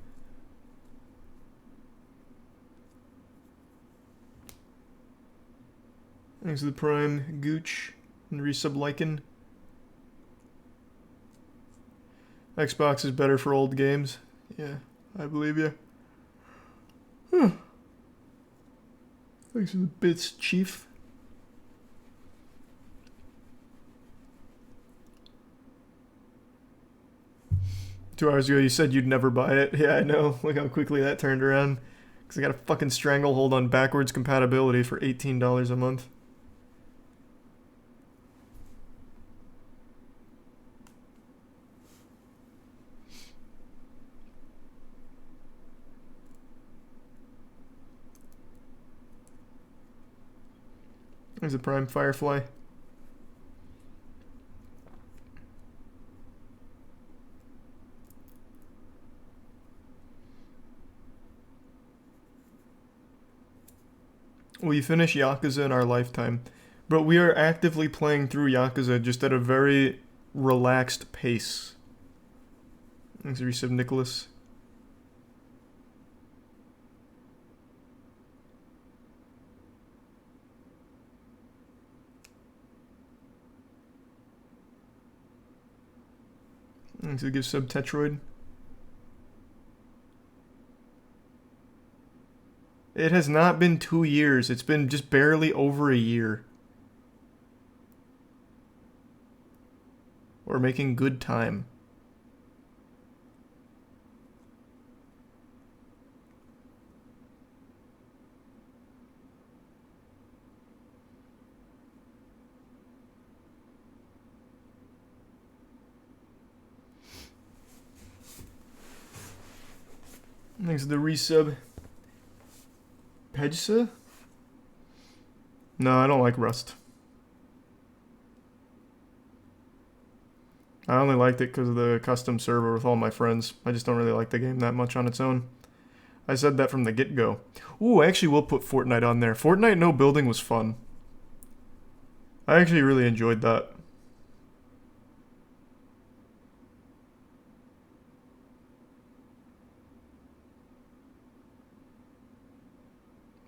Thanks to the Prime, Gooch, and Resub Lycan. Xbox is better for old games. Yeah, I believe you. Huh. Thanks for the bits, Chief. $2 ago, you said you'd never buy it. Yeah, I know. Look how quickly that turned around. Because I got a fucking stranglehold on backwards compatibility for $18 a month. There's a Prime Firefly. We finish Yakuza in our lifetime, but we are actively playing through Yakuza just at a very relaxed pace. Thanks, Resub Nicholas. Thanks to give sub Tetroid. It has not been 2 years. It's been just barely over a year. We're making good time. Thanks to the resub. Pejsa? No, I don't like Rust. I only liked it because of the custom server with all my friends. I just don't really like the game that much on its own. I said that from the get-go. Ooh, I actually will put Fortnite on there. Fortnite No Building was fun. I actually really enjoyed that.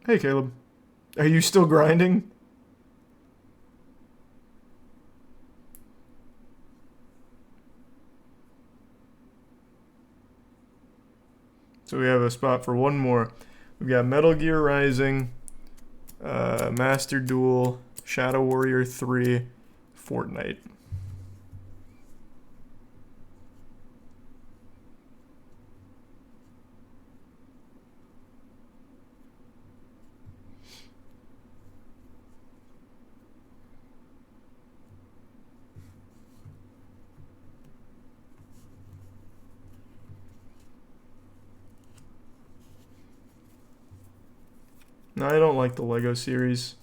Hey, Caleb. Are you still grinding? So we have a spot for one more. We've got Metal Gear Rising, Master Duel, Shadow Warrior 3, Fortnite. No, I don't like the Lego series.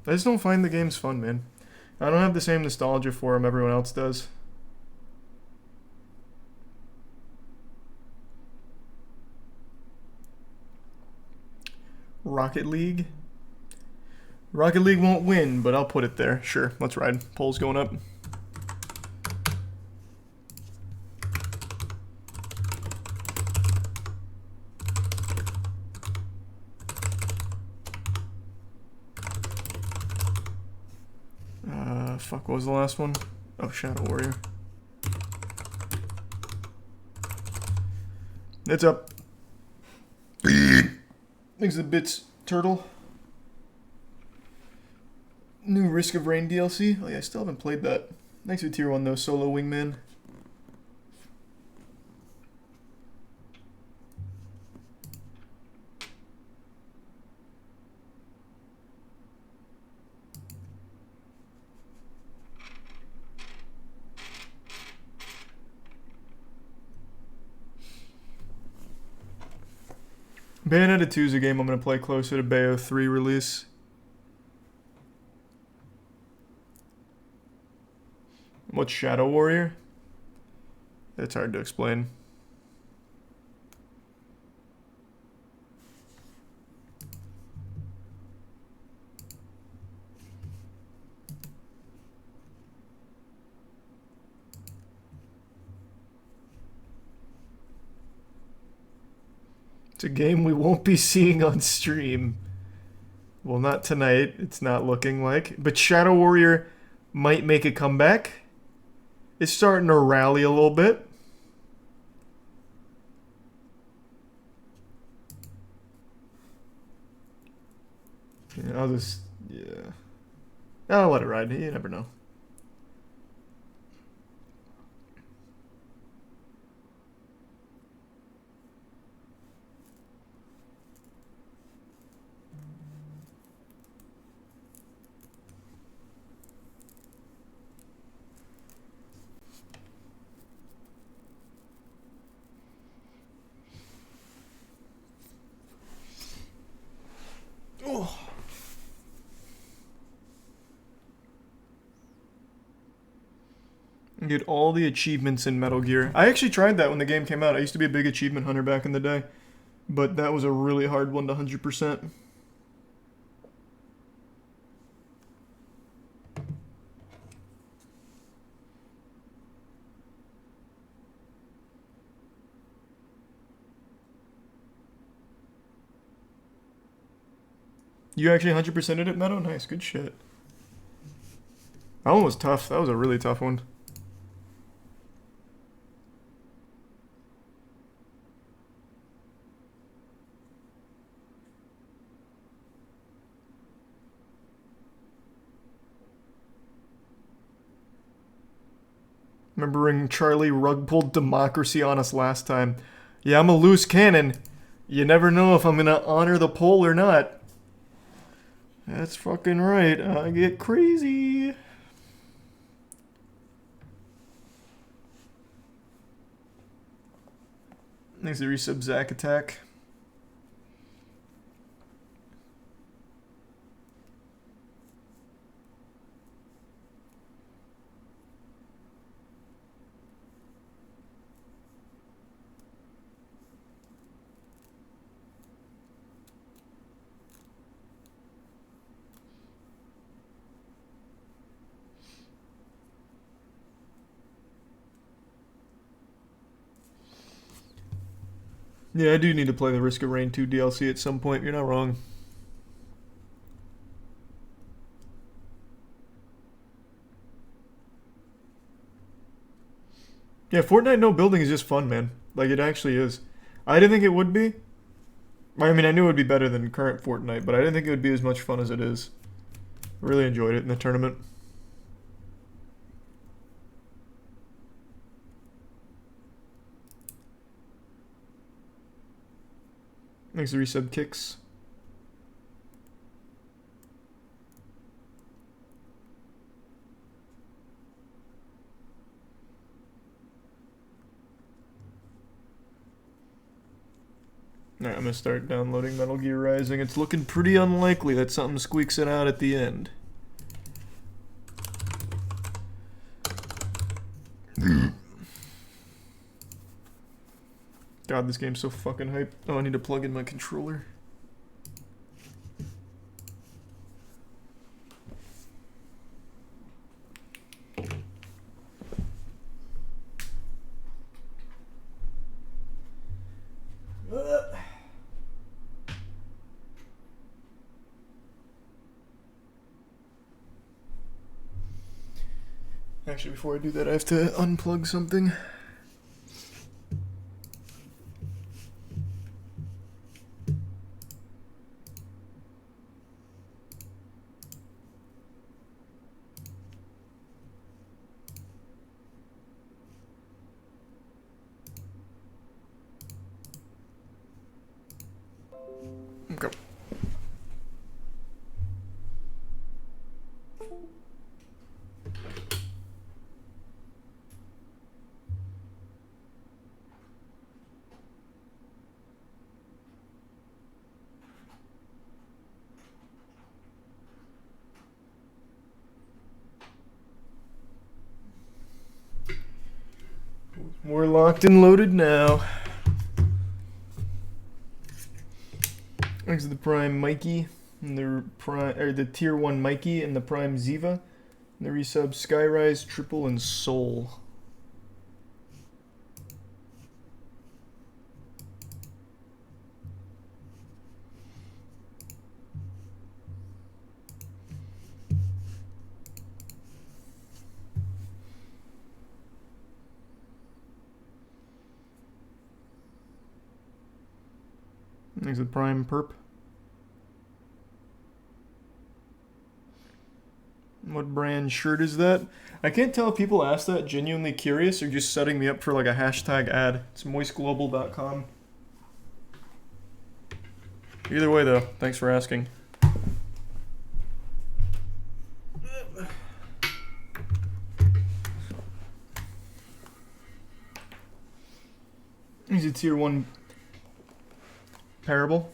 I just don't find the games fun, man. I don't have the same nostalgia for them everyone else does. Rocket League? Rocket League won't win, but I'll put it there. Sure, let's ride. Polls going up. Fuck, what was the last one? Oh, Shadow Warrior. It's up. Thanks to the bits, Turtle. New Risk of Rain DLC. Oh yeah, I still haven't played that. Thanks for tier 1 though, Solo Wingman. Bayonetta 2 is a game I'm going to play closer to Bayo 3 release. What's Shadow Warrior? It's hard to explain. It's a game we won't be seeing on stream. Well, not tonight. It's not looking like. But Shadow Warrior might make a comeback. It's starting to rally a little bit. Yeah, I'll just... Yeah. I'll let it ride. You never know. Oh. Get all the achievements in Metal Gear. I actually tried that when the game came out. I used to be a big achievement hunter back in the day. But that was a really hard one to 100%. You actually 100%ed it, Meadow? Nice, good shit. That one was tough. That was a really tough one. Remembering Charlie rug pulled democracy on us last time. Yeah, I'm a loose cannon. You never know if I'm gonna honor the poll or not. That's fucking right. I get crazy. Thanks to resub Zack Attack. Yeah, I do need to play the Risk of Rain 2 DLC at some point. You're not wrong. Yeah, Fortnite no building is just fun, man. Like, it actually is. I didn't think it would be. I mean, I knew it would be better than current Fortnite, but I didn't think it would be as much fun as it is. I really enjoyed it in the tournament. Thanks to resub Kicks. Alright, I'm gonna start downloading Metal Gear Rising. It's looking pretty unlikely that something squeaks it out at the end. God, this game's so fucking hype. Oh, I need to plug in my controller. Actually, before I do that, I have to unplug something. Okay. We're locked and loaded now. Next is the Prime Mikey, and the Tier 1 Mikey, and the Prime Ziva, and the resub Skyrise, Triple, and Soul. Next is the Prime Perp. What brand shirt is that? I can't tell if people ask that genuinely curious or just setting me up for like a hashtag ad. It's moistglobal.com. Either way though, thanks for asking. He's a tier 1 parable.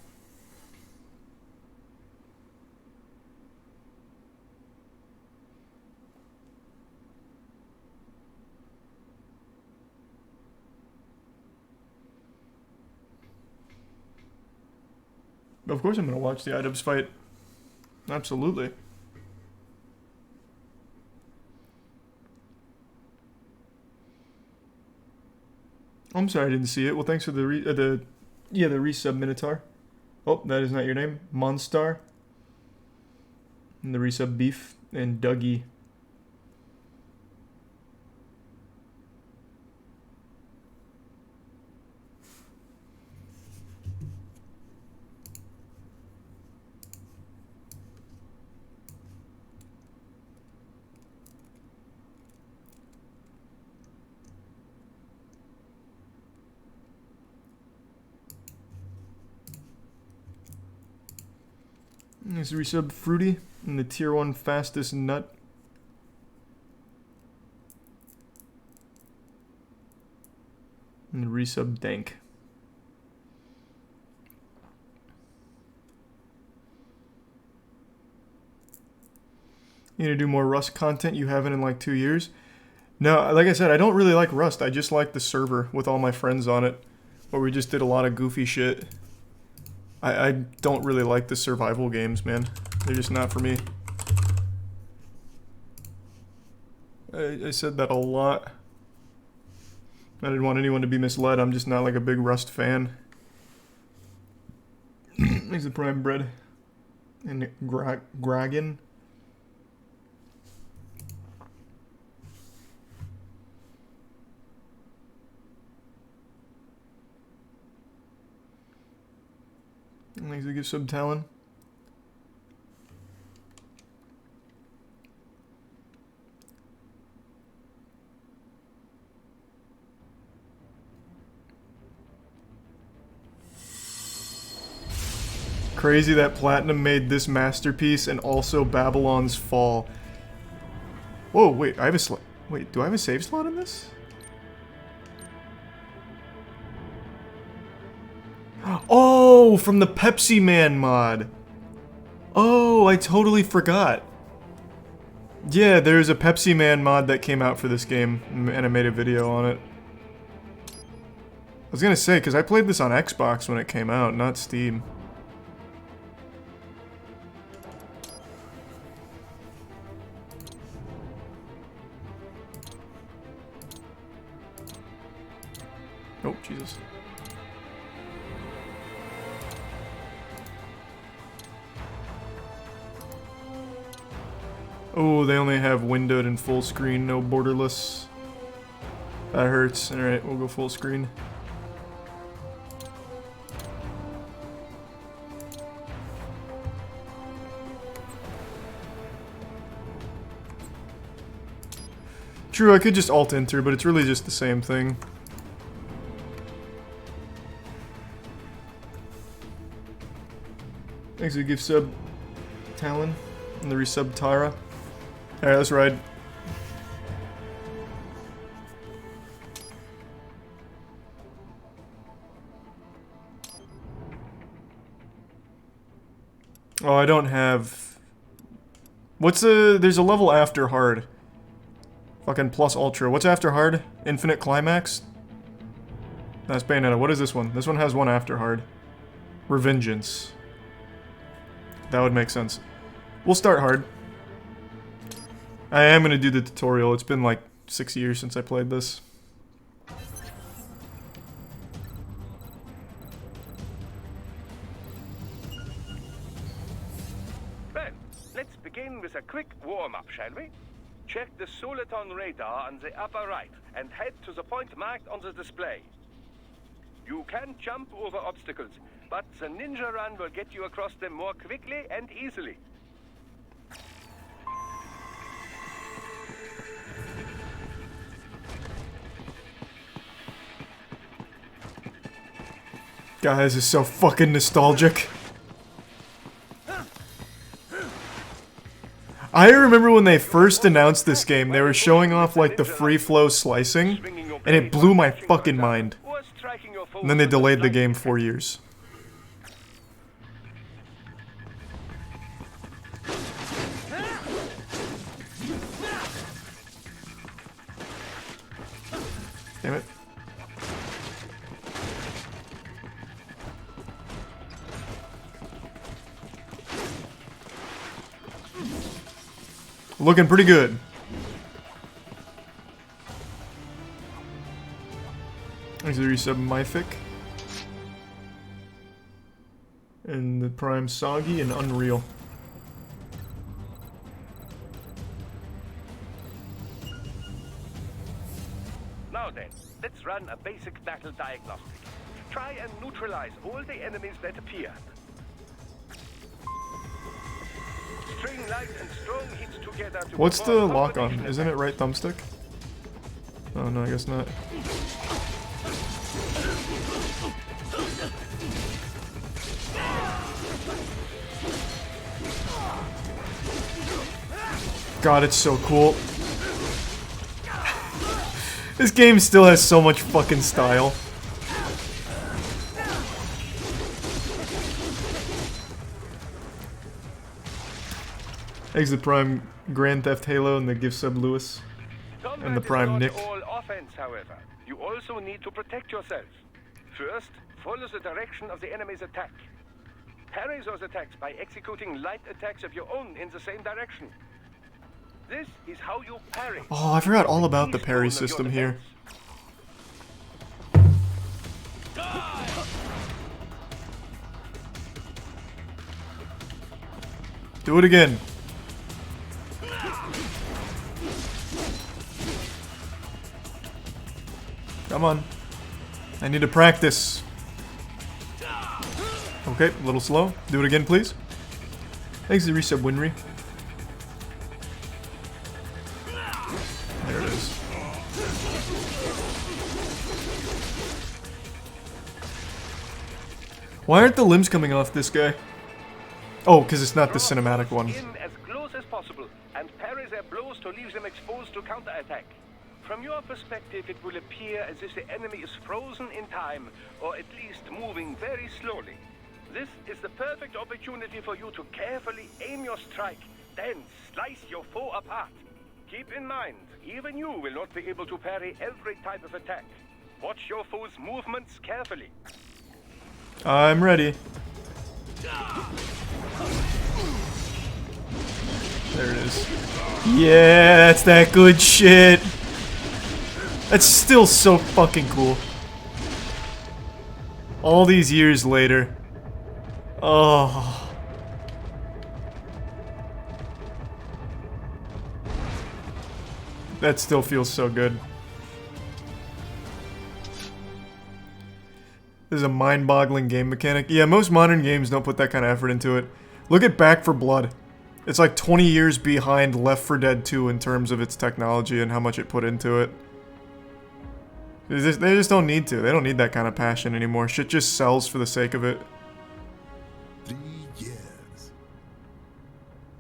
Of course I'm going to watch the iDubbbz fight. Absolutely. I'm sorry I didn't see it. Well, thanks for the resub Minotaur. Oh, that is not your name. Monstar. And the resub Beef and Dougie. There's the resub Fruity and the tier 1 fastest nut. And the resub Dank. You gonna do more Rust content you haven't in like 2 years? No, like I said, I don't really like Rust. I just like the server with all my friends on it, where we just did a lot of goofy shit. I don't really like the survival games, man. They're just not for me. I said that a lot. I didn't want anyone to be misled. I'm just not like a big Rust fan. He's the Prime Bread. And Gragan. Thanks to give sub Talon. Crazy that Platinum made this masterpiece and also Babylon's Fall. Whoa, wait, I have a slot. Wait, do I have a save slot in this? Oh, from the Pepsi Man mod. Oh, I totally forgot. Yeah, there's a Pepsi Man mod that came out for this game, and I made a video on it. I was gonna say, because I played this on Xbox when it came out, not Steam. Oh, Jesus. Oh, they only have windowed and full screen, no borderless. That hurts. Alright, we'll go full screen. True, I could just alt enter, but it's really just the same thing. Thanks for the gift sub, Talon, and the resub Tara. Alright, let's ride. Oh, I don't have... What's a... There's a level after hard. Fucking plus ultra. What's after hard? Infinite climax? That's Bayonetta. What is this one? This one has one after hard. Revengeance. That would make sense. We'll start hard. I am going to do the tutorial. It's been like 6 years since I played this. Well, let's begin with a quick warm-up, shall we? Check the Soliton radar on the upper right and head to the point marked on the display. You can jump over obstacles, but the ninja run will get you across them more quickly and easily. Guys, this is so fucking nostalgic. I remember when they first announced this game, they were showing off like the free flow slicing, and it blew my fucking mind. And then they delayed the game 4 years. Damn it. Looking pretty good. There's the resub Mythic. And the Prime Soggy and Unreal. Now then, let's run a basic battle diagnostic. Try and neutralize all the enemies that appear. String light and strong hits together to What's the perform lock on? combination Isn't it attacks. right thumbstick? Oh no, I guess not. God, it's so cool. This game still has so much fucking style. Thanks to Prime Grand Theft Halo and the gift sub Lewis. And the Prime Combat Nick. is not all offense, however. You also need to protect yourself. First, follow the direction of the enemy's attack. Parry those attacks by executing light attacks of your own in the same direction. This is how you parry. Oh, I forgot all about the parry system here. Do it again. Come on. I need to practice. Okay, a little slow. Do it again, please. Thanks to resub Winry. There it is. Why aren't the limbs coming off this guy? Oh, because it's not the cinematic one. In as close as possible and parry their blows to leave them exposed to counterattack. From your perspective, it will appear as if the enemy is frozen in time, or at least moving very slowly. This is the perfect opportunity for you to carefully aim your strike, then slice your foe apart. Keep in mind, even you will not be able to parry every type of attack. Watch your foe's movements carefully. I'm ready. There it is. Yeah, that's that good shit. That's still so fucking cool. All these years later. Oh. That still feels so good. This is a mind-boggling game mechanic. Yeah, most modern games don't put that kind of effort into it. Look at Back 4 Blood. It's like 20 years behind Left 4 Dead 2 in terms of its technology and how much it put into it. They just don't need to. They don't need that kind of passion anymore. Shit just sells for the sake of it. 3 years.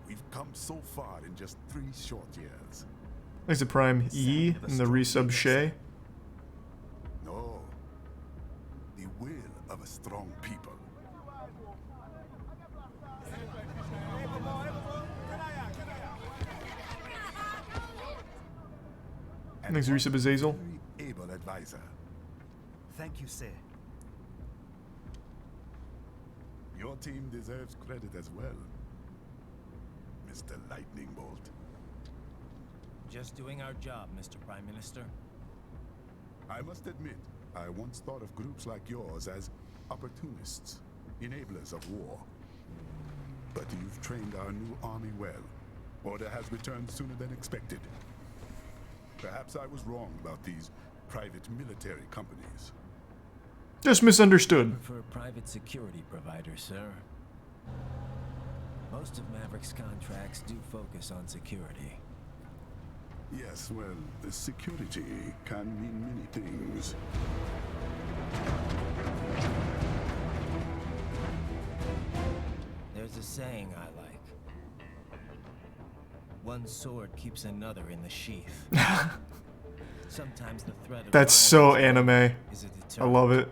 We've come so far in just 3 short years. Thanks to Prime E and the resub Shay. No. The will of a strong people. Thanks to resub Azazel. Very able advisor. Thank you, sir. Your team deserves credit as well, Mr. Lightning Bolt. Just doing our job, Mr. Prime Minister. I must admit, I once thought of groups like yours as opportunists, enablers of war. But you've trained our new army well. Order has returned sooner than expected. Perhaps I was wrong about these private military companies. Just misunderstood. For a private security provider, sir. Most of Maverick's contracts do focus on security. Yes, well, the security can mean many things. There's a saying I like. One sword keeps another in the sheath. Sometimes the threat of That's so violence anime. is a I deterrent. love it.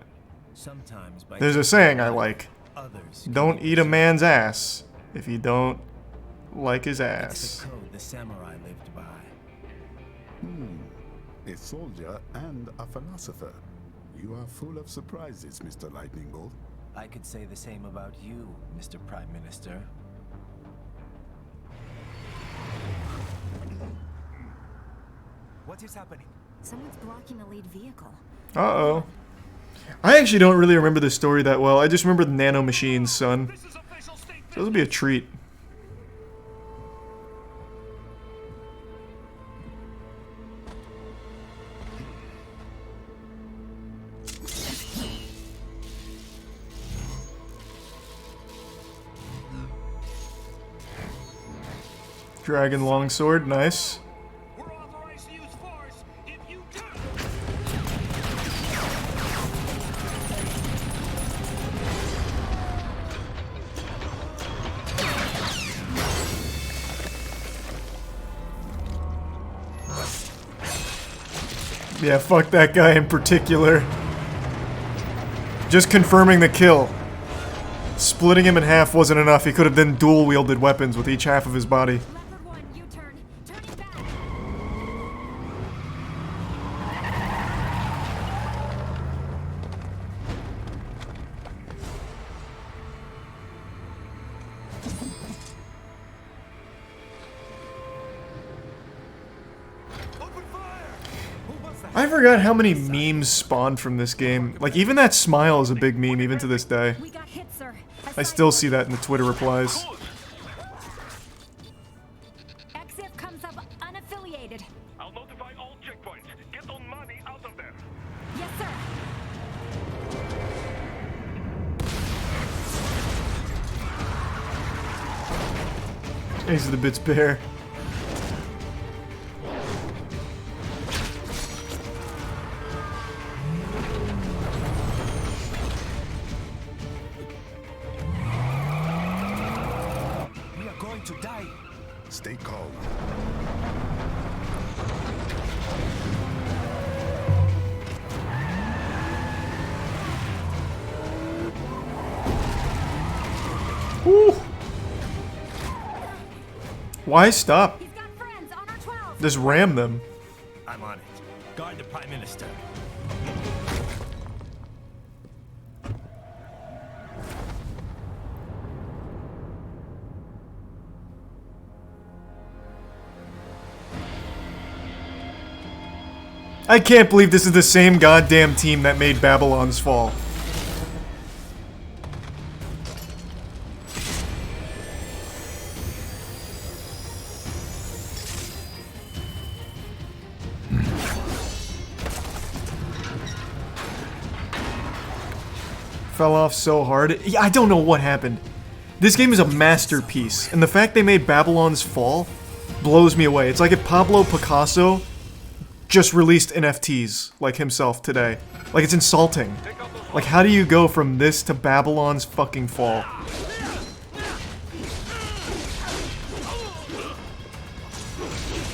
Sometimes by There's a saying I like. others Don't can eat a be man's ass if you don't like his It's ass. the code the samurai lived by. A soldier and a philosopher. You are full of surprises, Mr. Lightning Bolt. I could say the same about you, Mr. Prime Minister. What is happening? Someone's blocking the lead vehicle. Uh-oh. I actually don't really remember the story that well. I just remember the nano machines, son. So this will be a treat. Dragon longsword, nice. Yeah, fuck that guy in particular. Just confirming the kill. Splitting him in half wasn't enough. He could have then dual-wielded weapons with each half of his body. I forgot how many memes spawned from this game. Like, even that smile is a big meme, even to this day. We got hit, sir. I still see that in the Twitter replies. XF comes up unaffiliated. I'll notify all checkpoints. Get on money out of there. Yes, sir. Ace of the Bits Bear. We are going to die. Stay calm. Woo. Why stop? He's got friends on our 12. Just ram them. I'm on it. Guard the Prime Minister. I can't believe this is the same goddamn team that made Babylon's Fall. Fell off so hard. Yeah, I don't know what happened. This game is a masterpiece, and the fact they made Babylon's Fall blows me away. It's like if Pablo Picasso just released NFTs like himself today. Like, it's insulting. Like, how do you go from this to Babylon's fucking Fall?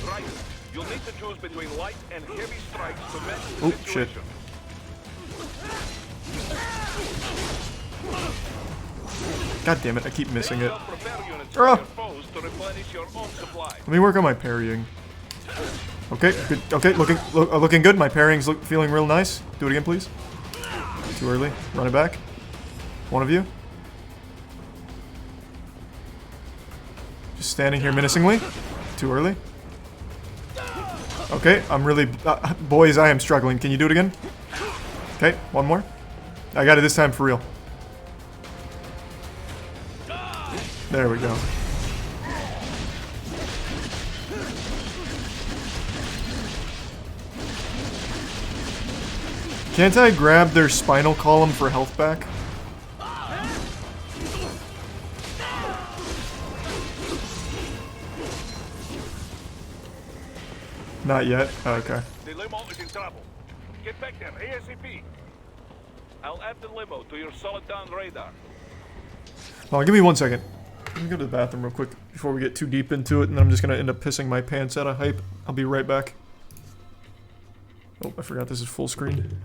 Right. You'll need to choose between light and heavy strikes to match the Oh, shit. situation. God damn it, I keep missing it. Repair units Ah. for your foes to replenish your own supply. Let me work on my parrying. Okay, good. Okay, looking good. My parrying's feeling real nice. Do it again, please. Too early. Run it back. One of you. Just standing here menacingly. Too early. Okay, I'm really... boys, I am struggling. Can you do it again? Okay, one more. I got it this time for real. There we go. Can't I grab their spinal column for health back? Not yet? Oh, okay. The limo is in trouble. Get back there, ASAP. I'll add the limo to your solid down radar. Hold on, give me 1 second. Let me go to the bathroom real quick before we get too deep into it, and then I'm just gonna end up pissing my pants out of hype. I'll be right back. Oh, I forgot this is full screen.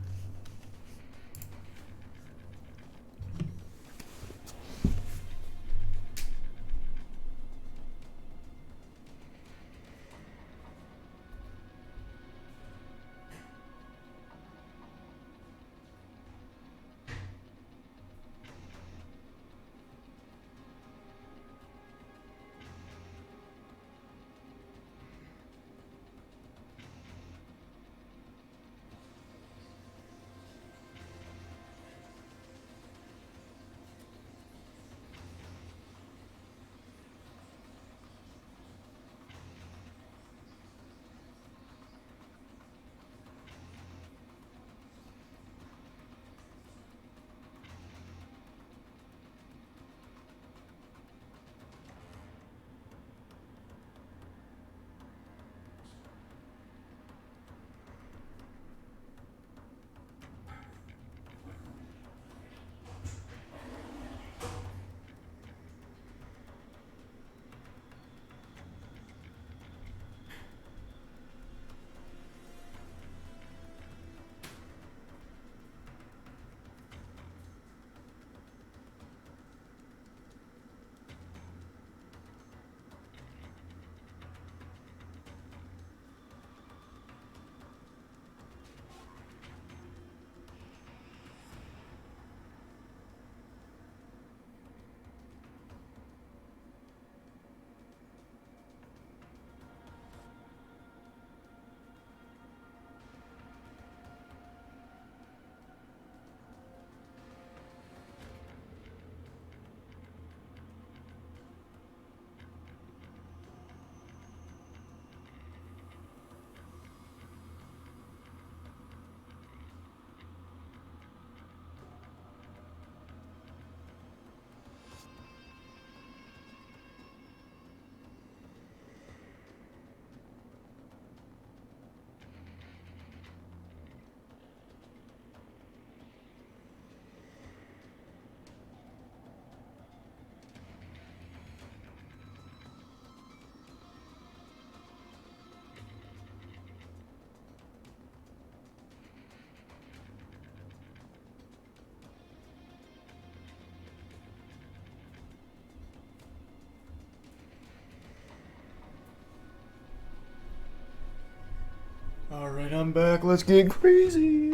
Alright, I'm back. Let's get crazy.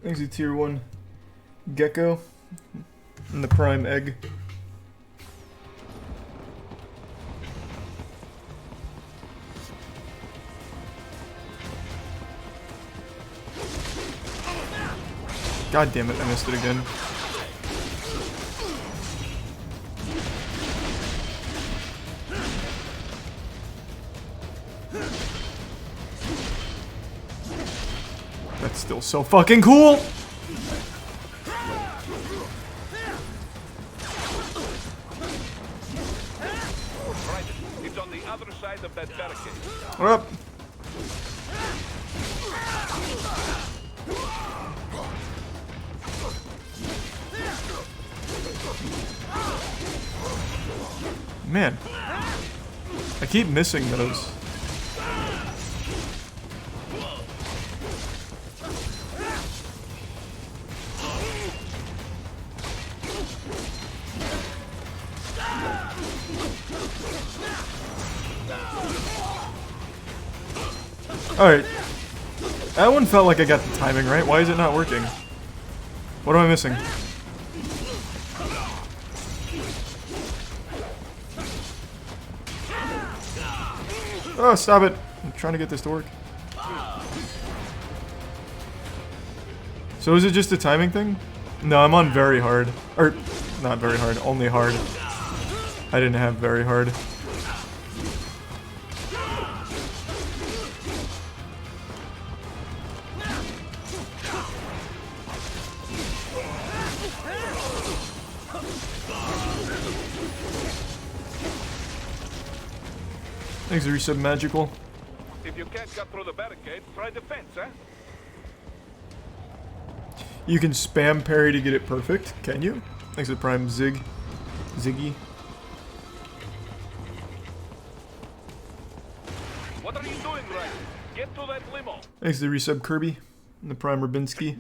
Thanks to tier 1 gecko and the prime egg. God damn it, I missed it again. That's still so fucking cool! Right, it's on the other side of that barricade. What up? Man, I keep missing those. Alright. That one felt like I got the timing right. Why is it not working? What am I missing? Oh, stop it. I'm trying to get this to work. So is it just a timing thing? No, I'm on very hard. Or, not very hard, only hard. I didn't have very hard. Thanks, Resub Magical. If you can't cut through the barricade, try the fence, huh? You can spam parry to get it perfect, can you? Thanks to Prime Ziggy. What are you doing, right? Get to that limo. Thanks to Resub Kirby and the Prime Rabinski.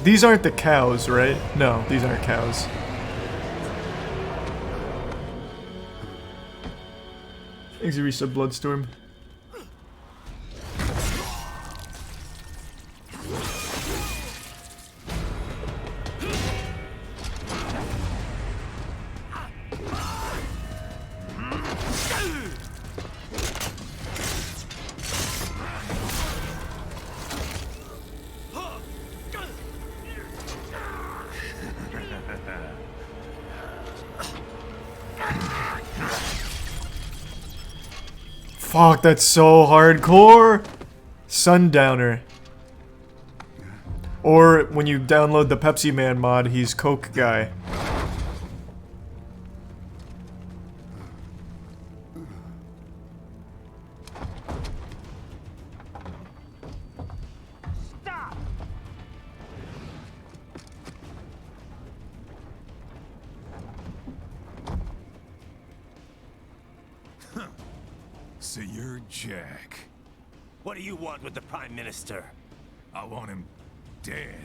These aren't the cows, right? No, these aren't cows. Thanks, Resub Bloodstorm. Fuck, that's so hardcore! Sundowner. Or when you download the Pepsi Man mod, he's Coke Guy. So you're Jack. What do you want with the Prime Minister? I want him dead.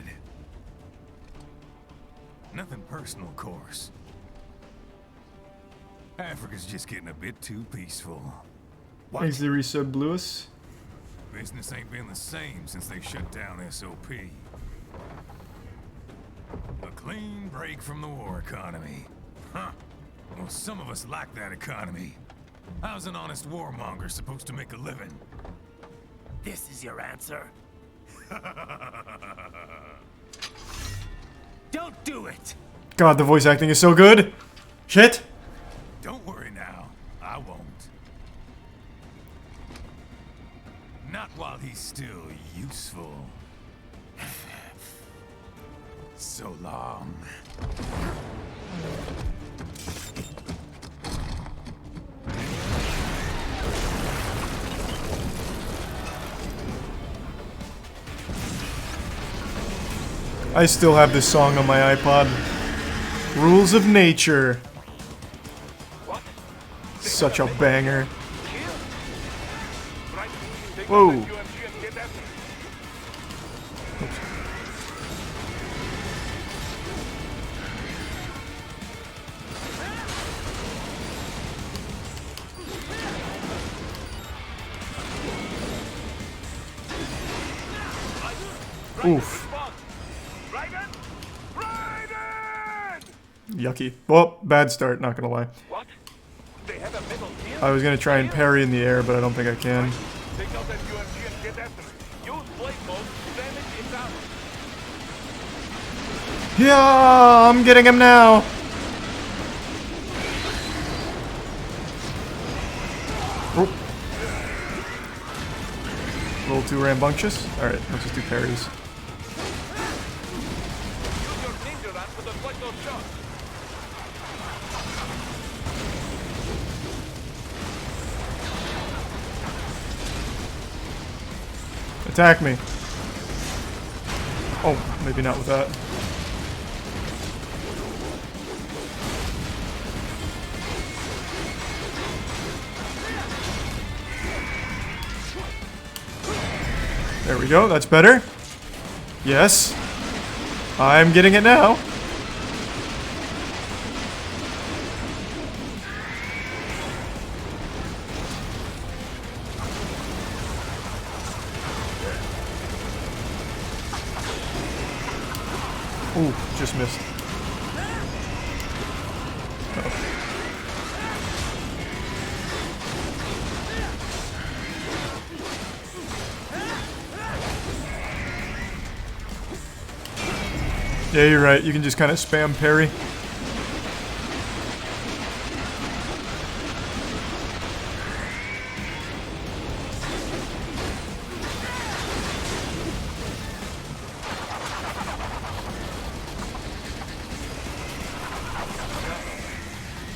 Nothing personal, of course. Africa's just getting a bit too peaceful. Thanks to Resub Lewis. Business ain't been the same since they shut down SOP. A clean break from the war economy. Huh. Well, some of us like that economy. How's an honest warmonger supposed to make a living? This is your answer? Don't do it! God, the voice acting is so good! Shit! Don't worry now. I won't. Not while he's still useful. So long. I still have this song on my iPod. Rules of Nature. Such a banger. Whoa. Oof. Yucky. Well, bad start, not gonna lie. I was gonna try and parry in the air, but I don't think I can. Yeah, I'm getting him now. Oh. A little too rambunctious. Alright, let's just do parries. Attack me. Oh, maybe not with that. There we go, that's better. Yes. I'm getting it now. Ooh, just missed. Yeah, you're right. You can just kind of spam parry.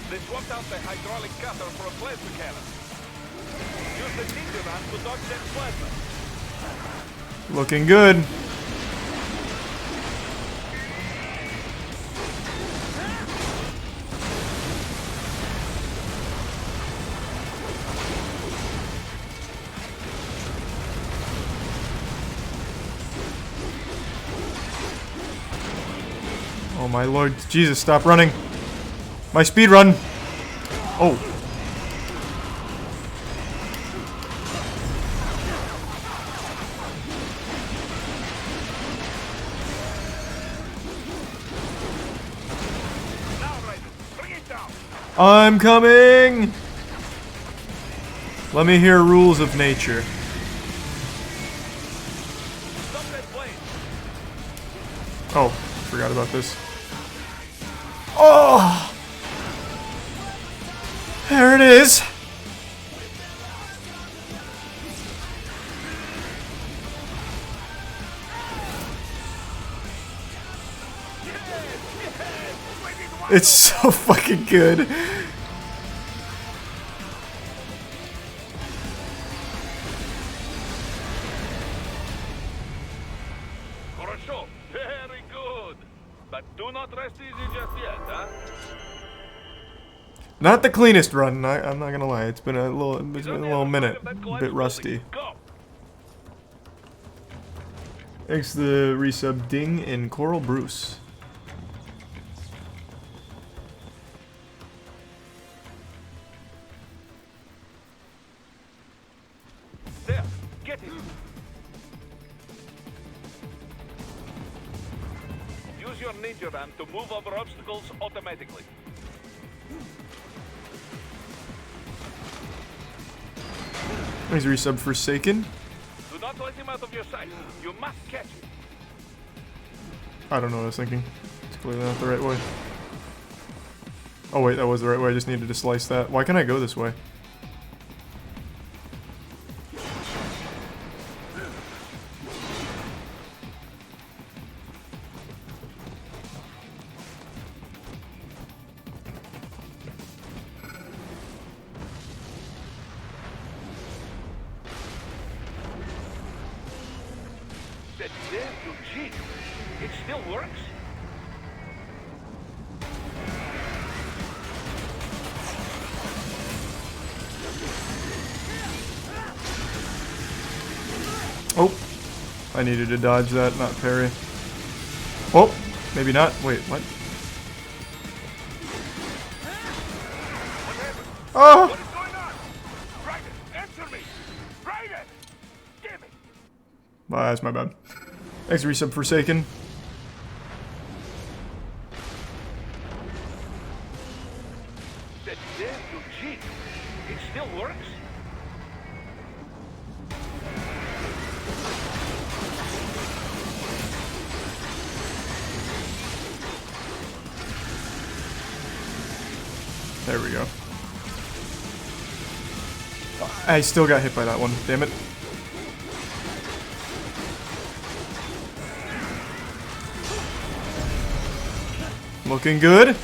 They swapped out the hydraulic cutter for a plasma cannon. Use the ninja run to dodge that plasma. Looking good. Oh my lord, Jesus, stop running. My speed run. Oh. I'm coming. Let me hear rules of nature. Oh, forgot about this. Oh! There it is! It's so fucking good. Very good. But do not rest easy just yet, huh? Not the cleanest run, I'm not gonna lie. It's been a little minute. A bit rusty. Thanks to the resub Ding and Coral Bruce. There, get it. Use your ninja run to move over obstacles automatically. Thanks resub Forsaken. Do not let him out of your sight. You must catch him. I don't know what I was thinking. It's clearly not the right way. Oh wait, that was the right way. I just needed to slice that. Why can't I go this way? That dare to cheat. It still works? Oh, I needed to dodge that, not parry. Oh, maybe not. Wait, what? Oh! What is going on? Raiden, answer me! Raiden! Damn it! That's my bad. Thanks resub Forsaken. That dare to cheat. It still works? There we go. I still got hit by that one. Damn it. Looking good.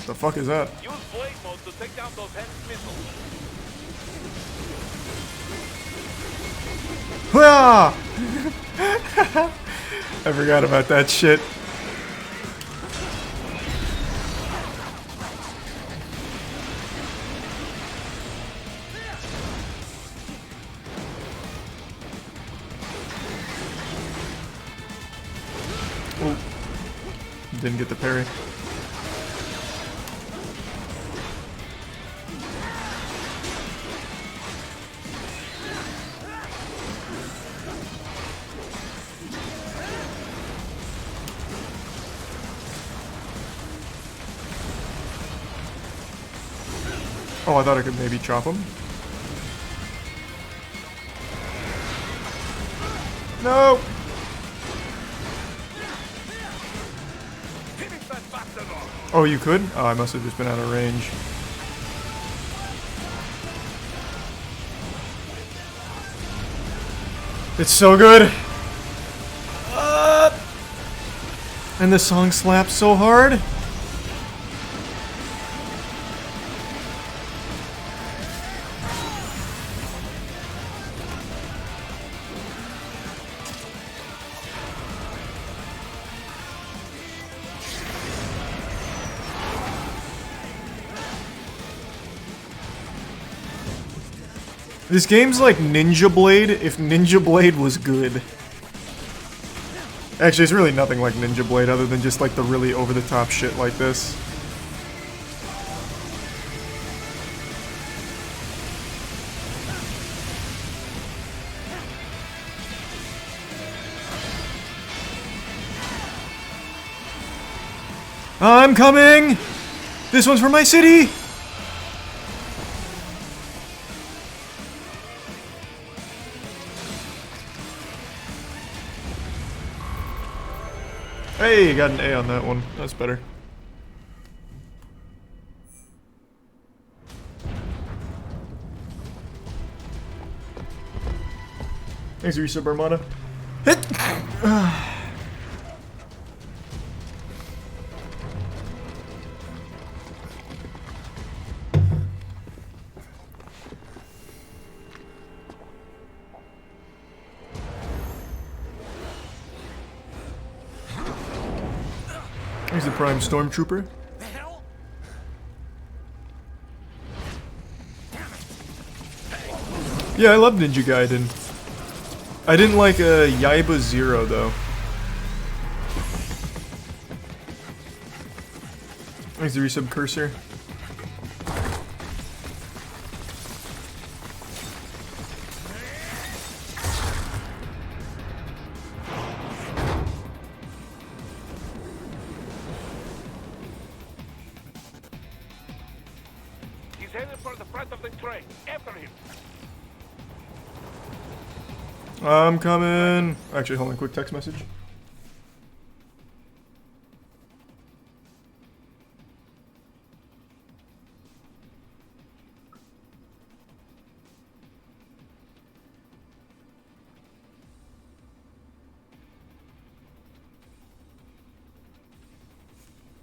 The fuck is that? Use blade mode to take down those hand missiles. Hwah! I forgot about that shit. Ooh. Didn't get the parry. Oh, I thought I could maybe chop him. No! Oh, you could? Oh, I must have just been out of range. It's so good! And the song slaps so hard! This game's like Ninja Blade if Ninja Blade was good. Actually, it's really nothing like Ninja Blade other than just like the really over-the-top shit like this. I'm coming! This one's for my city! Hey, got an A on that one. That's better. Thanks, Resub Armada. Hit! He's the Prime Stormtrooper. Yeah, I love Ninja Gaiden. I didn't like Yaiba Zero though. Thanks the resub cursor. He's headed for the front of the train. After him. I'm coming. Actually, hold on, quick text message.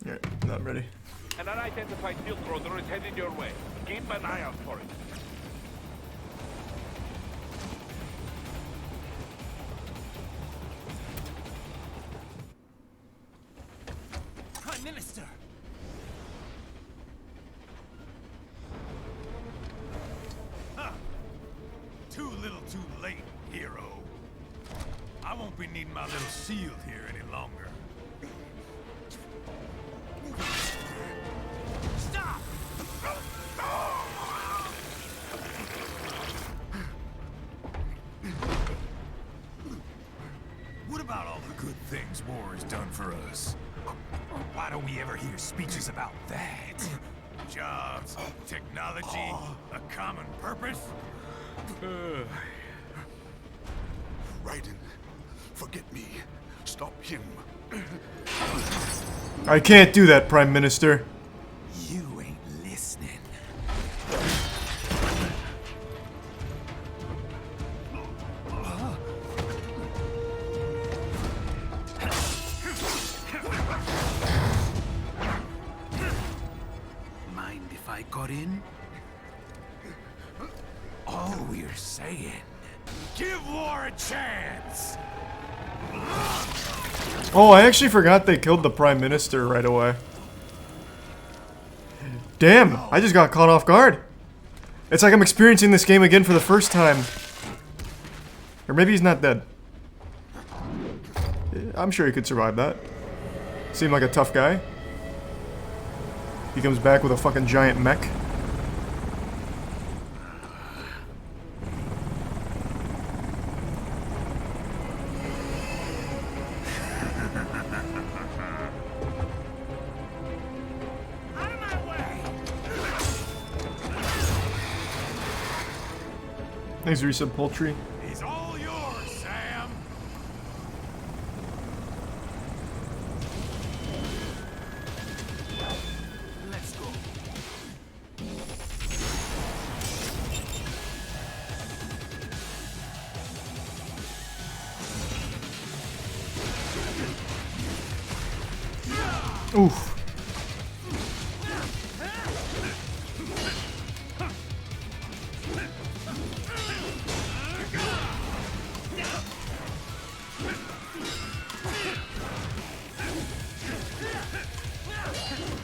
Alright, not ready. An unidentified field roader is headed your way. Keep an eye out for it. Prime Minister! Huh. Too little too late, hero. I won't be needing my little shield here any longer. Stop! What about all the good things war has done for us? Why don't we ever hear speeches about that? Jobs, technology, a common purpose? Raiden, forget me. Stop him. I can't do that, Prime Minister. You ain't listening. saying? Give war a chance! Oh, I actually forgot they killed the Prime Minister right away. Damn, I just got caught off guard. It's like I'm experiencing this game again for the first time. Or maybe he's not dead. I'm sure he could survive that. Seemed like a tough guy. He comes back with a fucking giant mech. Thanks, Resub Poultry. He's all yours, Sam. Let's go. Oof.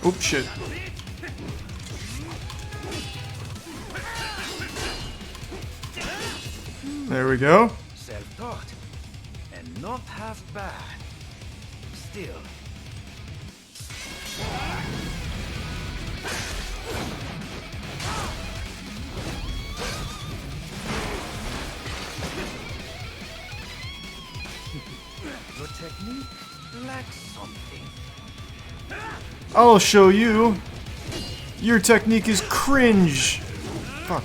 Oops, shit. There we go. Self-taught. And not half bad. Still. Your technique lacks something. I'll show you. Your technique is cringe. Fuck.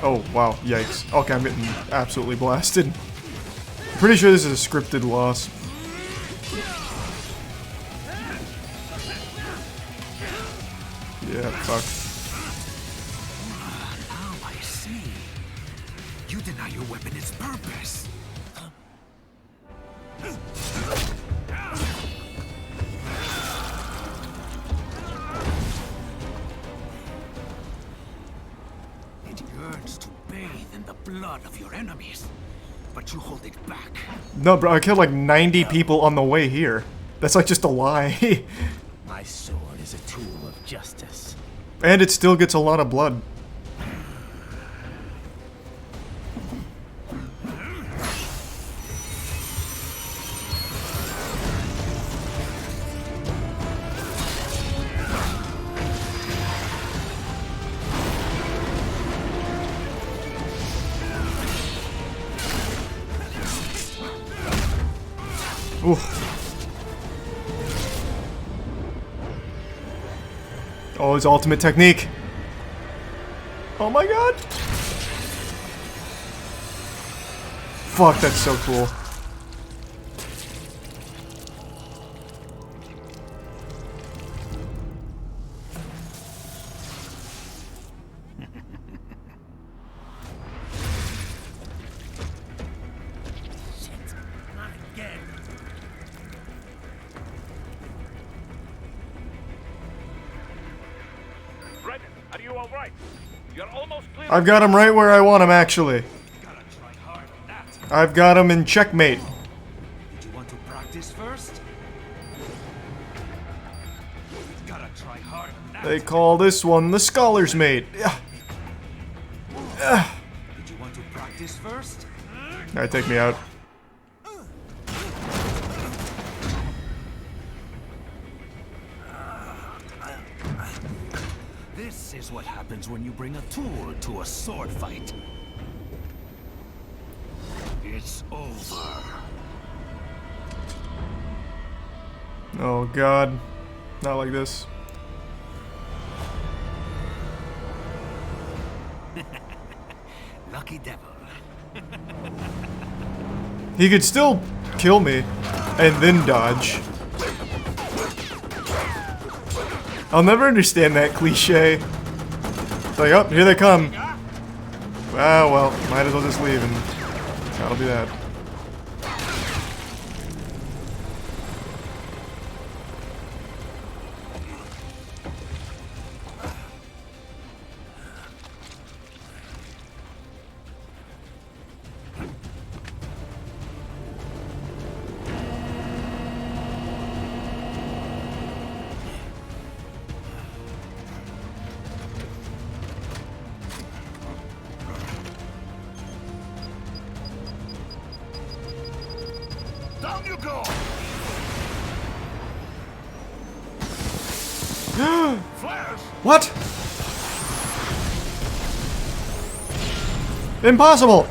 Oh, wow. Yikes. Okay, I'm getting absolutely blasted. Pretty sure this is a scripted loss. Yeah, fuck. Now I see. You deny your weapon its purpose. It yearns to bathe in the blood of your enemies, but you hold it back. No, bro, I killed like 90 people on the way here. That's like just a lie. My sword is a tool of justice. And it still gets a lot of blood. Oof. Oh, his ultimate technique. Oh my god. Fuck, that's so cool. Are you all right? You're almost clear. I've got him right where I want him, actually. I've got him in checkmate. Did you want to practice first? Gotta try harder than that. They call this one the Scholar's Mate. Yeah. Did you want to practice first? Alright, take me out. This is what happens when you bring a tool to a sword fight. It's over. Oh god. Not like this. Lucky devil. He could still kill me and then dodge. I'll never understand that cliche. It's like, oh, here they come. Ah, well, might as well just leave and that'll be that. you go! Flash! What? Impossible!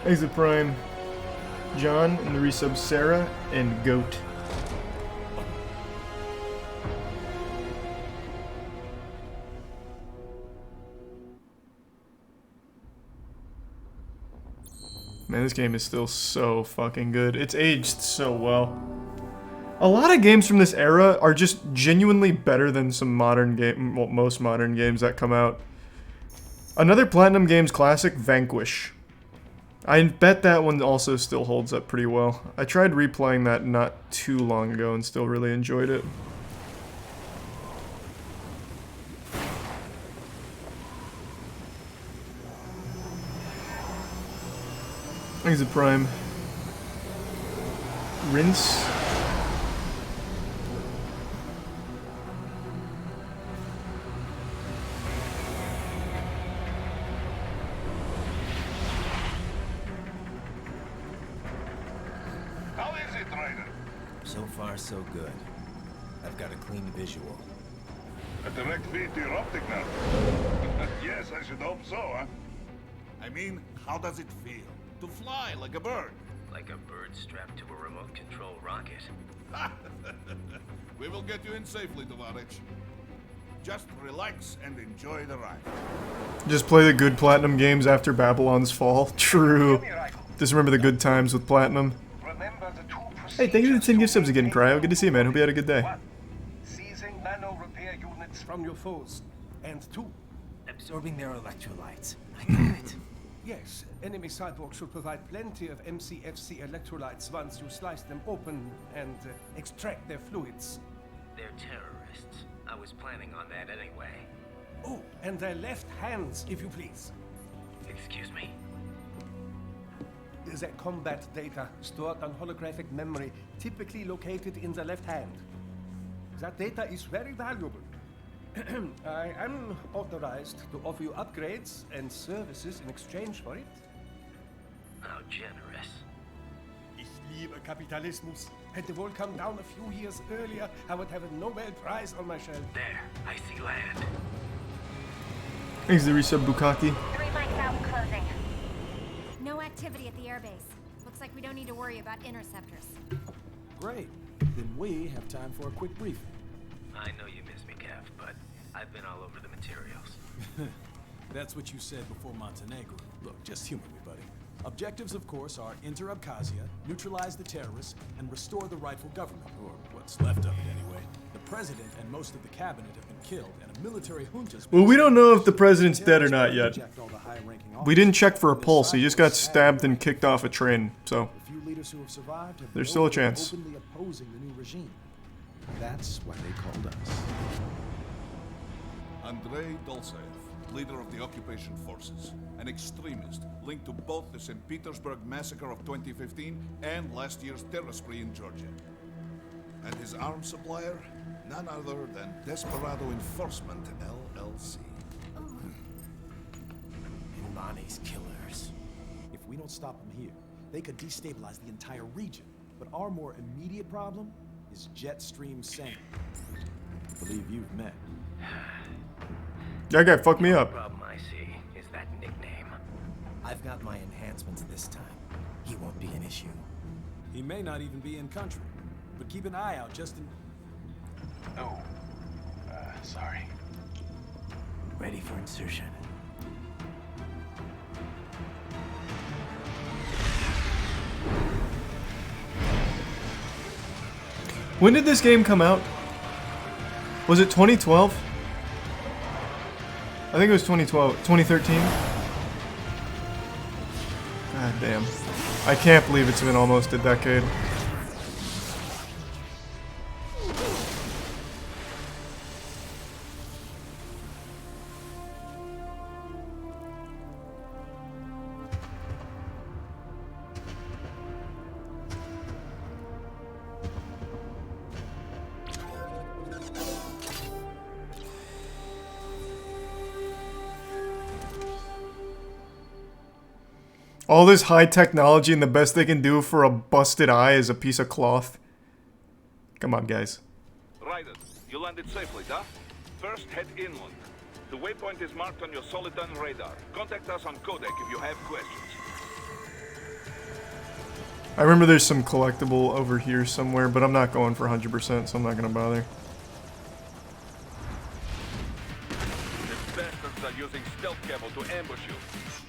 Exit Prime, John, and the resub Sarah, and Goat. Man, this game is still so fucking good. It's aged so well. A lot of games from this era are just genuinely better than some modern game, well, most modern games that come out. Another Platinum Games classic, Vanquish. I bet that one also still holds up pretty well. I tried replaying that not too long ago and still really enjoyed it. Exit Prime. Rinse. How is it, Ryder? So far, so good. I've got a clean visual. A direct feed to your optic now. Yes, I should hope so, huh? I mean, how does it feel? To fly like a bird? Like a bird strapped to a remote control rocket. We will get you in safely, Tovarich. Just relax and enjoy the ride. Just play the good Platinum games after Babylon's fall. True. Just remember the good times with Platinum. Hey, thank you for the 10 gift subs again, Cryo. Good to see you, man. Hope you had a good day. Seizing nano repair units from your foes. And 2. Absorbing their electrolytes. I got it. Yes, enemy cyborgs should provide plenty of MCFC electrolytes once you slice them open and extract their fluids. They're terrorists. I was planning on that anyway. Oh, and their left hands, if you please. Excuse me? Their combat data stored on holographic memory, typically located in the left hand. That data is very valuable. I am authorized to offer you upgrades and services in exchange for it. How generous. Ich liebe Kapitalismus. Had the world come down a few years earlier, I would have a Nobel Prize on my shelf. There, I see land. Thanks to the resub Bukaki. 3 mics out closing. No activity at the airbase. Looks like we don't need to worry about interceptors. Great. Then we have time for a quick briefing. I know you miss me, Kev, but I've been all over the materials. That's what you said before Montenegro. Look, just humor me, buddy. Objectives, of course, are enter Abkhazia, neutralize the terrorists, and restore the rightful government, or what's left of it anyway. The president and most of the cabinet have been killed, and a military junta's been... Well, we don't know if the president's dead or not yet. We didn't check for a pulse. He just got stabbed and kicked off a train, so The few leaders who have survived have there's still a been chance. openly opposing the new regime. That's why they called us. Andrei Dolzaev, leader of the occupation forces, an extremist linked to both the St. Petersburg massacre of 2015 and last year's terror spree in Georgia. And his arms supplier, none other than Desperado Enforcement, LLC. Imani's killers. If we don't stop them here, they could destabilize the entire region. But our more immediate problem is Jetstream Sam. I believe you've met. That guy fucked me up. The problem I see is that nickname. I've got my enhancements this time. He won't be an issue. He may not even be in country, but keep an eye out just in... Oh. Sorry. Ready for insertion. When did this game come out? Was it 2012? I think it was 2012, 2013. God damn. I can't believe it's been almost a decade. All this high technology and the best they can do for a busted eye is a piece of cloth. Come on, guys. Raiden, you landed safely, huh? First, head inland. The waypoint is marked on your Soliton radar. Contact us on Codec if you have questions. I remember there's some collectible over here somewhere, but I'm not going for 100%, so I'm not gonna bother. The bastards are using stealth camo to ambush you.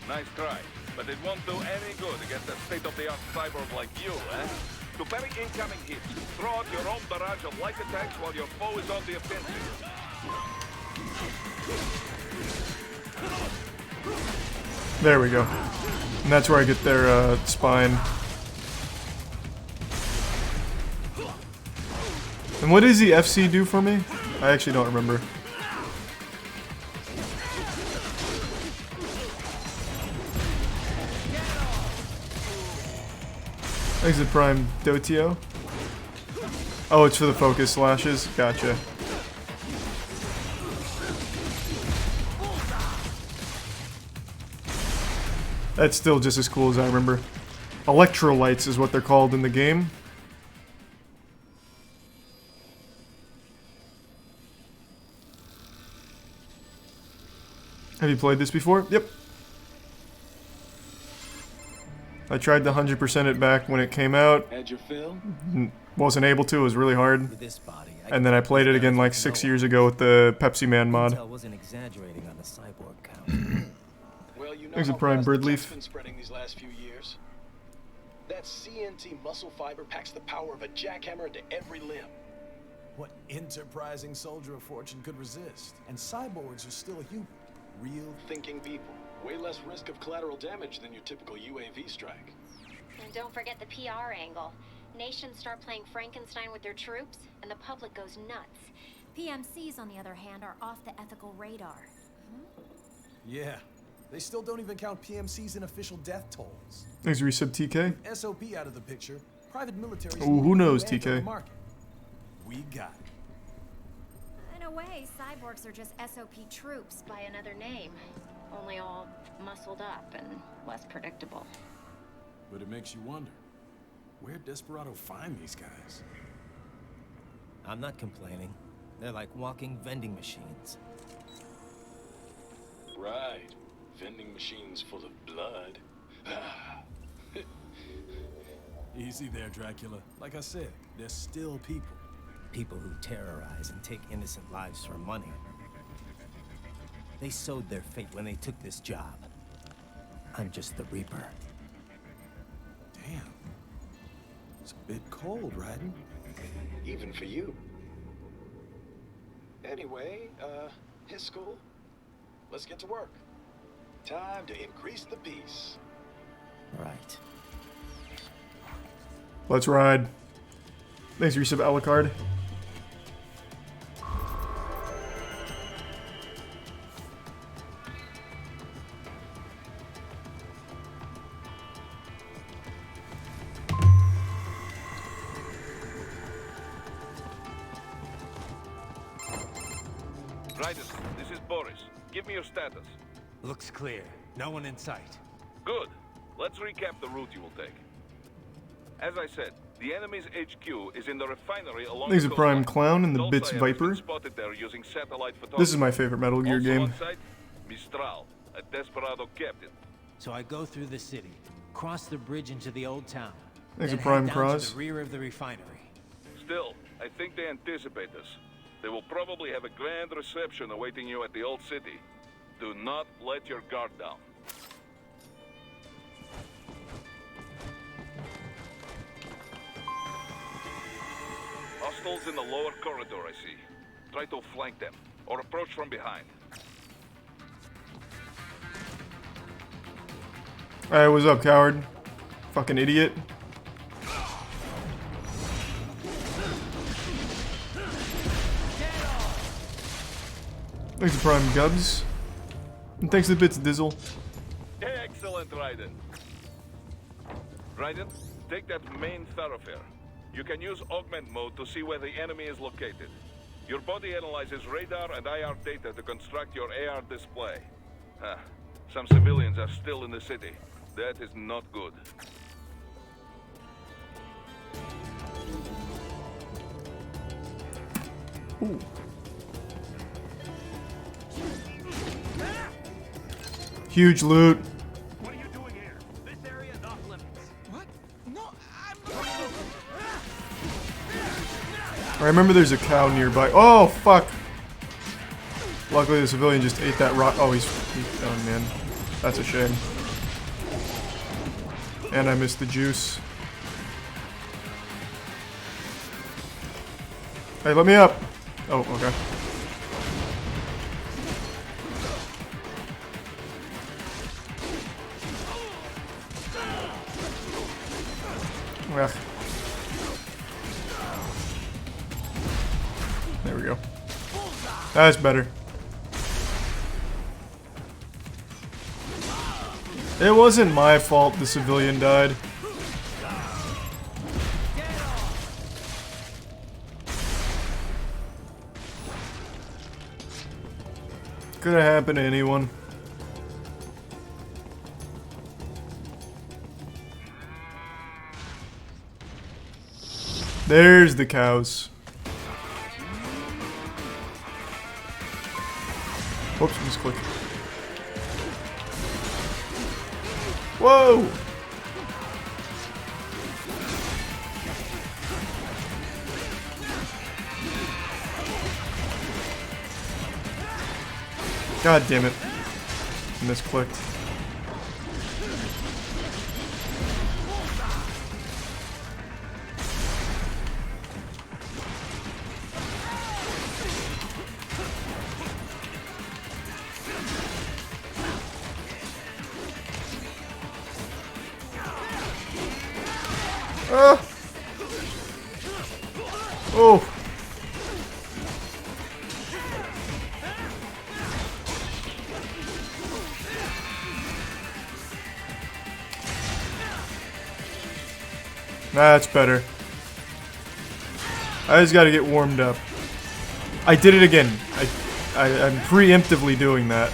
Nice try, but it won't do any good against a state-of-the-art cyborg like you, eh? To parry incoming hits, throw out your own barrage of light attacks while your foe is on the offensive. There we go. And that's where I get their spine. And what does the FC do for me? I actually don't remember. Exit Prime Dotio. Oh, it's for the focus slashes. Gotcha. That's still just as cool as I remember. Electrolytes is what they're called in the game. Have you played this before? Yep. I tried to 100% it back when it came out. Had your fill? Wasn't able to, it was really hard. And then I played it again like 6 years ago with the Pepsi Man mod. Wasn't exaggerating on the cyborg count. Well, you know There's a how prime fast the bird leaf. tech's been spreading these last few years. That CNT muscle fiber packs the power of a jackhammer into every limb. What enterprising soldier of fortune could resist? And cyborgs are still human. Real thinking people. Way less risk of collateral damage than your typical UAV strike. And don't forget the PR angle. Nations start playing Frankenstein with their troops, and the public goes nuts. PMCs, on the other hand, are off the ethical radar. Yeah. They still don't even count PMCs in official death tolls. Thanks, Resub TK. SOP out of the picture. Private military. Ooh, who knows, TK? We got it. In a way, cyborgs are just SOP troops by another name. Only all muscled up and less predictable. But it makes you wonder, where'd Desperado find these guys? I'm not complaining. They're like walking vending machines. Right. Vending machines full of blood. Easy there, Dracula. Like I said, they're still people. People who terrorize and take innocent lives for money. They sowed their fate when they took this job. I'm just the Reaper. Damn. It's a bit cold, Raiden. Even for you. Anyway, his school. Let's get to work. Time to increase the peace. Right. Let's ride. Thanks, Resub Alucard. Raiden, this is Boris. Give me your status. Looks clear. No one in sight. Good. Let's recap the route you will take. As I said, the enemy's HQ is in the refinery along There's the a Prime coastline. Clown and the Dulce Bits has Viper. been spotted there using satellite photography. This is my favorite Metal Gear Also game. on site, Mistral, a Desperado captain. So I go through the city, cross the bridge into the old town. There's then a Prime head down Cross. to the rear of the refinery. Still, I think they anticipate us. They will probably have a grand reception awaiting you at the old city. Do not let your guard down. Hostiles in the lower corridor, I see. Try to flank them, or approach from behind. Alright, what's up, coward? Fucking idiot. Thanks to Prime Gubs. And thanks to Bits Dizzle. Excellent, Raiden. Raiden, take that main thoroughfare. You can use augment mode to see where the enemy is located. Your body analyzes radar and IR data to construct your AR display. Some civilians are still in the city. That is not good. Ooh. Huge loot. What are you doing here? This area is off limits. What? No, I'm I remember there's a cow nearby. Oh, fuck. Luckily the civilian just ate that rock. Oh, he's done, man. That's a shame. And I missed the juice. Hey, let me up. Oh, okay. Ugh. There we go. That's better. It wasn't my fault the civilian died. Could have happened to anyone. There's the cows. Whoops, misclick. Whoa! God damn it. Misclicked. Oh! That's better. I just gotta get warmed up. I did it again. I'm preemptively doing that.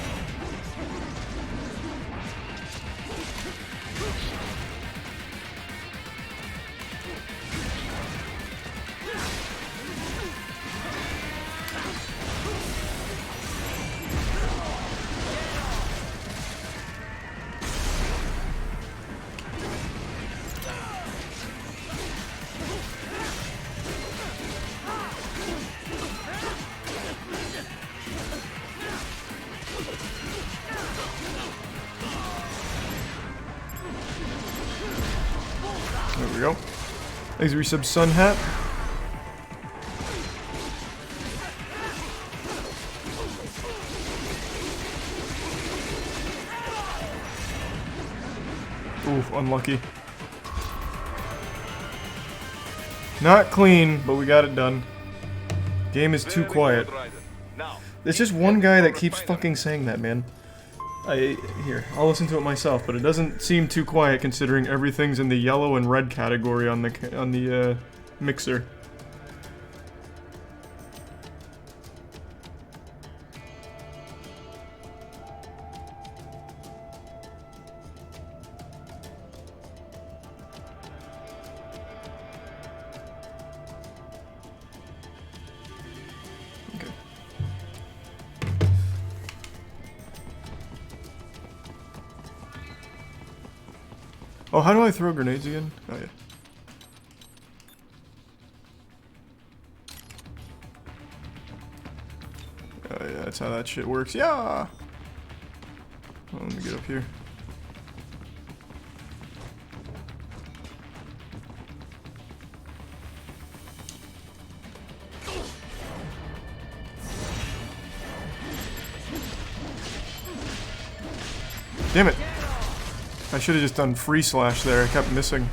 There we go. Thanks, resub Sun Hat. Oof, unlucky. Not clean, but we got it done. Game is too quiet. There's just one guy that keeps fucking saying that, man. Here, I'll listen to it myself, but it doesn't seem too quiet considering everything's in the yellow and red category on the mixer. Oh, how do I throw grenades again? Oh, yeah. Oh, yeah, that's how that shit works. Yeah! Oh, let me get up here. Damn it! I should have just done free slash there. I kept missing.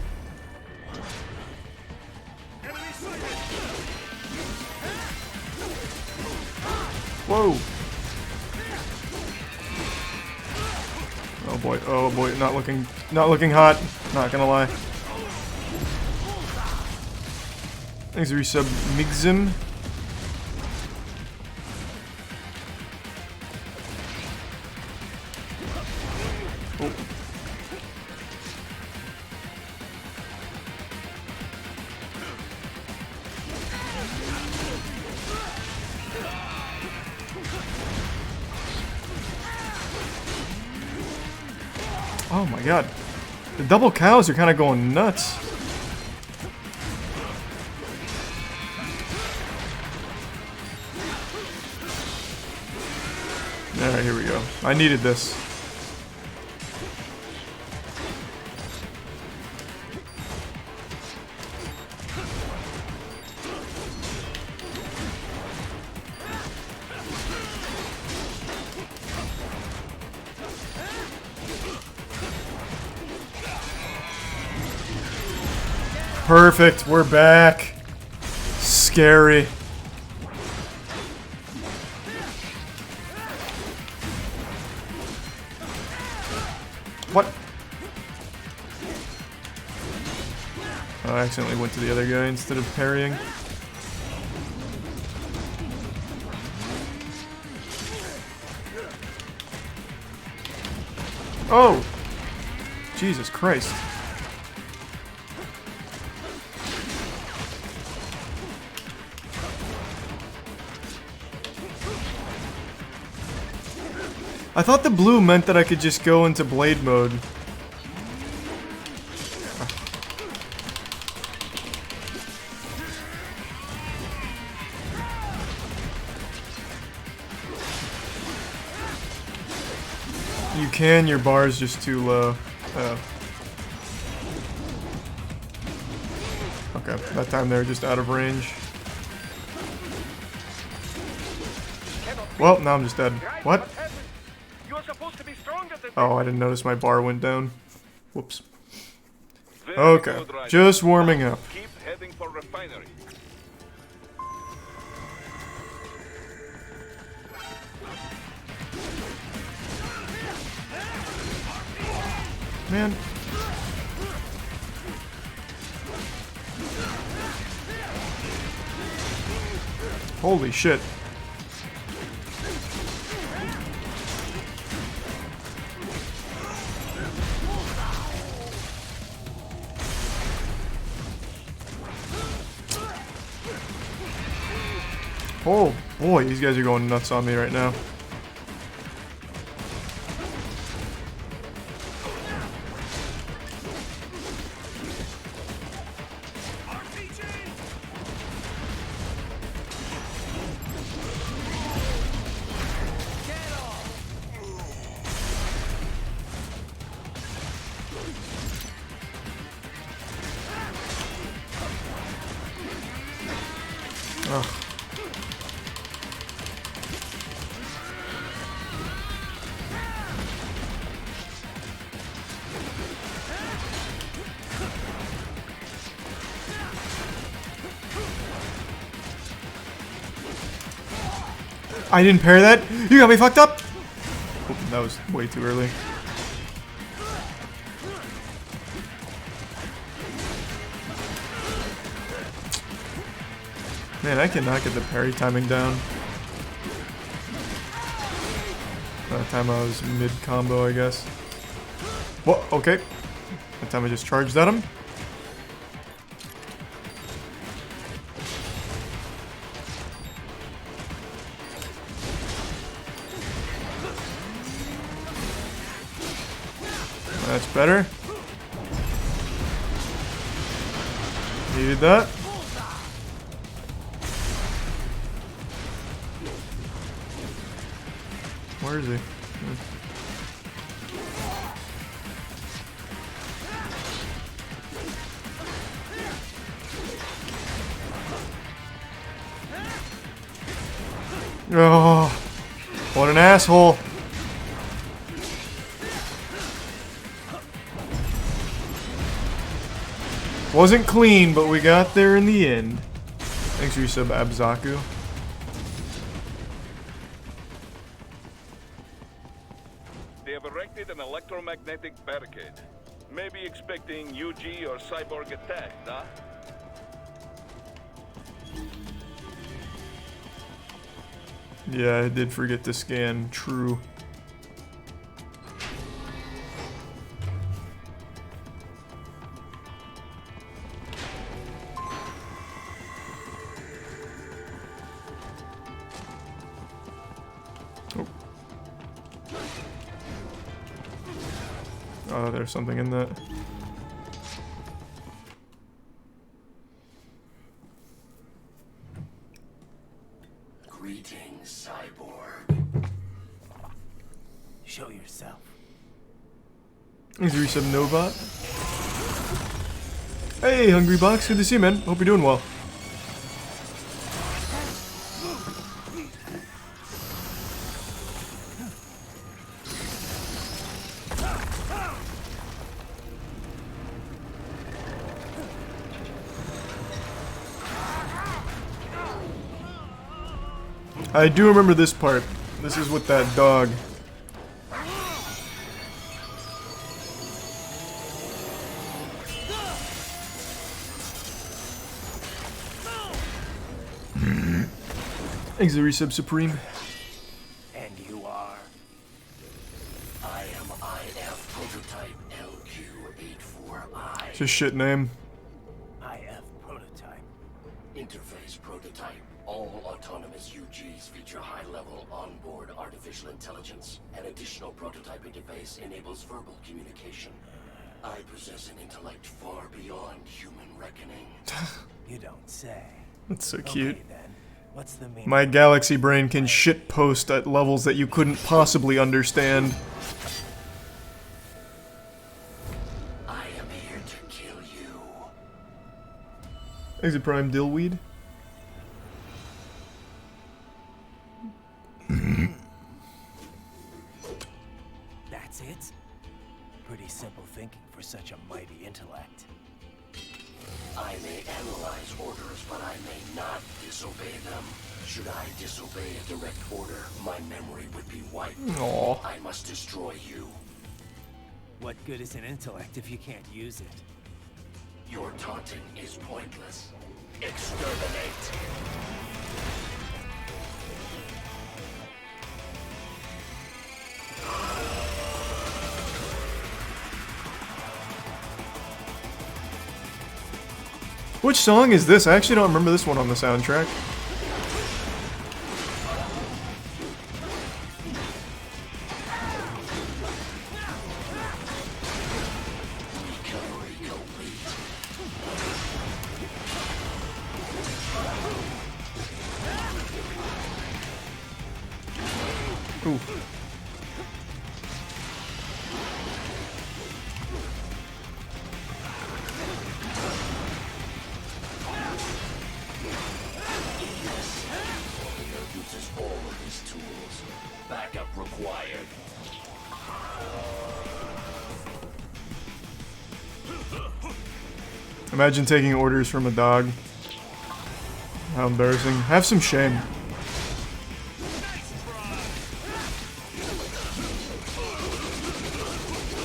Whoa! Oh boy, not looking hot. Not gonna lie. Thanks for resub Migzim. Oh my god. The double cows are kind of going nuts. Alright, here we go. I needed this. Perfect, we're back. Scary. What? Oh, I accidentally went to the other guy instead of parrying. Oh! Jesus Christ. I thought the blue meant that I could just go into blade mode. You can, your bar is just too low. Okay, that time they were just out of range. Well, now I'm just dead. What? Oh, I didn't notice my bar went down. Whoops. Okay, just warming up. Keep heading for refinery. Man. Holy shit. Oh boy, these guys are going nuts on me right now. Ugh. I didn't parry that? You got me fucked up? Oh, that was way too early. Man, I cannot get the parry timing down. That time I was mid-combo, I guess. Whoa, okay. That time I just charged at him. That's better. Needed that. Where is he? Oh, what an asshole. Wasn't clean, but we got there in the end. Thanks for your sub, Abzaku. They have erected an electromagnetic barricade. Maybe expecting UG or cyborg attack, huh? Yeah, I did forget to scan. True. Oh, there's something in that. Greetings, cyborg. Show yourself. Thanks, Resub Novot. Hey, Hungry Box. Good to see you, man. Hope you're doing well. I do remember this part. This is with that dog. Thanks, the Resub Supreme. And you are? I am IF Prototype LQ84I. It's a shit name. IF Prototype. Interface Prototype. All autonomous UGs feature high-level onboard artificial intelligence. An additional prototype interface enables verbal communication. I possess an intellect far beyond human reckoning. You don't say. That's so cute. Okay, then. What's the meaning? My galaxy brain can shitpost at levels that you couldn't possibly understand. I am here to kill you. Exit Prime Dillweed. That's it? Pretty simple thinking for such a mighty intellect. I may analyze orders, but I may not disobey them. Should I disobey a direct order, my memory would be wiped. Aw. I must destroy you. What good is an intellect if you can't use it? Your taunting is pointless. Exterminate. Which song is this? I actually don't remember this one on the soundtrack. Ooh. Uses all of his tools. Backup required. Imagine taking orders from a dog. How embarrassing. Have some shame.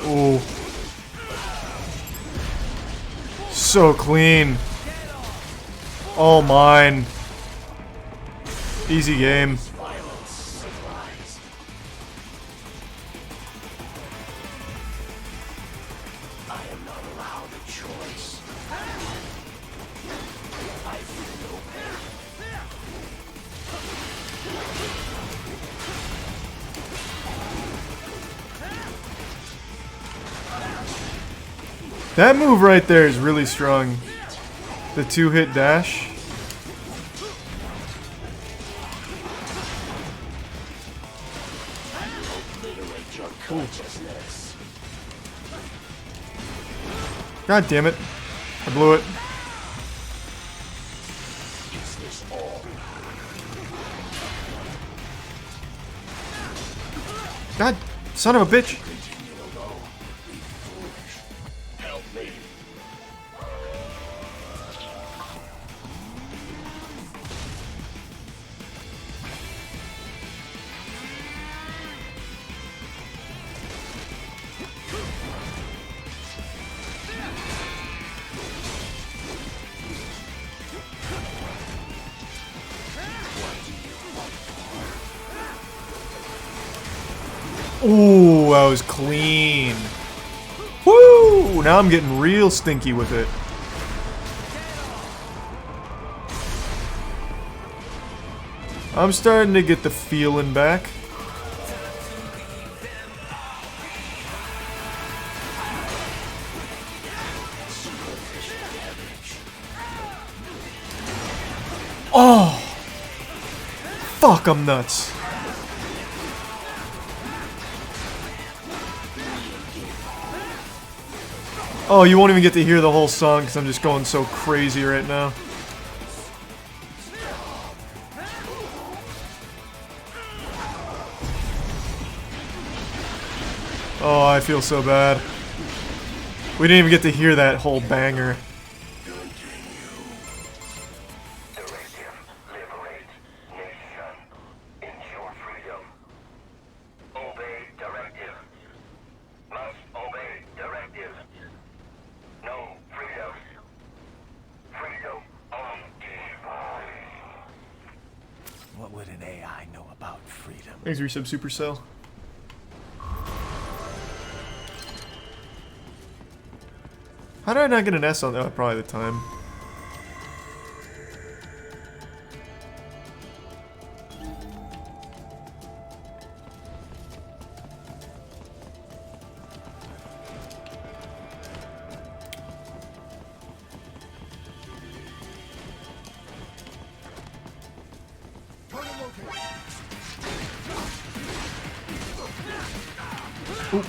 Ooh. So clean. All mine. Easy game. That move right there is really strong. The two-hit dash. Ooh. God damn it. I blew it. God, son of a bitch. Ooh, that was clean. Woo! Now I'm getting real stinky with it. I'm starting to get the feeling back. Oh! Fuck, I'm nuts. Oh, you won't even get to hear the whole song because I'm just going so crazy right now. Oh, I feel so bad. We didn't even get to hear that whole banger. What would an AI know about freedom? Thanks, resub Supercell. How did I not get an S on that? Oh, probably the time. Ooh.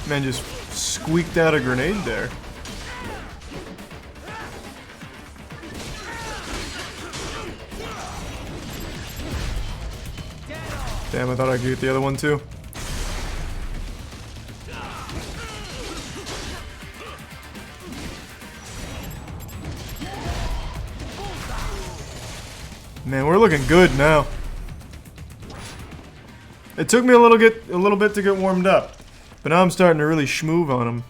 Man just squeaked out a grenade there. Damn, I thought I could get the other one too. Man, we're looking good now. It took me a little bit to get warmed up, but now I'm starting to really schmoove on him.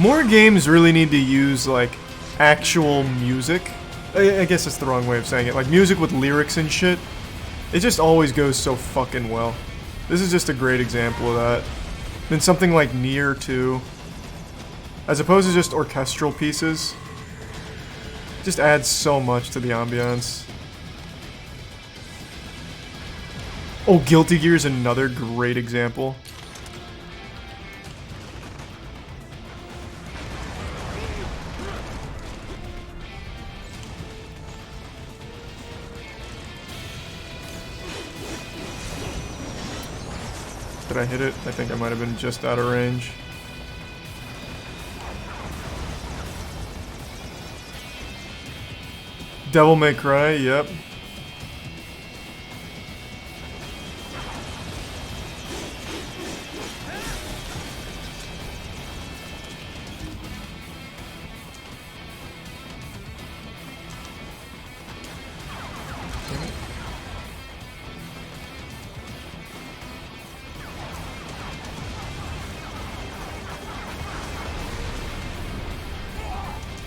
More games really need to use, like, actual music. I guess that's the wrong way of saying it. Like, music with lyrics and shit. It just always goes so fucking well. This is just a great example of that. Then something like Nier 2. As opposed to just orchestral pieces. Just adds so much to the ambiance. Oh, Guilty Gear is another great example. Did I hit it? I think I might have been just out of range. Devil May Cry, yep.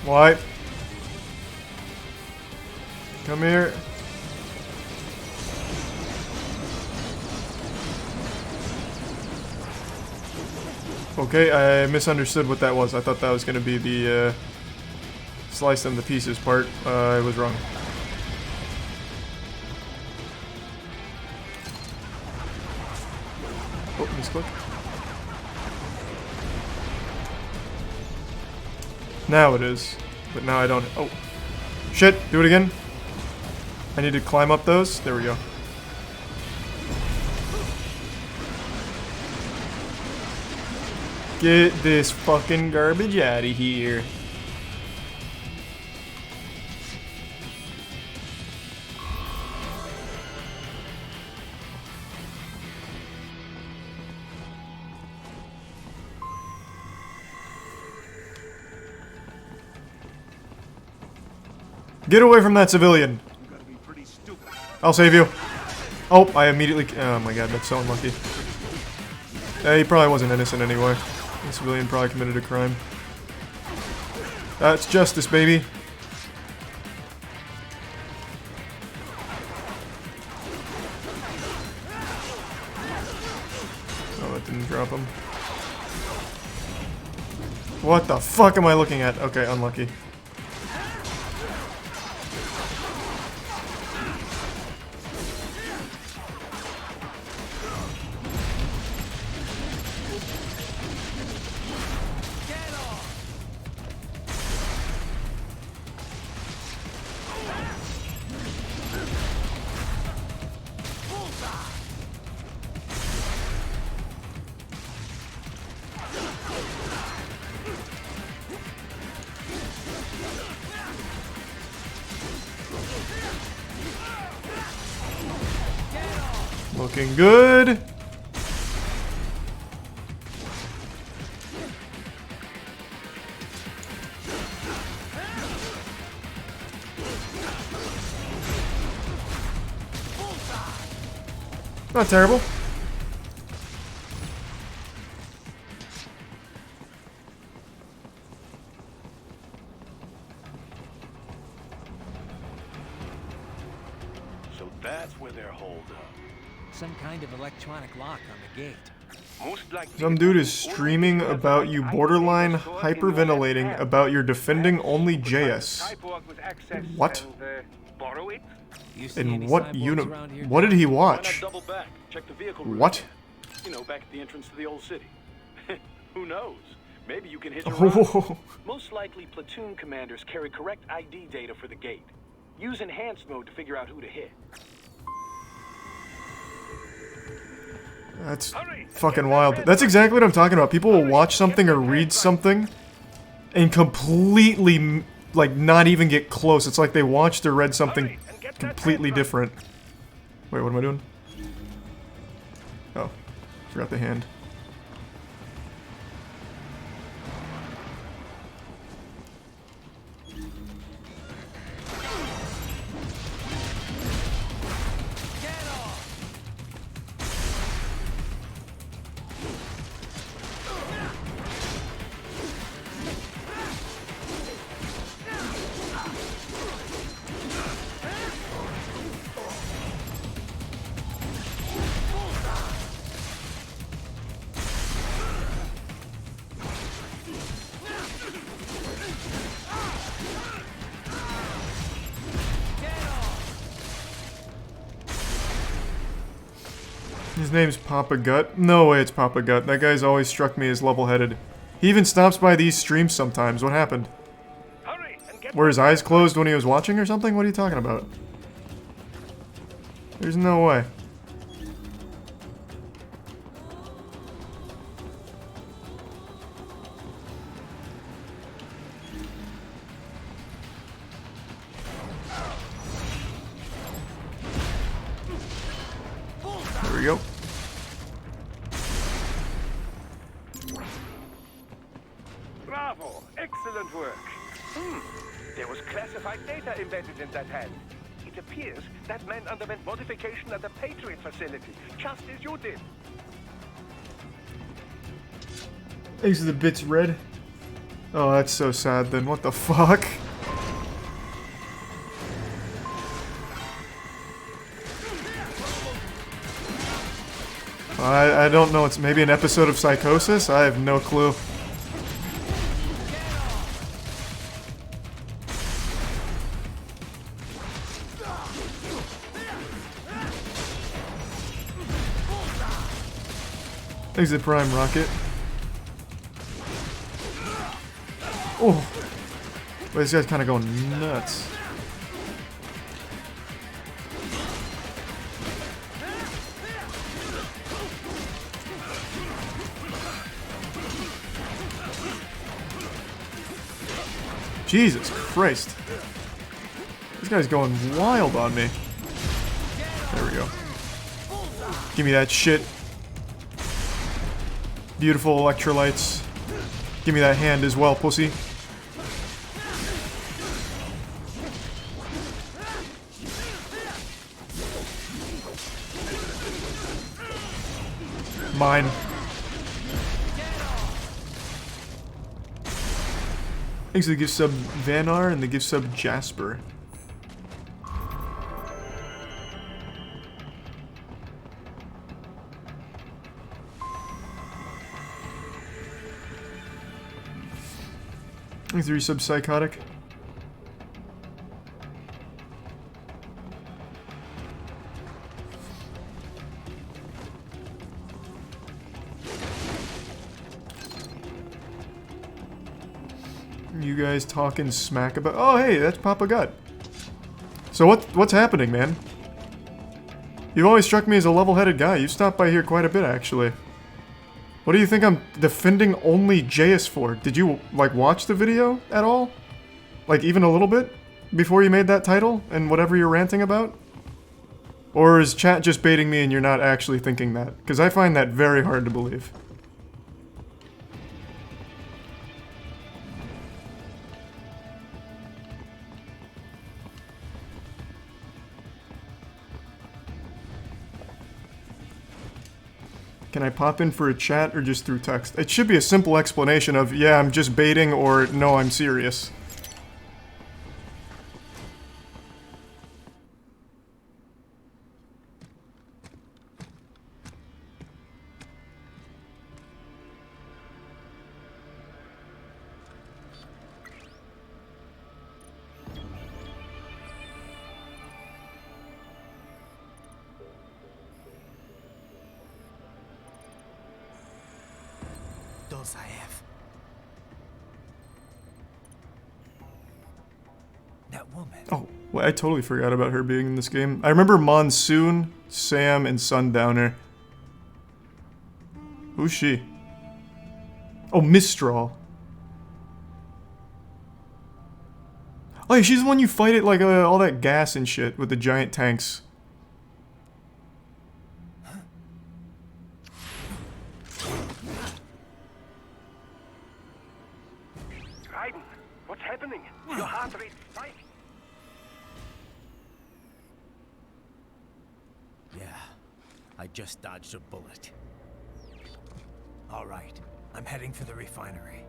Why? Come here. Okay, I misunderstood what that was. I thought that was going to be the slice them to pieces part. I was wrong. Oh, misclick. Now it is, but now I don't. Oh, shit! Do it again. I need to climb up those. There we go. Get this fucking garbage out of here. Get away from that civilian. I'll save you. Oh, I immediately... Oh my god, that's so unlucky. He probably wasn't innocent anyway. The civilian probably committed a crime. That's justice, baby. Oh, that didn't drop him. What the fuck am I looking at? Okay, unlucky. Looking good. Not terrible. So that's where they're holed up. Some kind of electronic lock on the gate. Most likely Some dude is streaming about you borderline hyperventilating about your defending only JS. What? Borrow it? In what unit? What did he watch? Double back. Check the vehicle. What? You know, back at the entrance to the old city. Who knows? Maybe you can hit a Oh. run. Most likely, platoon commanders carry correct ID data for the gate. Use enhanced mode to figure out who to hit. That's fucking wild. That's exactly what I'm talking about. People will watch something or read something and completely, like, not even get close. It's like they watched or read something completely different. Wait, what am I doing? Oh, forgot the hand. His name's Papa Gut? No way it's Papa Gut. That guy's always struck me as level-headed. He even stops by these streams sometimes. What happened? Were his eyes closed when he was watching or something? What are you talking about? There's no way. There we go. Bravo! Excellent work. There was classified data embedded in that hand. It appears that man underwent modification at the Patriot facility, just as you did. Thanks for the bits, Red. Oh, that's so sad then. What the fuck? I don't know. It's maybe an episode of Psychosis? I have no clue. Exit Prime Rocket. Oh! Wait, this guy's kind of going nuts. Jesus Christ. This guy's going wild on me. There we go. Give me that shit. Beautiful electrolytes. Give me that hand as well, pussy. Mine. Thanks to the gift sub Vanar and the gift sub Jasper. Thanks to the sub Psychotic. You guys talking smack about— oh hey, that's Papa Gut. So what's happening, man? You've always struck me as a level-headed guy. You've stopped by here quite a bit, actually. What do you think I'm defending only JS for? Did you, like, watch the video at all? Like, even a little bit? Before you made that title? And whatever you're ranting about? Or is chat just baiting me and you're not actually thinking that? Because I find that very hard to believe. Can I pop in for a chat or just through text? It should be a simple explanation of, yeah, I'm just baiting, or no, I'm serious. Oh, well, I totally forgot about her being in this game. I remember Monsoon, Sam, and Sundowner. Who's she? Oh, Mistral. Oh, yeah, she's the one you fight at, like, all that gas and shit with the giant tanks. Raiden, what's happening? Your heart rate spiked. Yeah, I just dodged a bullet. All right, I'm heading for the refinery.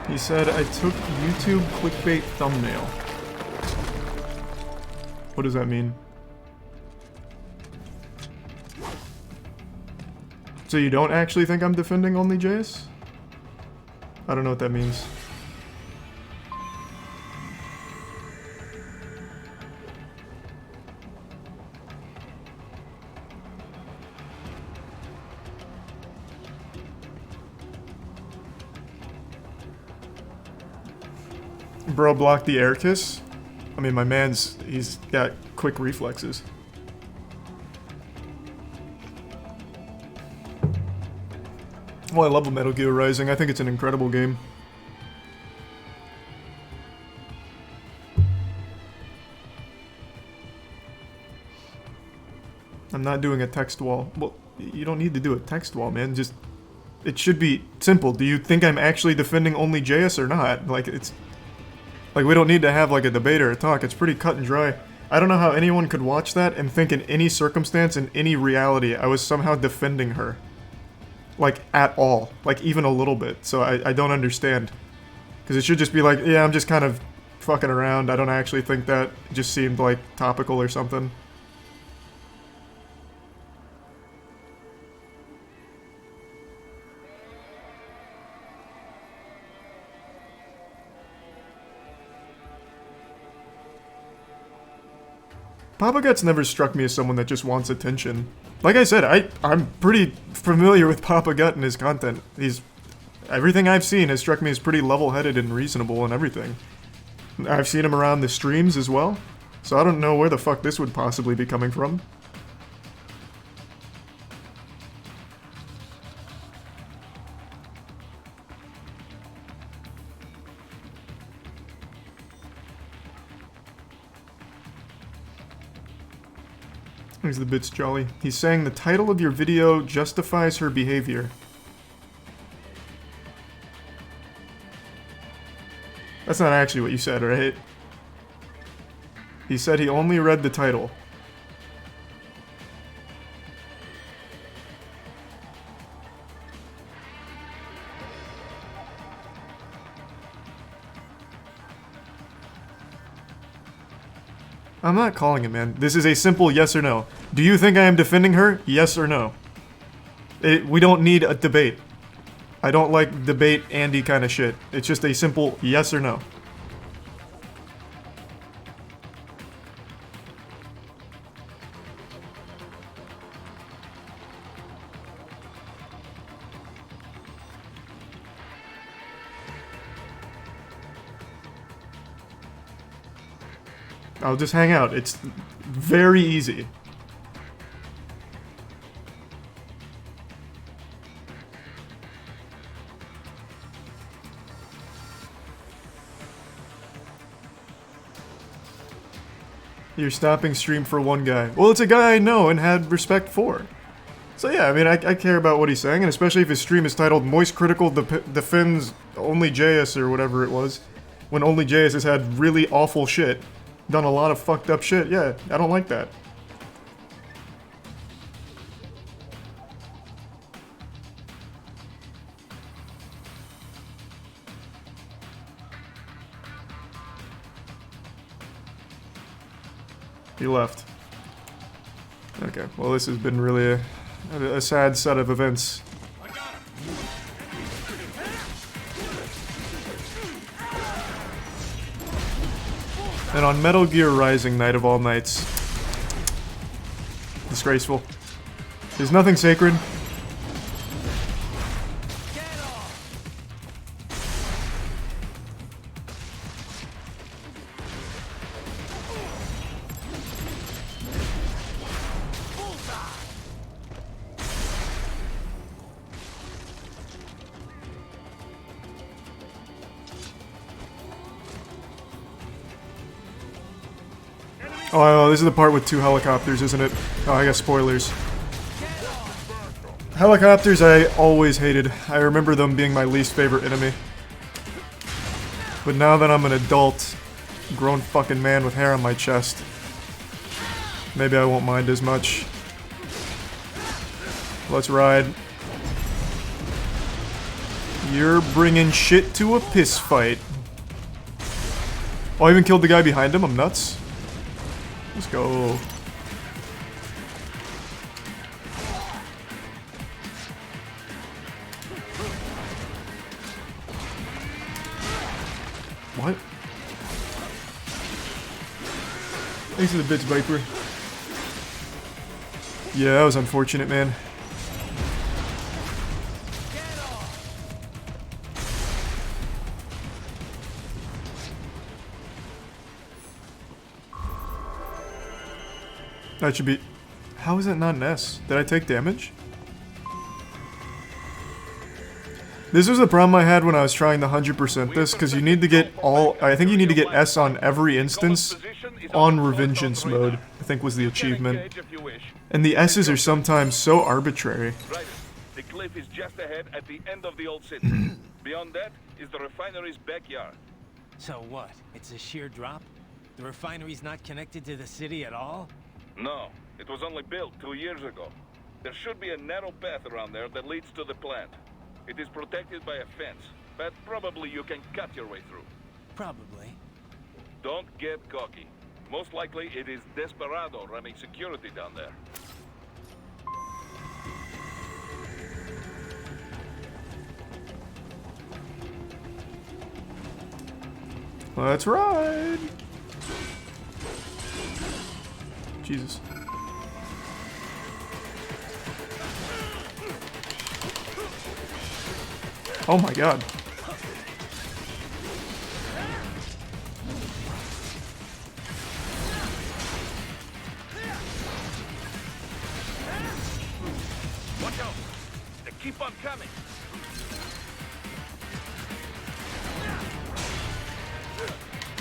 He said, I took YouTube clickbait thumbnail. What does that mean? So you don't actually think I'm defending only JS? I don't know what that means. Bro blocked the air kiss? I mean, my man's, he's got quick reflexes. Well, I love Metal Gear Rising. I think it's an incredible game. I'm not doing a text wall. Well, you don't need to do a text wall, man. Just, it should be simple. Do you think I'm actually defending only JS or not? Like, it's... like, we don't need to have, like, a debate or a talk. It's pretty cut and dry. I don't know how anyone could watch that and think in any circumstance, in any reality, I was somehow defending her. Like, at all. Like, even a little bit. So I don't understand. Because it should just be like, yeah, I'm just kind of fucking around. I don't actually think that. It just seemed, like, topical or something. Papa Guts never struck me as someone that just wants attention. Like I said, I'm pretty familiar with Papa Gut and his content. Everything I've seen has struck me as pretty level-headed and reasonable and everything. I've seen him around the streams as well, so I don't know where the fuck this would possibly be coming from. Here's the bits, Jolly. He's saying the title of your video justifies her behavior. That's not actually what you said, right? He said he only read the title. I'm not calling it, man. This is a simple yes or no. Do you think I am defending her? Yes or no? We don't need a debate. I don't like debate Andy kind of shit. It's just a simple yes or no. I'll just hang out. It's very easy. You're stopping stream for one guy. Well, it's a guy I know and had respect for. So yeah, I mean, I care about what he's saying, and especially if his stream is titled moistcr1tikal defends only JS or whatever it was, when only JS has had really awful shit, done a lot of fucked up shit. Yeah, I don't like that. He left. Okay, well this has been really a sad set of events. And on Metal Gear Rising night of all nights. Disgraceful. There's nothing sacred. Oh, this is the part with 2 helicopters, isn't it? Oh, I got spoilers. Helicopters I always hated. I remember them being my least favorite enemy. But now that I'm an adult, grown fucking man with hair on my chest, maybe I won't mind as much. Let's ride. You're bringing shit to a piss fight. Oh, I even killed the guy behind him? I'm nuts. Let's go. What? Thanks for the bits, Viper. Yeah, that was unfortunate, man. That should be... How is that not an S? Did I take damage? This was the problem I had when I was trying to 100% this, because you need to get all... I think you need to get S on every instance on Revengeance mode, I think was the achievement. And the S's are sometimes so arbitrary. Right. The cliff is just ahead at the end of the old city. Beyond that is the refinery's backyard. So what? It's a sheer drop? The refinery's not connected to the city at all? No, it was only built 2 years ago. There should be a narrow path around there that leads to the plant. It is protected by a fence, but probably you can cut your way through. Probably. Don't get cocky. Most likely it is Desperado running security down there. Let's ride! Jesus. Oh my god. Watch out! They keep on coming!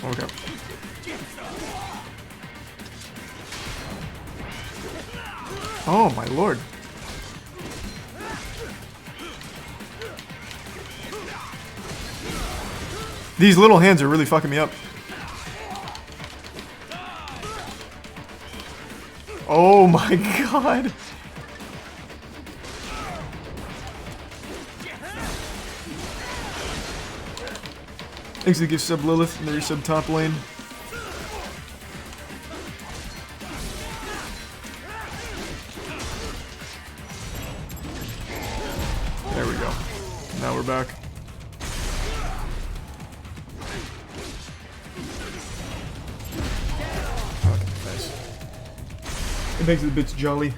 Okay. Oh my lord. These little hands are really fucking me up. Oh my god. Thanks to give sub Lilith and the resub top lane. we're back. Okay, nice. It makes the bits jolly.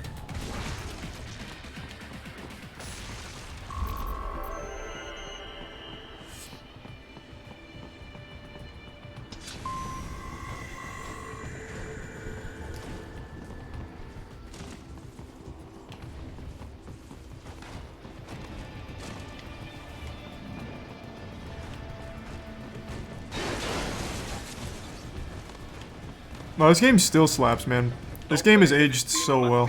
No, this game still slaps, man. This game has aged so well.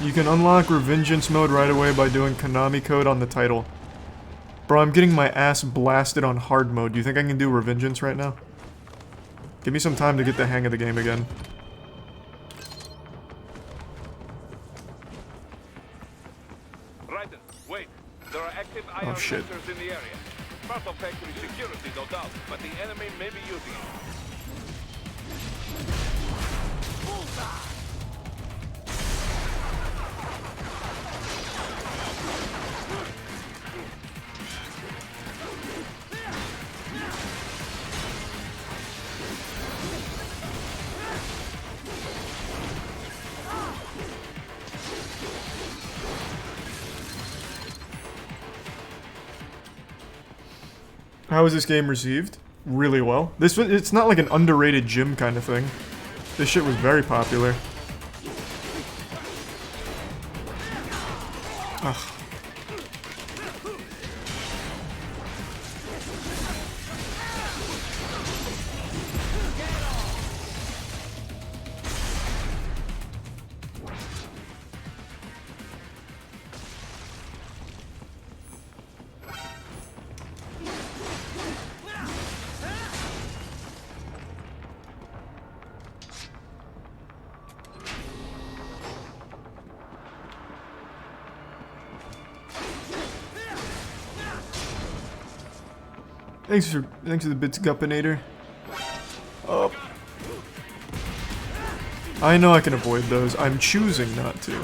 You can unlock Revengeance mode right away by doing Konami code on the title. Bro, I'm getting my ass blasted on hard mode. Do you think I can do Revengeance right now? Give me some time to get the hang of the game again. Oh shit. In the area. Part of factory security, no doubt, but the enemy may be using it. Bullseye! How was this game received? Really well. It's not like an underrated gym kind of thing. This shit was very popular. Ugh. Thanks for the bits, Guppinator. Oh. I know I can avoid those. I'm choosing not to.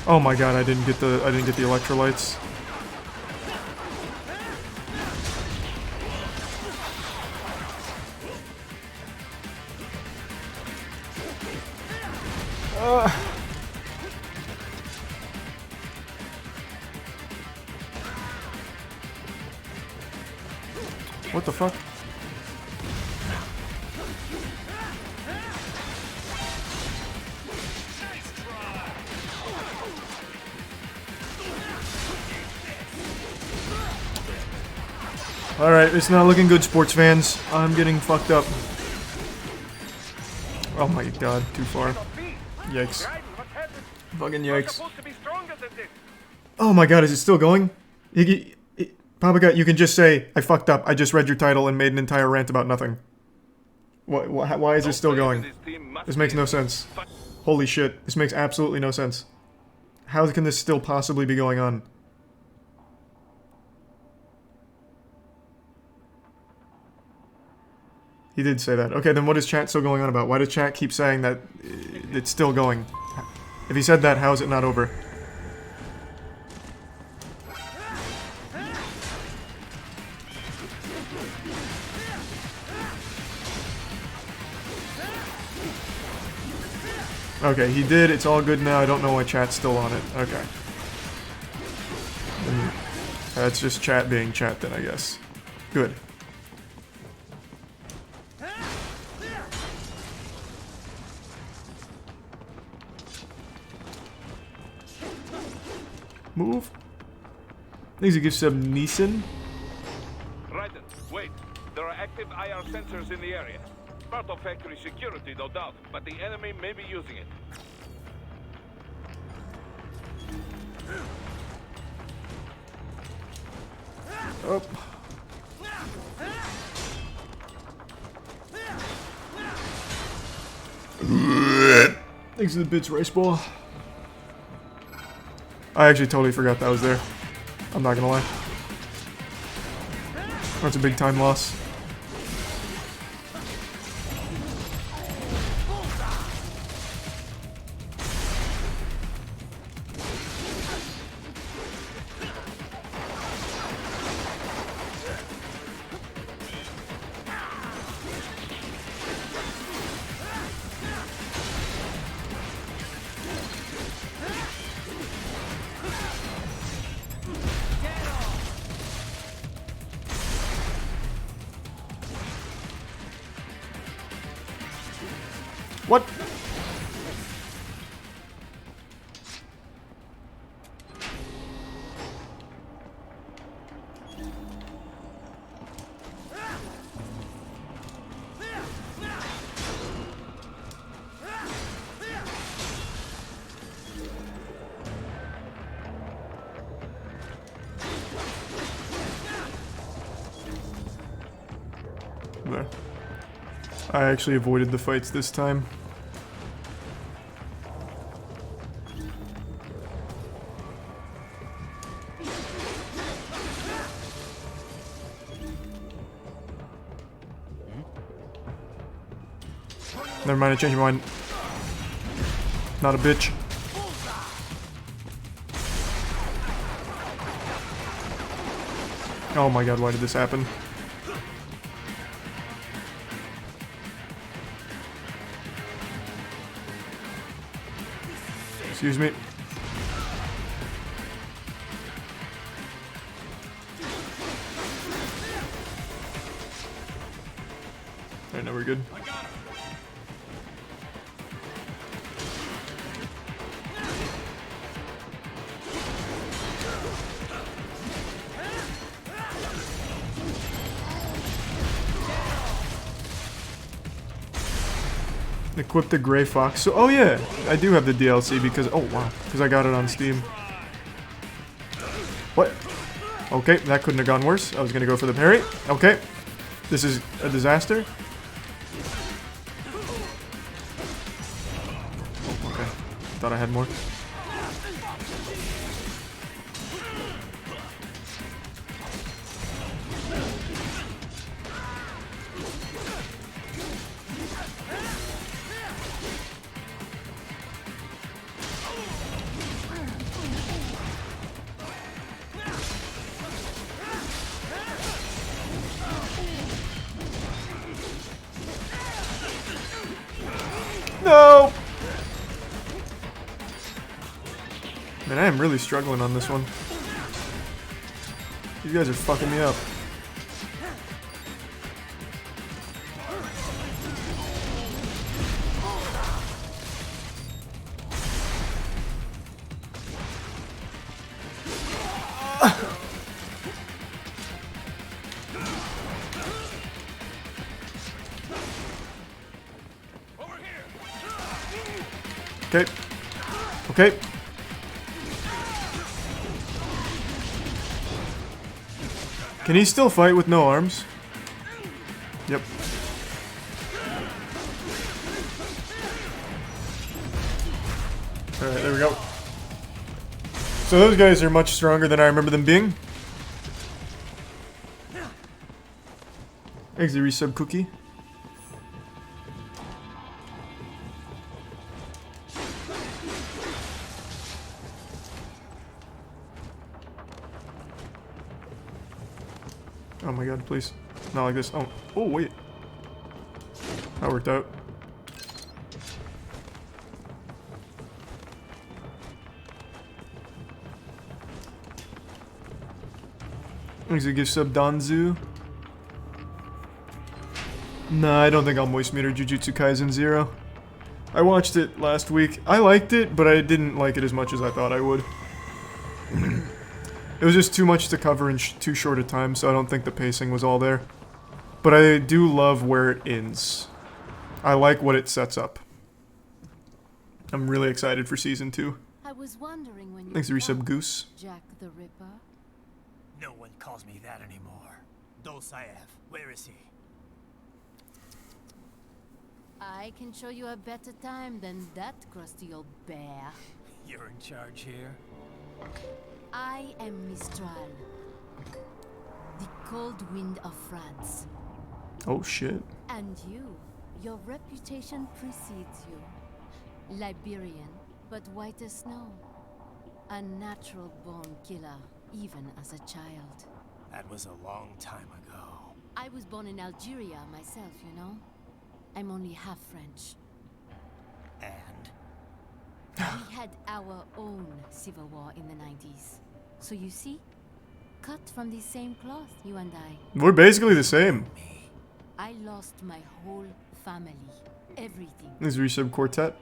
Oh my god, I didn't get the electrolytes. What the fuck? Alright, it's not looking good, sports fans. I'm getting fucked up. Oh my god, too far. Yikes. Fucking yikes. Oh my god, is it still going? Papa, you can just say, I fucked up, I just read your title and made an entire rant about nothing. Why is it still going? This makes no sense. Holy shit, this makes absolutely no sense. How can this still possibly be going on? He did say that. Okay, then what is chat still going on about? Why does chat keep saying that it's still going? If he said that, how is it not over? Okay, he did. It's all good now. I don't know why chat's still on it. Okay. That's just chat being chat then, I guess. Good. Move. Thanks a gift sub, Neeson. Right, wait. There are active IR sensors in the area. Part of factory security, no doubt, but the enemy may be using it. Oh. Thanks for the bits, Rice Ball. I actually totally forgot that was there. I'm not gonna lie. That's a big time loss. What? There. I actually avoided the fights this time. Never mind, I changed my mind. Not a bitch. Oh my god, why did this happen? Excuse me. Alright, now we're good. Equip the Gray Fox. So, oh yeah, I do have the DLC because, oh wow, because I got it on Steam. What? Okay, that couldn't have gone worse. I was gonna go for the parry. Okay, this is a disaster. Okay, thought I had more. No! Man, I am really struggling on this one. You guys are fucking me up. Okay. Okay. Can he still fight with no arms? Yep. Alright, there we go. So those guys are much stronger than I remember them being. Thanks, the resub cookie. Oh my god, please. Not like this. Oh, oh wait. That worked out. Thanks to give sub Danzu. Nah, I don't think I'll moist meter Jujutsu Kaisen 0. I watched it last week. I liked it, but I didn't like it as much as I thought I would. It was just too much to cover in too short a time, so I don't think the pacing was all there. But I do love where it ends. I like what it sets up. I'm really excited for Season 2. I was wondering when you Thanks to resub Goose. Jack the Ripper. No one calls me that anymore. Dosaev, where is he? I can show you a better time than that crusty old bear. You're in charge here? I am Mistral, the cold wind of France. Oh shit. And your reputation precedes you. Liberian, but white as snow. A natural-born killer, even as a child. That was a long time ago. I was born in Algeria myself, you know? I'm only half French. And? We had our own civil war in the 90s. So you see? Cut from the same cloth, you and I. We're basically the same. I lost my whole family. Everything. This resub quartet.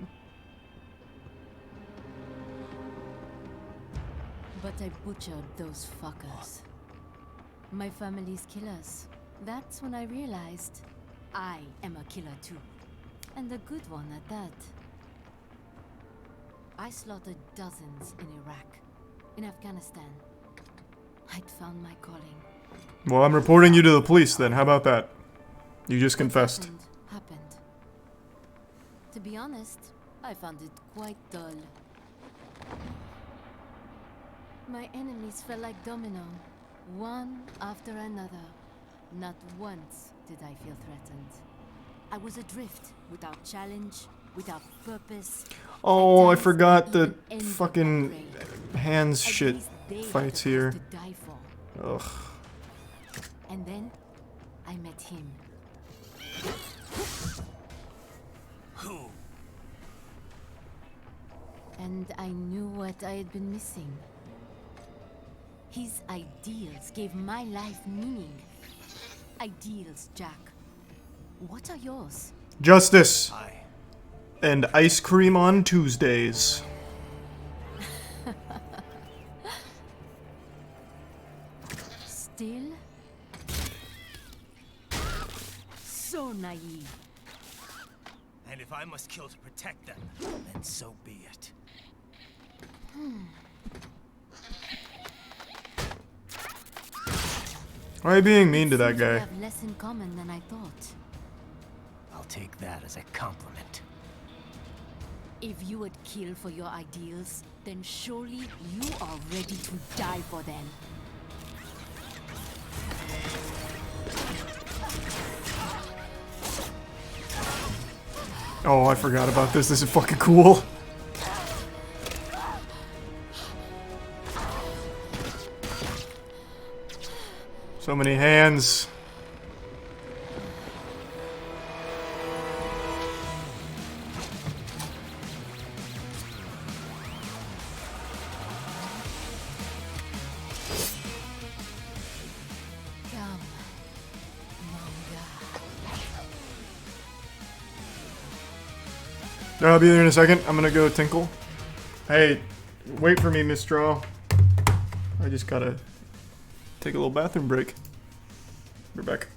But I butchered those fuckers. My family's killers. That's when I realized I am a killer too. And a good one at that. I slaughtered dozens in Iraq, in Afghanistan. I'd found my calling. Well, I'm reporting you to the police then. How about that? You just confessed. Happened. To be honest, I found it quite dull. My enemies fell like domino, one after another. Not once did I feel threatened. I was adrift, without challenge, without purpose. Oh, I forgot the fucking hands shit fights here. Ugh. And then I met him. Who? And I knew what I had been missing. His ideals gave my life meaning. Ideals, Jack. What are yours? Justice. And ice cream on Tuesdays. Still? So naive. And if I must kill to protect them, then so be it. Why are you being mean to that We guy? have less in common than I thought. I'll take that as a compliment. If you would kill for your ideals, then surely you are ready to die for them. Oh, I forgot about this. This is fucking cool. So many hands. Come, I'll be there in a second. I'm gonna go tinkle. Hey, wait for me, Miss Straw. I just gotta take a little bathroom break. We're back.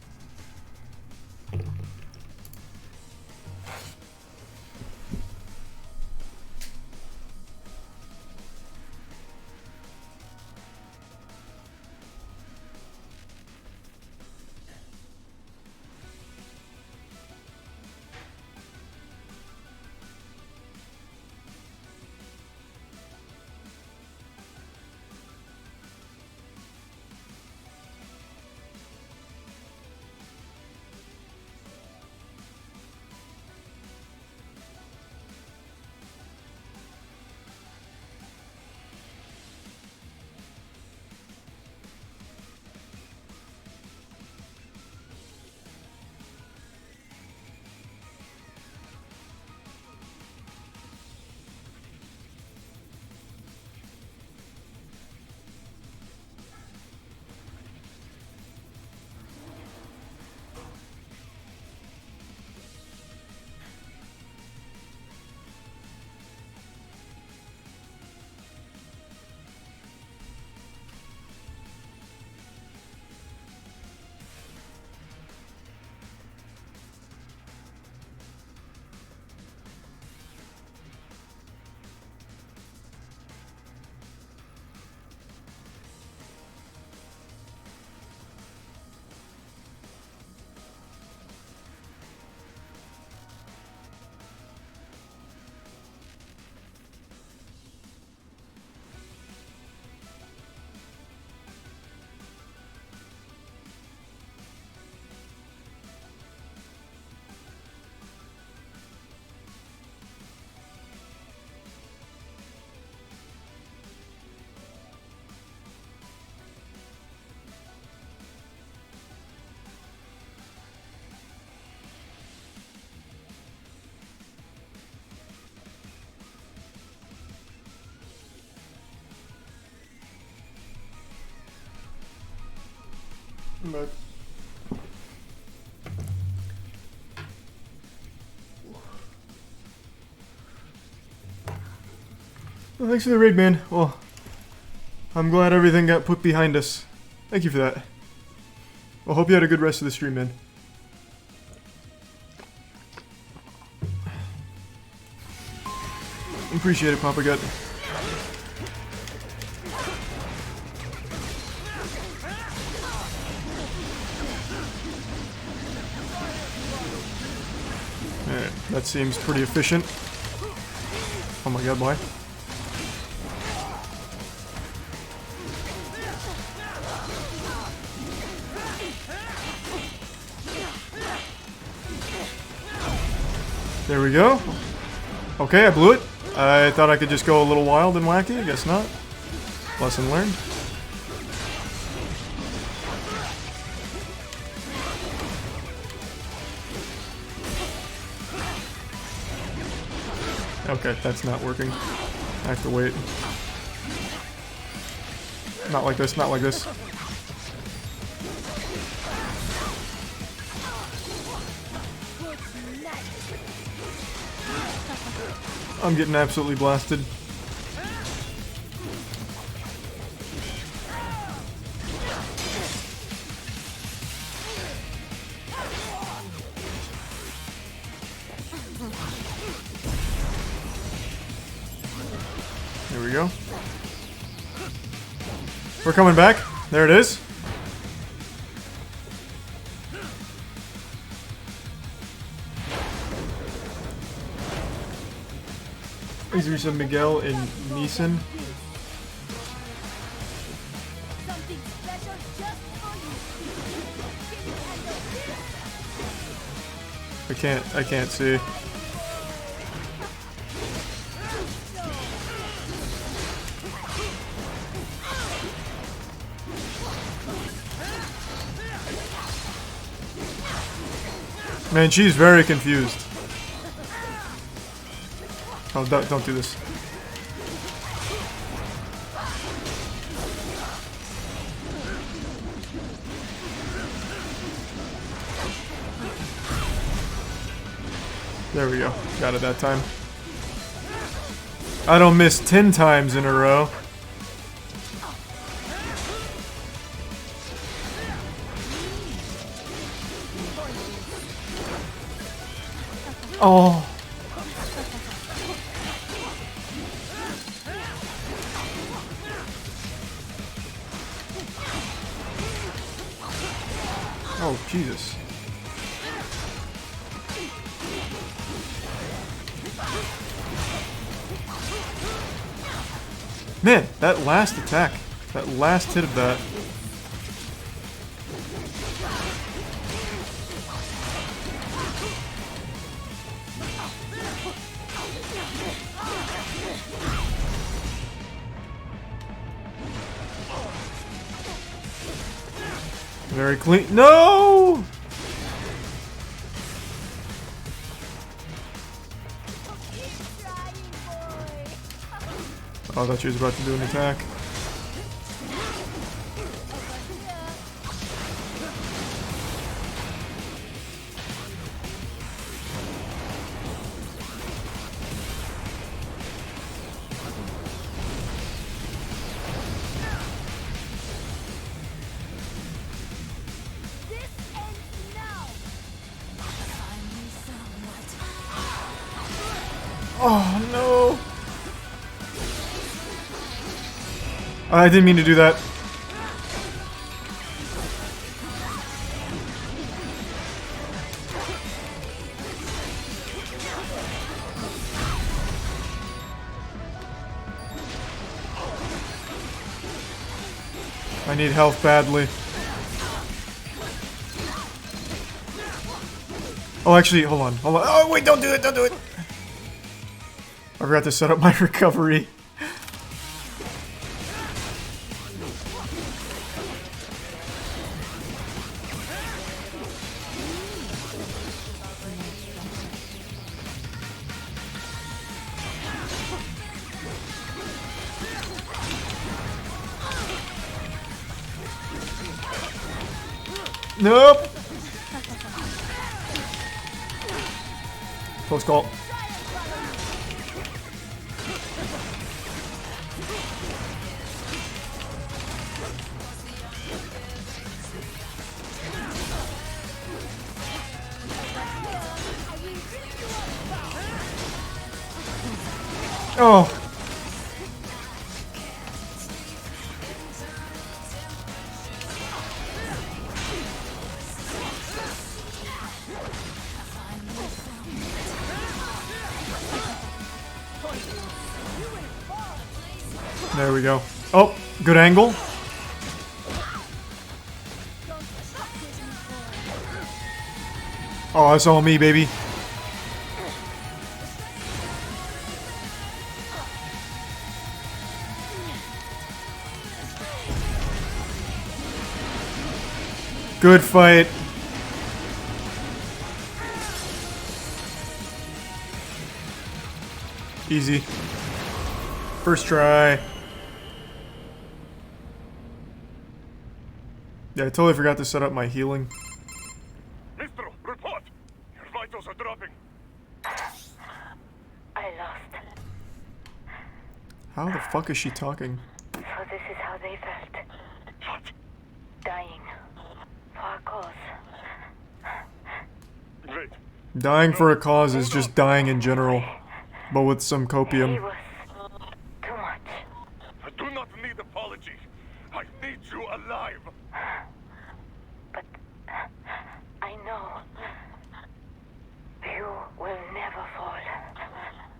I'm back. Well, thanks for the raid, man. Well, I'm glad everything got put behind us. Thank you for that. Well, hope you had a good rest of the stream, man. Appreciate it, Papa Gut. Alright, that seems pretty efficient. Oh my god, why? There we go. Okay, I blew it. I thought I could just go a little wild and wacky. I guess not. Lesson learned. Okay, that's not working. I have to wait. Not like this, not like this. I'm getting absolutely blasted. There we go. We're coming back. There it is. These are some Miguel and Neeson. I can't see. Man, she's very confused. Oh, don't do this. There we go. Got it that time. I don't miss 10 times in a row. Oh. Oh, Jesus. Man, that last attack, that last hit of that. Very clean. No! Oh, I thought she was about to do an attack. Oh no! I didn't mean to do that. I need health badly. Oh, actually, hold on. Oh, wait, don't do it, don't do it! I forgot to set up my recovery. Nope. Close call. Oh. There we go. Oh, good angle. Oh, that's all me, baby. Good fight. Easy. First try. Yeah, I totally forgot to set up my healing. Mister, report! Your vitals are dropping. I lost. How the fuck is she talking? So this is how they felt. What? Dying. For a cause. Wait. Dying for a cause is just dying in general, but with some copium. He was too much. I do not need apology. I need you alive. But I know you will never fall.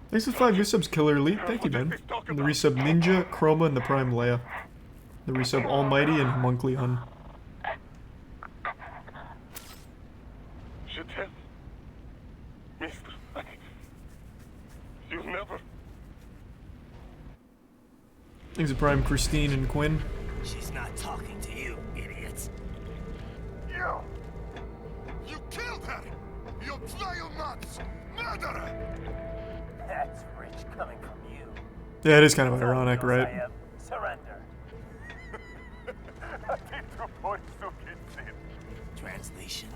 Thanks for 5 resubs, Killer Elite. Thank you, man. And the resub Ninja, Chroma, and the Prime Leia. The resub Almighty and Homuncleon. Je t'aime. Mister, you never. Thanks to Prime Christine and Quinn. She's not talking to you, idiots. You killed her! You vile nuts! Murderer! That's rich coming from you. Yeah, it is kind of ironic, right? Surrender. Translation.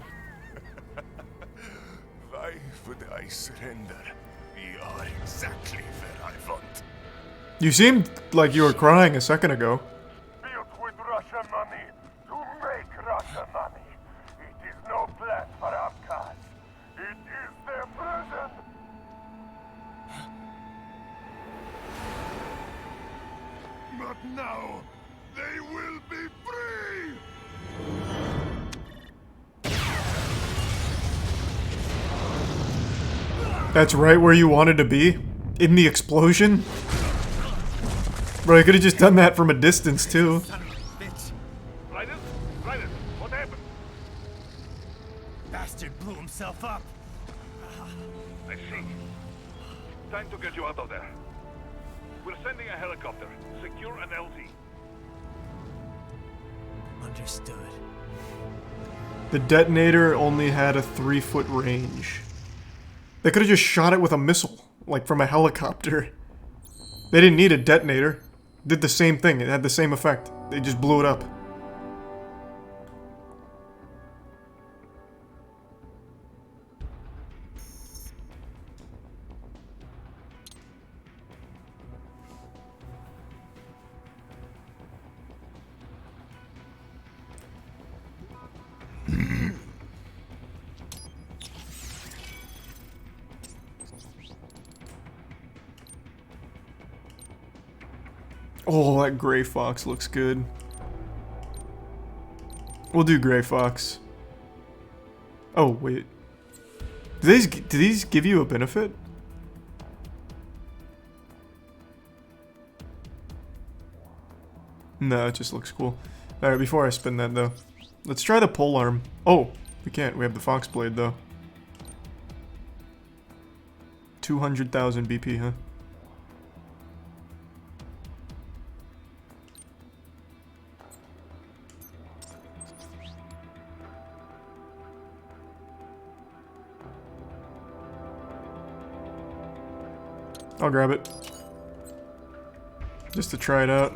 Why would I surrender? We are exactly where I want. You seemed like you were crying a second ago. Built with Russian money to make Russian money. It is no plan for Afghans. It is their prison. But now, they will be free! That's right where you wanted to be? In the explosion? Bro, I could have just done that from a distance, too. Raiden? Raiden, what happened? Bastard blew himself up. I see. Time to get you out of there. We're sending a helicopter. Secure an LZ. Understood. The detonator only had a 3-foot range. They could have just shot it with a missile, like from a helicopter. They didn't need a detonator. Did the same thing, it had the same effect. They just blew it up. Oh, that Gray Fox looks good. We'll do Gray Fox. Oh, wait. Do these give you a benefit? No, it just looks cool. Alright, before I spin that, though. Let's try the polearm. Oh, we can't. We have the Fox Blade, though. 200,000 BP, huh? I'll grab it. Just to try it out.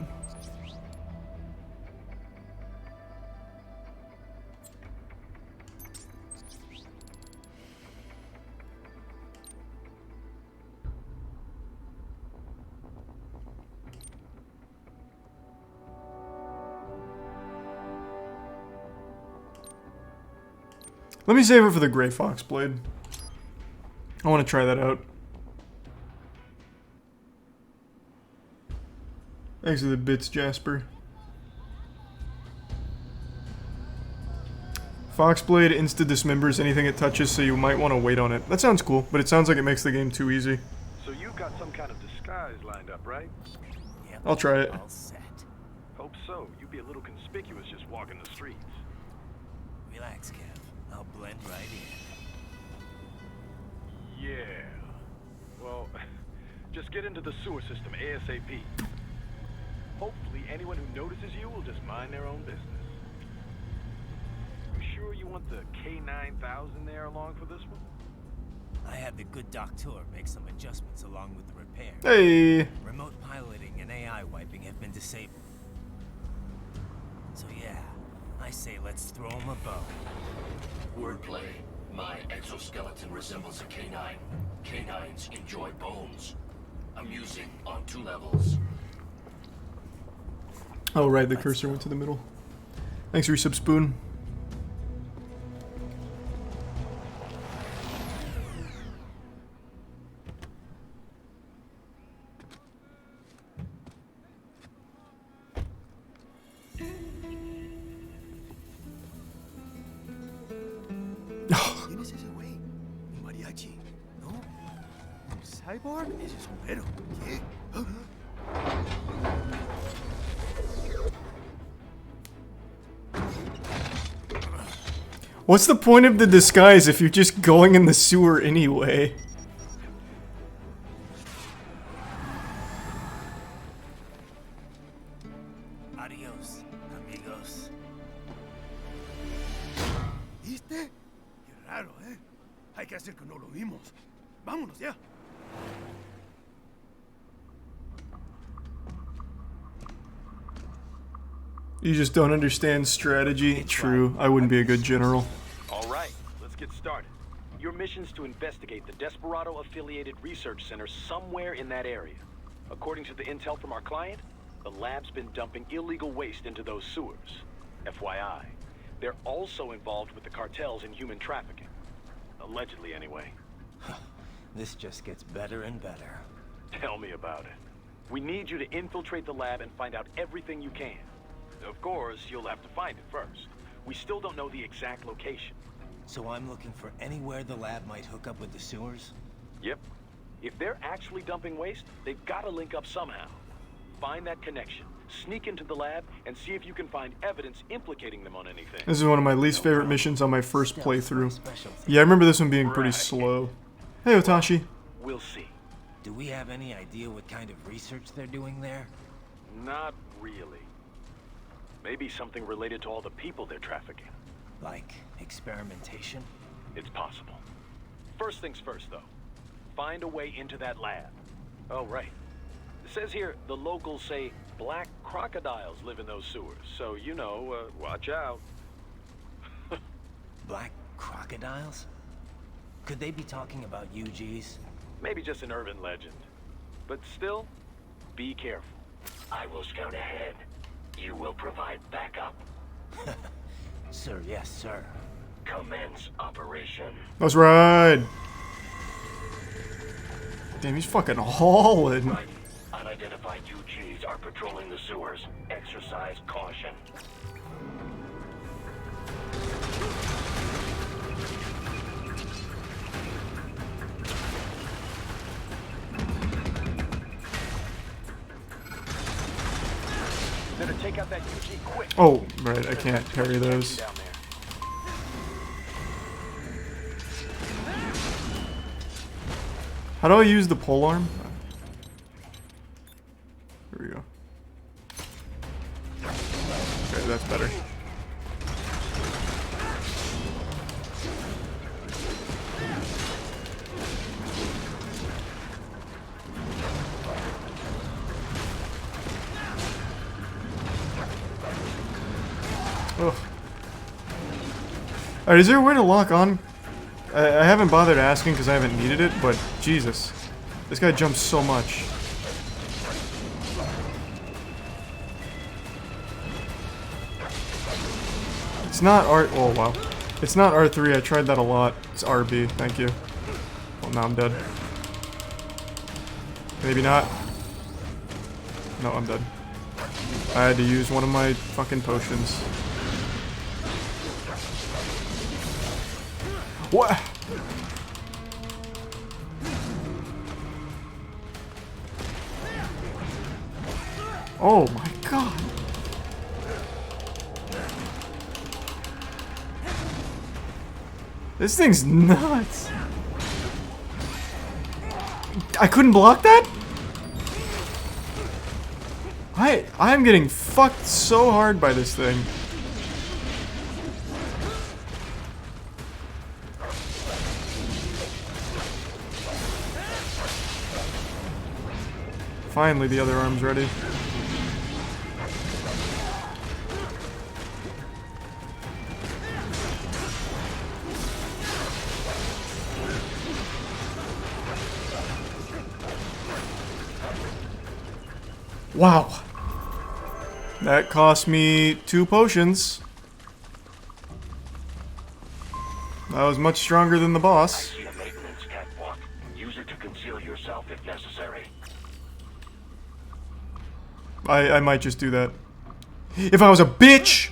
Let me save it for the Grey Fox Blade. I want to try that out. Thanks for the bits, Jasper. Foxblade insta-dismembers anything it touches, so you might want to wait on it. That sounds cool, but it sounds like it makes the game too easy. So you've got some kind of disguise lined up, right? Yep. I'll try it. All set. Hope so. You'd be a little conspicuous just walking the streets. Relax, Kev. I'll blend right in. Yeah. Well, just get into the sewer system ASAP. Hopefully anyone who notices you will just mind their own business. You sure you want the K9000 there along for this one? I had the good doctor make some adjustments along with the repair. Hey! Remote piloting and AI wiping have been disabled. So yeah, I say let's throw him a bone. Wordplay. My exoskeleton resembles a canine. Canines enjoy bones. Amusing on 2 levels. Oh right, the cursor went to the middle. Thanks, Resub Spoon. ¿Quién es ese güey? Un mariachi, ¿no? ¿Un cyborg? Ese sombrero. ¿Qué? What's the point of the disguise if you're just going in the sewer anyway? Adios, amigos. ¿Viste? Qué raro, ¿eh? Hay que hacer que no lo vimos. Vámonos ya. You just don't understand strategy. True, I wouldn't be a good general. All right, let's get started. Your mission's to investigate the Desperado-affiliated research center somewhere in that area. According to the intel from our client, the lab's been dumping illegal waste into those sewers. FYI, they're also involved with the cartels in human trafficking. Allegedly, anyway. This just gets better and better. Tell me about it. We need you to infiltrate the lab and find out everything you can. Of course, you'll have to find it first. We still don't know the exact location. So I'm looking for anywhere the lab might hook up with the sewers? Yep. If they're actually dumping waste, they've got to link up somehow. Find that connection, sneak into the lab, and see if you can find evidence implicating them on anything. This is one of my least favorite missions on my first playthrough. Yeah, I remember this one being pretty slow. Hey, Otashi. We'll see. Do we have any idea what kind of research they're doing there? Not really. Maybe something related to all the people they're trafficking. Like experimentation? It's possible. First things first, though. Find a way into that lab. Oh, right. It says here the locals say black crocodiles live in those sewers, so you know, watch out. Black crocodiles? Could they be talking about UGs? Maybe just an urban legend. But still, be careful. I will scout ahead. You will provide backup. Sir, yes, sir. Commence operation. Let's ride. Damn, he's fucking hauling. Right. Unidentified UGs are patrolling the sewers. Exercise caution. Better take out that UG quick. Oh, right, I can't parry those. How do I use the polearm? Here we go. Okay, that's better. Ugh. Alright, is there a way to lock on? I haven't bothered asking because I haven't needed it, but Jesus. This guy jumps so much. It's not art. Oh, wow. It's not R3, I tried that a lot. It's RB, thank you. Well, now I'm dead. Maybe not. No, I'm dead. I had to use one of my fucking potions. What? Oh my god. This thing's nuts. I couldn't block that? I'm getting fucked so hard by this thing. Finally, the other arm's ready. Wow. That cost me 2 potions. That was much stronger than the boss. I see a maintenance catwalk. Use it to conceal yourself if necessary. I might just do that. If I was a bitch!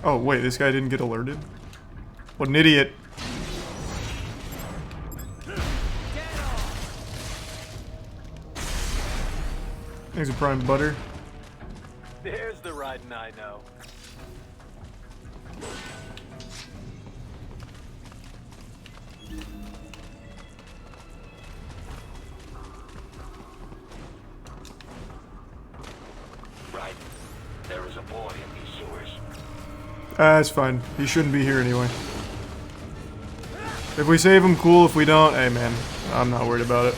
Oh, wait, this guy didn't get alerted? What an idiot. There's a prime butter. There's the riding I know. Right. There is a boy in these sewers. That's fine. He shouldn't be here anyway. If we save him, cool. If we don't, hey man, I'm not worried about it.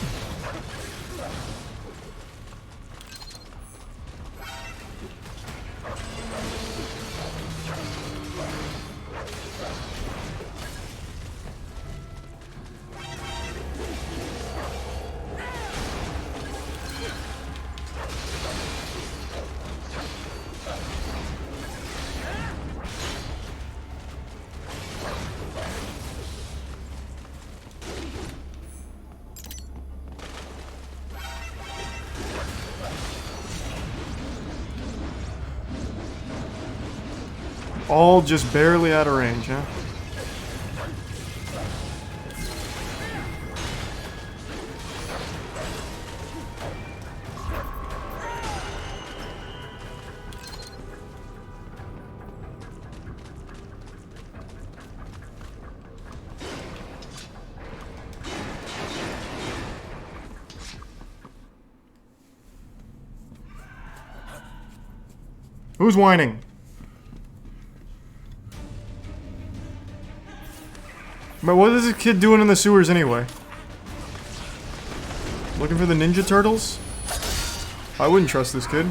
All just barely out of range, huh? Who's whining? But what is this kid doing in the sewers anyway? Looking for the Ninja Turtles? I wouldn't trust this kid.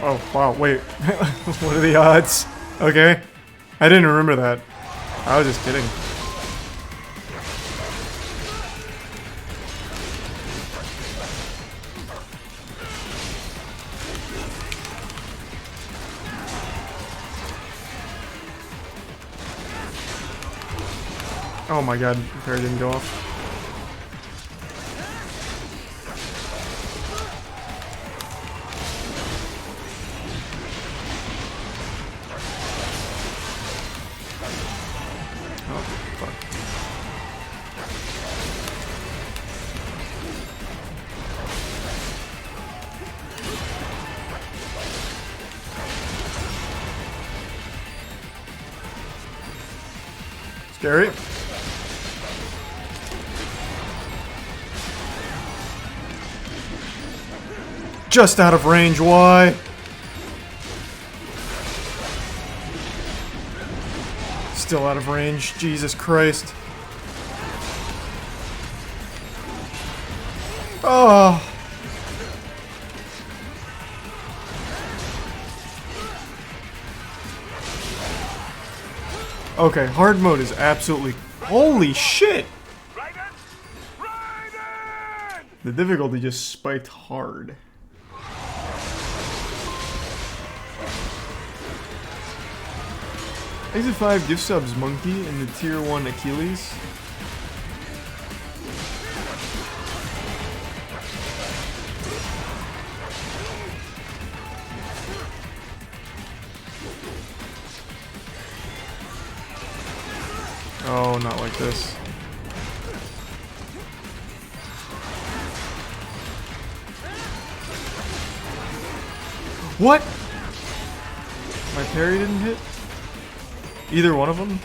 Oh, wow, wait. What are the odds? Okay. I didn't remember that. I was just kidding. Oh my god, repair didn't go off. Scary. Just out of range, why? Still out of range. Jesus Christ. Oh. Okay, hard mode is absolutely... Holy shit! The difficulty just spiked hard. Exit 5 gift subs Monkey and the tier 1 Achilles. Oh, not like this. What? My parry didn't hit? Either one of them?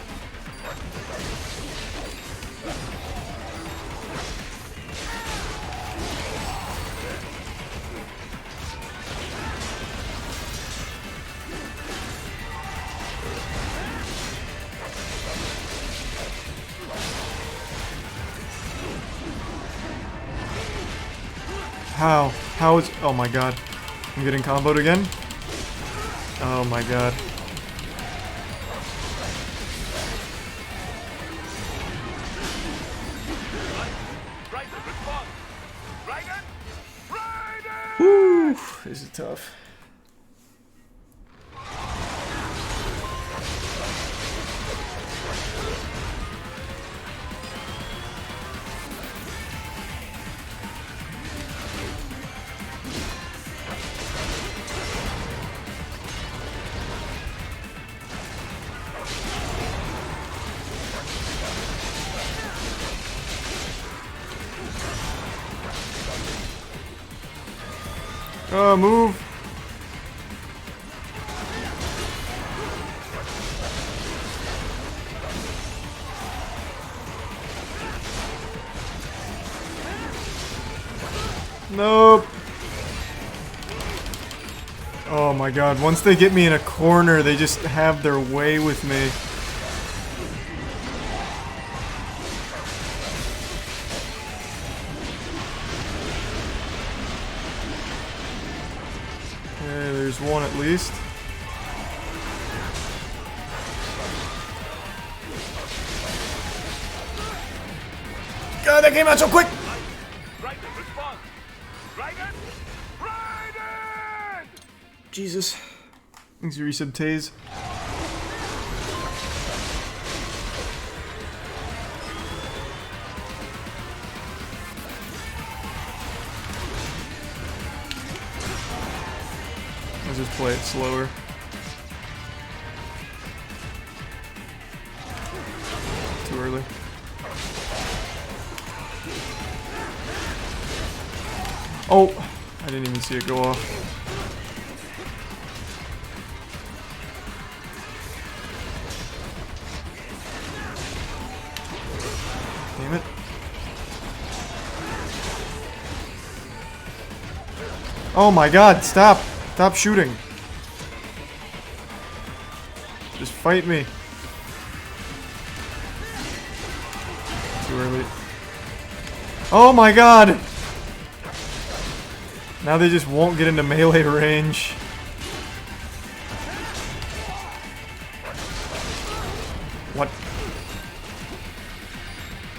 How? How is... Oh my god. I'm getting comboed again? Oh my god. Woo! This is tough. Oh, move! Nope! Oh my god, once they get me in a corner, they just have their way with me. Okay, there's one at least. God, that came out so quick! Jesus. Thanks for resub Taze. Let's just play it slower. Too early. Oh! I didn't even see it go off. Damn it. Oh my god, stop! Stop shooting. Just fight me. Too early. Oh my god! Now they just won't get into melee range. What?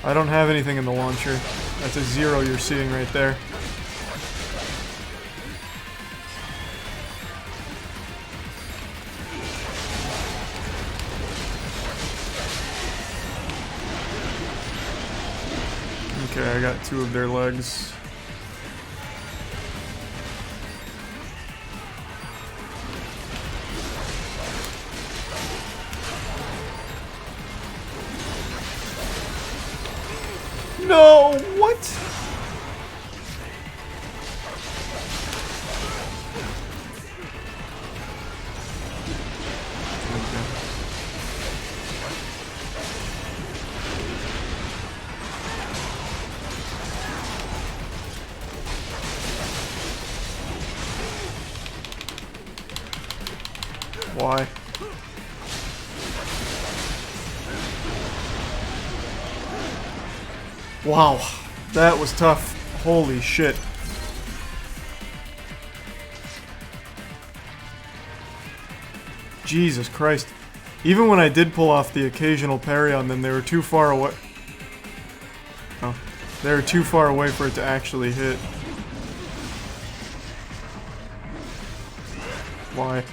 I don't have anything in the launcher. That's a 0 you're seeing right there. Okay, I got 2 of their legs. No, what? Why? Wow, that was tough. Holy shit. Jesus Christ. Even when I did pull off the occasional parry on them, they were too far away. Oh, they were too far away for it to actually hit. Why?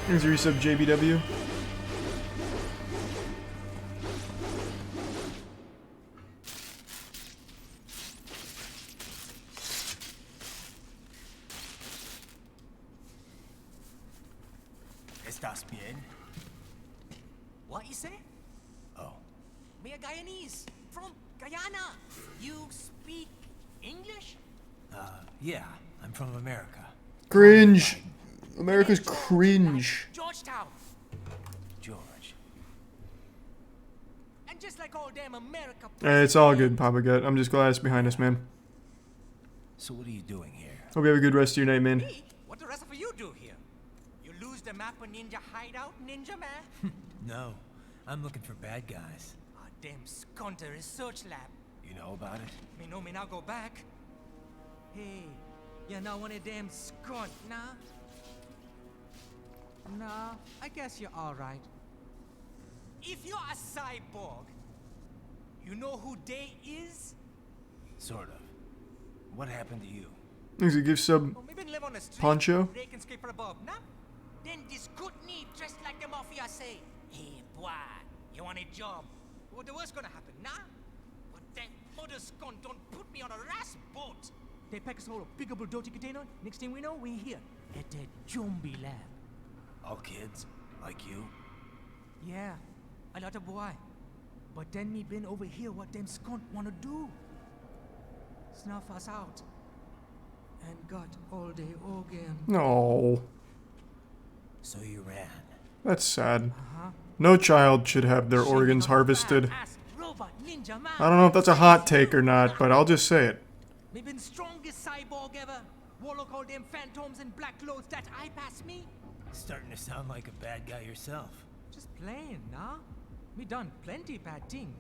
Here's your resub, JBW. Estás bien? What you say? Oh. Me a Guyanese from Guyana. You speak English? Yeah, I'm from America. Cringe. America's cringe. Georgetown. George. And just like all damn America. It's all good, Papa Gut. I'm just glad it's behind us, man. So what are you doing here? Hope you have a good rest of your night, man. What the rest of you do here? You lose the map of Ninja Hideout, Ninja Man? No, I'm looking for bad guys. Ah, damn skunter research lab. You know about it? Me know me now go back. Hey, you're not one of them skunt, nah? Nah, I guess you're alright. If you're a cyborg, you know who Day is? Sort of. What happened to you? Thanks, give sub Poncho. They can scrape above, nah? Then this good need just like the mafia say. Hey, boy, you want a job? What the worst gonna happen, nah? But that mother skunt don't put me on a ras boat. They pack us all a big old dirty container. Next thing we know, we're here at that zombie lab. All kids? Like you? Yeah, a lot of boy. But then me been over here what them skunt wanna do. Snuff us out. And got all day organ. No. So you ran. That's sad. No child should have their organs harvested. I don't know if that's a hot take or not, but I'll just say it. Me been strongest cyborg ever. Warlock all them phantoms in black clothes that eye pass me. Starting to sound like a bad guy yourself. Just playing, nah? Me done plenty bad thing.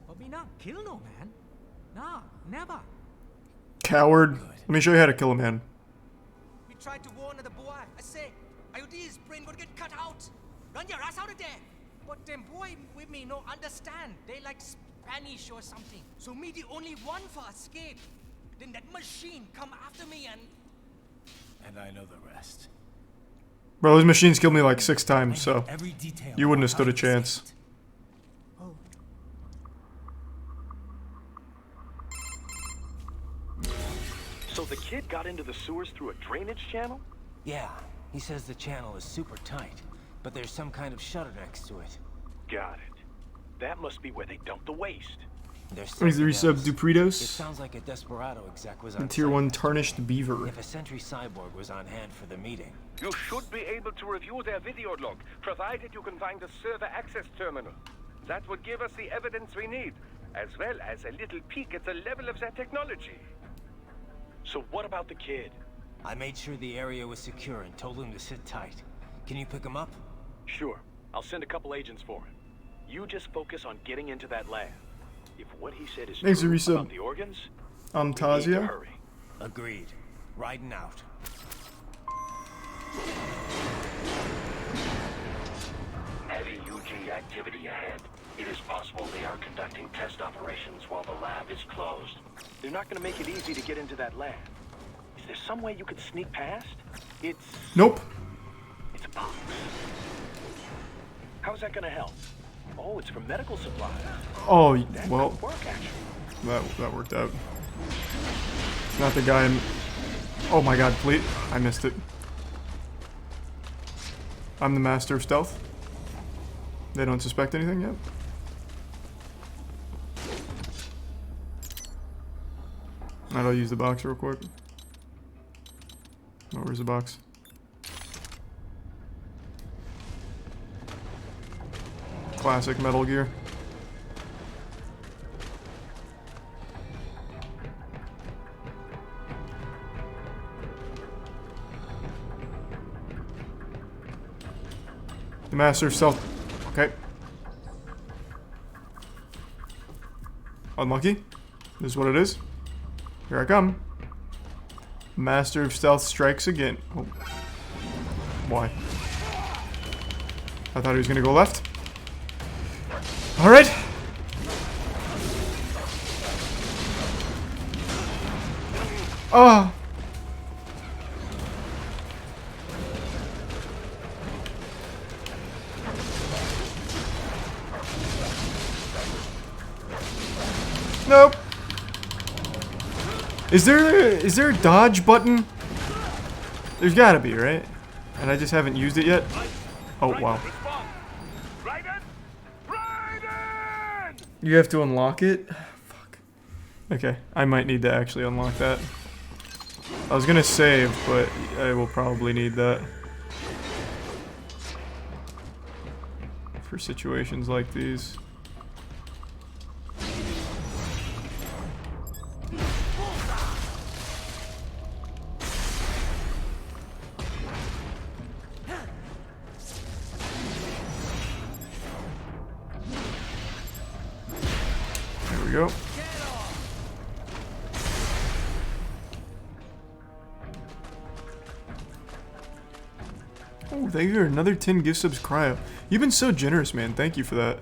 But me not kill no man. Nah, never. Coward. Let me show you how to kill a man. We tried to warn the boy. I say, IOD's brain gonna get cut out. Run your ass out of there. But them boy with me no understand. They like Spanish or something. So me the only one for escape. Then that machine come after me and... And I know the rest. Bro, those machines killed me like 6 times, so every detail you wouldn't have stood a chance. Oh. So the kid got into the sewers through a drainage channel? Yeah, he says the channel is super tight, but there's some kind of shutter next to it. Got it. That must be where they dump the waste. Thanks to resub Dupritos. It sounds like a desperado exec was on And tier 1 Tarnished Beaver. If a sentry cyborg was on hand for the meeting. You should be able to review their video log, provided you can find the server access terminal. That would give us the evidence we need, as well as a little peek at the level of their technology. So what about the kid? I made sure the area was secure and told him to sit tight. Can you pick him up? Sure. I'll send a couple agents for him. You just focus on getting into that lab. If what he said is Thanks, true Arisa. about the organs, we need to Tazia. hurry. Agreed. Riding out. Heavy UG activity ahead. It is possible they are conducting test operations while the lab is closed. They're not going to make it easy to get into that lab. Is there some way you could sneak past? It's... Nope. It's a box. How's that going to help? Oh, it's for medical supplies. Oh, That well, could work, actually. that worked out. It's not the guy I'm... Oh my god, please. I missed it. I'm the master of stealth. They don't suspect anything yet. Alright, I'll use the box real quick. Oh, where's the box? Classic Metal Gear. Master of Stealth. Okay. Unlucky. This is what it is. Here I come. Master of Stealth strikes again. Oh. Why? I thought he was gonna go left. Alright. Oh. Nope. Is there a dodge button? There's gotta be, right? And I just haven't used it yet. Oh wow. You have to unlock it? Fuck. Okay, I might need to actually unlock that. I was gonna save, but I will probably need that. For situations like these. There we go. Oh, thank you for another 10 gift subs, Cryo. You've been so generous, man. Thank you for that.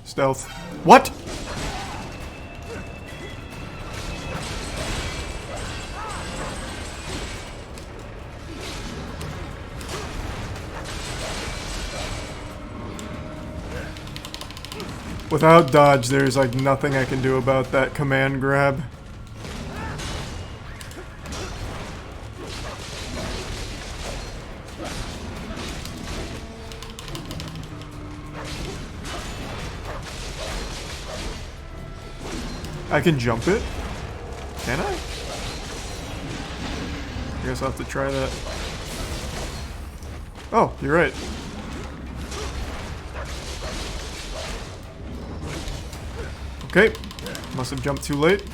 Stealth. What? Without dodge, there's like nothing I can do about that command grab. I can jump it? Can I? I guess I'll have to try that. Oh, you're right. Okay. Must have jumped too late.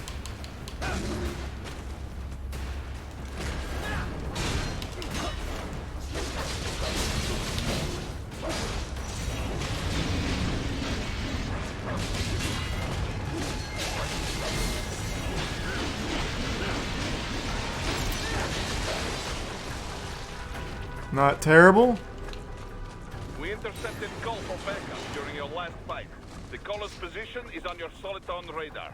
Not terrible. We intercepted call for backup during your last fight. The caller's position is on your Soliton radar.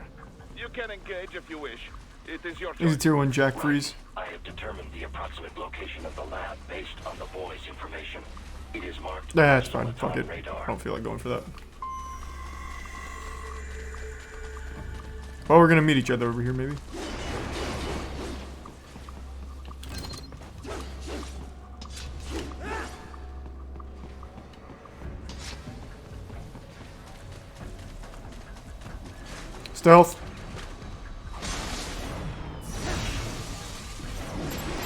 You can engage if you wish. It is your choice. He's a tier 1 Jack Freeze. I have determined the approximate location of the lab based on the boy's information. It is marked. That's fine. Fuck it. I don't feel like going for that. Well, we're gonna meet each other over here, maybe. Stealth.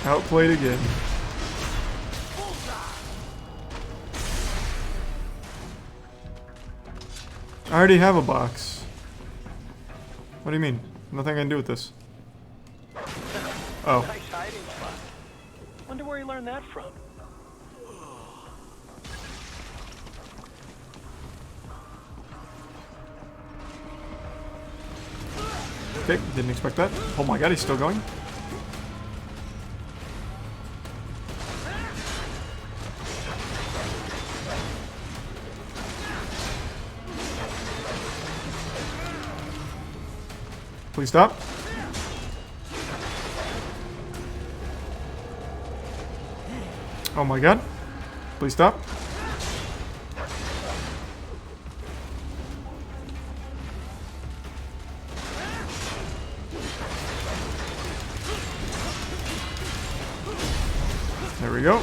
Outplayed again. I already have a box. What do you mean? Nothing I can do with this. Oh. Nice hiding spot. Wonder where he learned that from. Okay, didn't expect that. Oh my god, he's still going. Please stop. Oh my god. Please stop. There we go.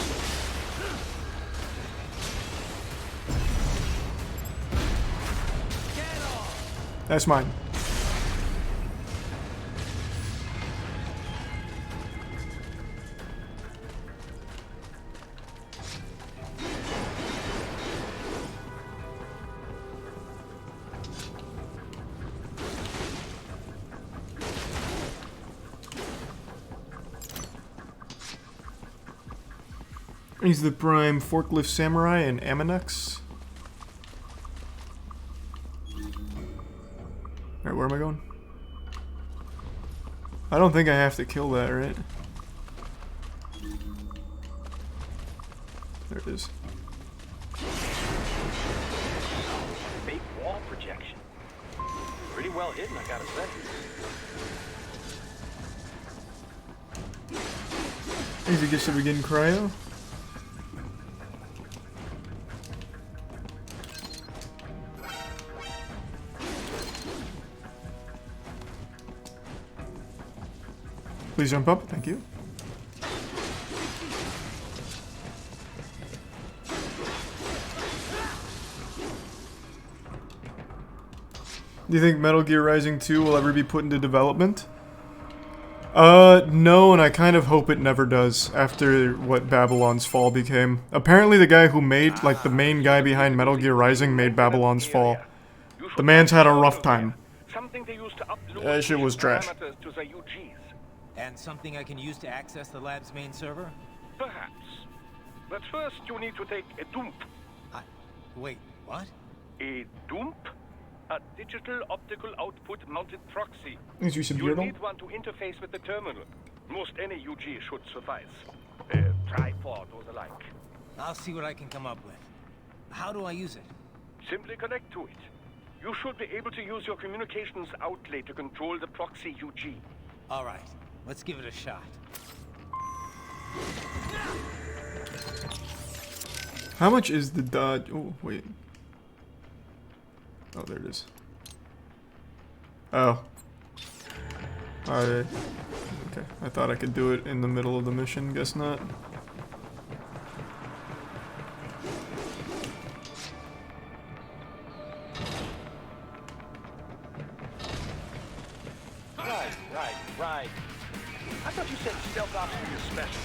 That's mine. He's the prime forklift samurai and Aminux. Alright, where am I going? I don't think I have to kill that, right? There it is. Fake wall projection. Pretty well hidden, I gotta say. Easy gets to begin cryo. Please jump up, thank you. Do you think Metal Gear Rising 2 will ever be put into development? No, and I kind of hope it never does, after what Babylon's Fall became. Apparently the guy who made, like, the main guy behind Metal Gear Rising made Babylon's Fall. The man's had a rough time. That shit was trash. And something I can use to access the lab's main server? Perhaps. But first you need to take a dump. Wait, what? A dump? A digital optical output mounted proxy. Is you You'll need one to interface with the terminal. Most any UG should suffice. A tripod or the like. I'll see what I can come up with. How do I use it? Simply connect to it. You should be able to use your communications outlet to control the proxy UG. All right, let's give it a shot. How much is the dodge? Oh, wait. Oh, there it is. Oh. Alright. Okay. I thought I could do it in the middle of the mission. Guess not. Right. I thought you said stealth ops were your specialty.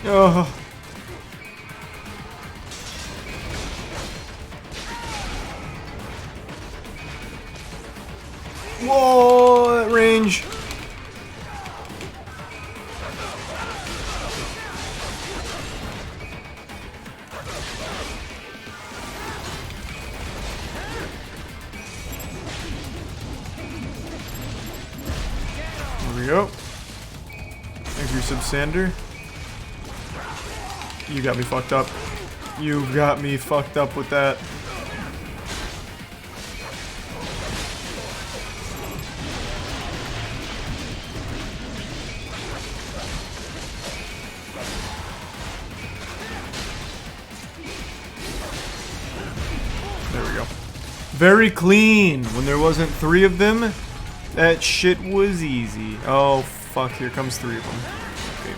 Oh. Whoa, that range. There we go. Thanks for your Subsander. You got me fucked up. You got me fucked up with that. There we go. Very clean. When there wasn't 3 of them, that shit was easy. Oh, fuck. Here comes 3 of them. Okay.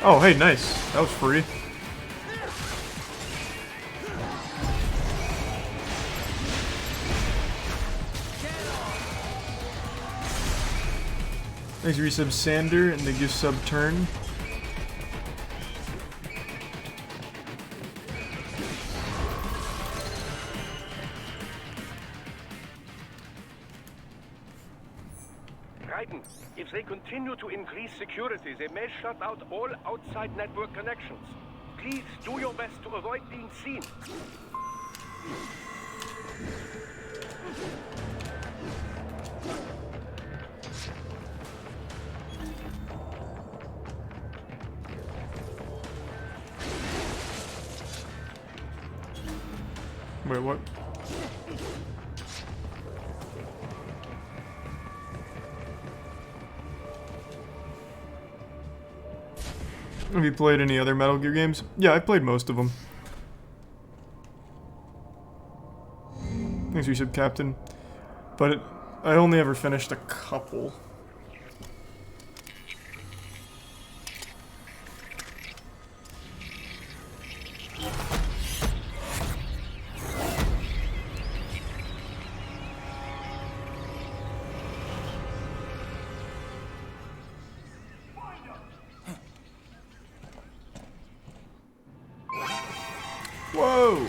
Oh, hey, nice. That was free. Thanks for resub Sander and the gift sub turn. Raiden, if they continue to increase security, they may shut out all outside network connections. Please do your best to avoid being seen. Wait, what? Have you played any other Metal Gear games? Yeah, I've played most of them. Thanks for your sub, Captain. But I only ever finished a couple. Whoa!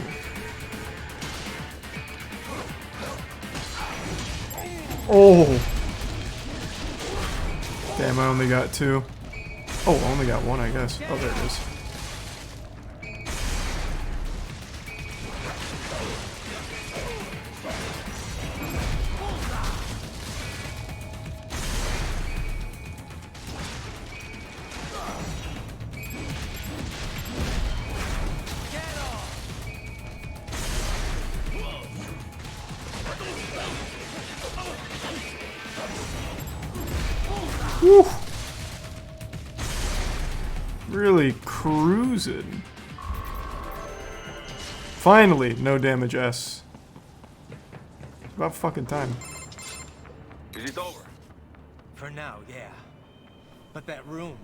Oh! Damn, I only got 2. Oh, I only got 1, I guess. Oh, there it is. Whew. Really cruising. Finally, no damage S. It's about fucking time. Is it over? For now, yeah. But that room,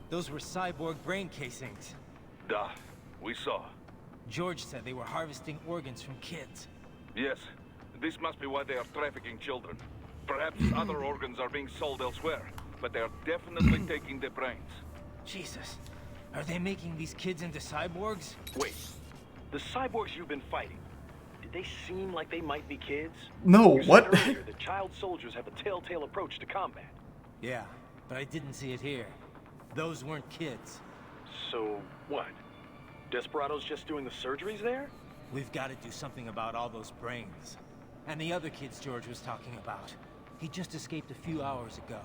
those were cyborg brain casings. Duh, we saw. George said they were harvesting organs from kids. Yes, this must be why they are trafficking children. Perhaps other organs are being sold elsewhere, but they are definitely taking the brains. Jesus, are they making these kids into cyborgs? Wait, the cyborgs you've been fighting, did they seem like they might be kids? No, You said what? earlier that child soldiers have a telltale approach to combat. Yeah, but I didn't see it here. Those weren't kids. So, what? Desperados just doing the surgeries there? We've got to do something about all those brains. And the other kids George was talking about. He just escaped a few hours ago.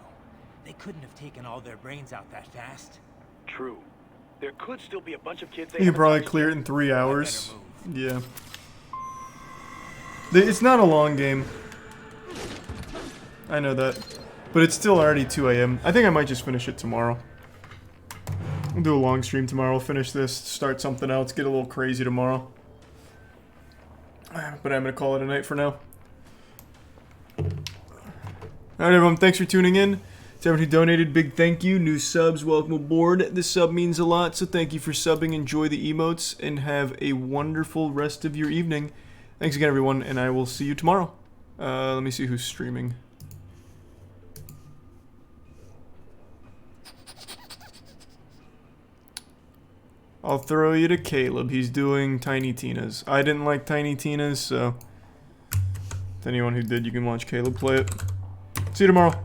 They couldn't have taken all their brains out that fast. True. There could still be a bunch of kids You could probably clear it in 3 hours. Yeah. It's not a long game. I know that. But it's still already 2 AM. I think I might just finish it tomorrow. We'll do a long stream tomorrow. We'll finish this, start something else, get a little crazy tomorrow. But I'm going to call it a night for now. Alright everyone, thanks for tuning in. To everyone who donated, big thank you. New subs, welcome aboard. This sub means a lot, so thank you for subbing. Enjoy the emotes, and have a wonderful rest of your evening. Thanks again everyone, and I will see you tomorrow. Let me see who's streaming. I'll throw you to Caleb. He's doing Tiny Tina's. I didn't like Tiny Tina's, so to anyone who did, you can watch Caleb play it. See you tomorrow.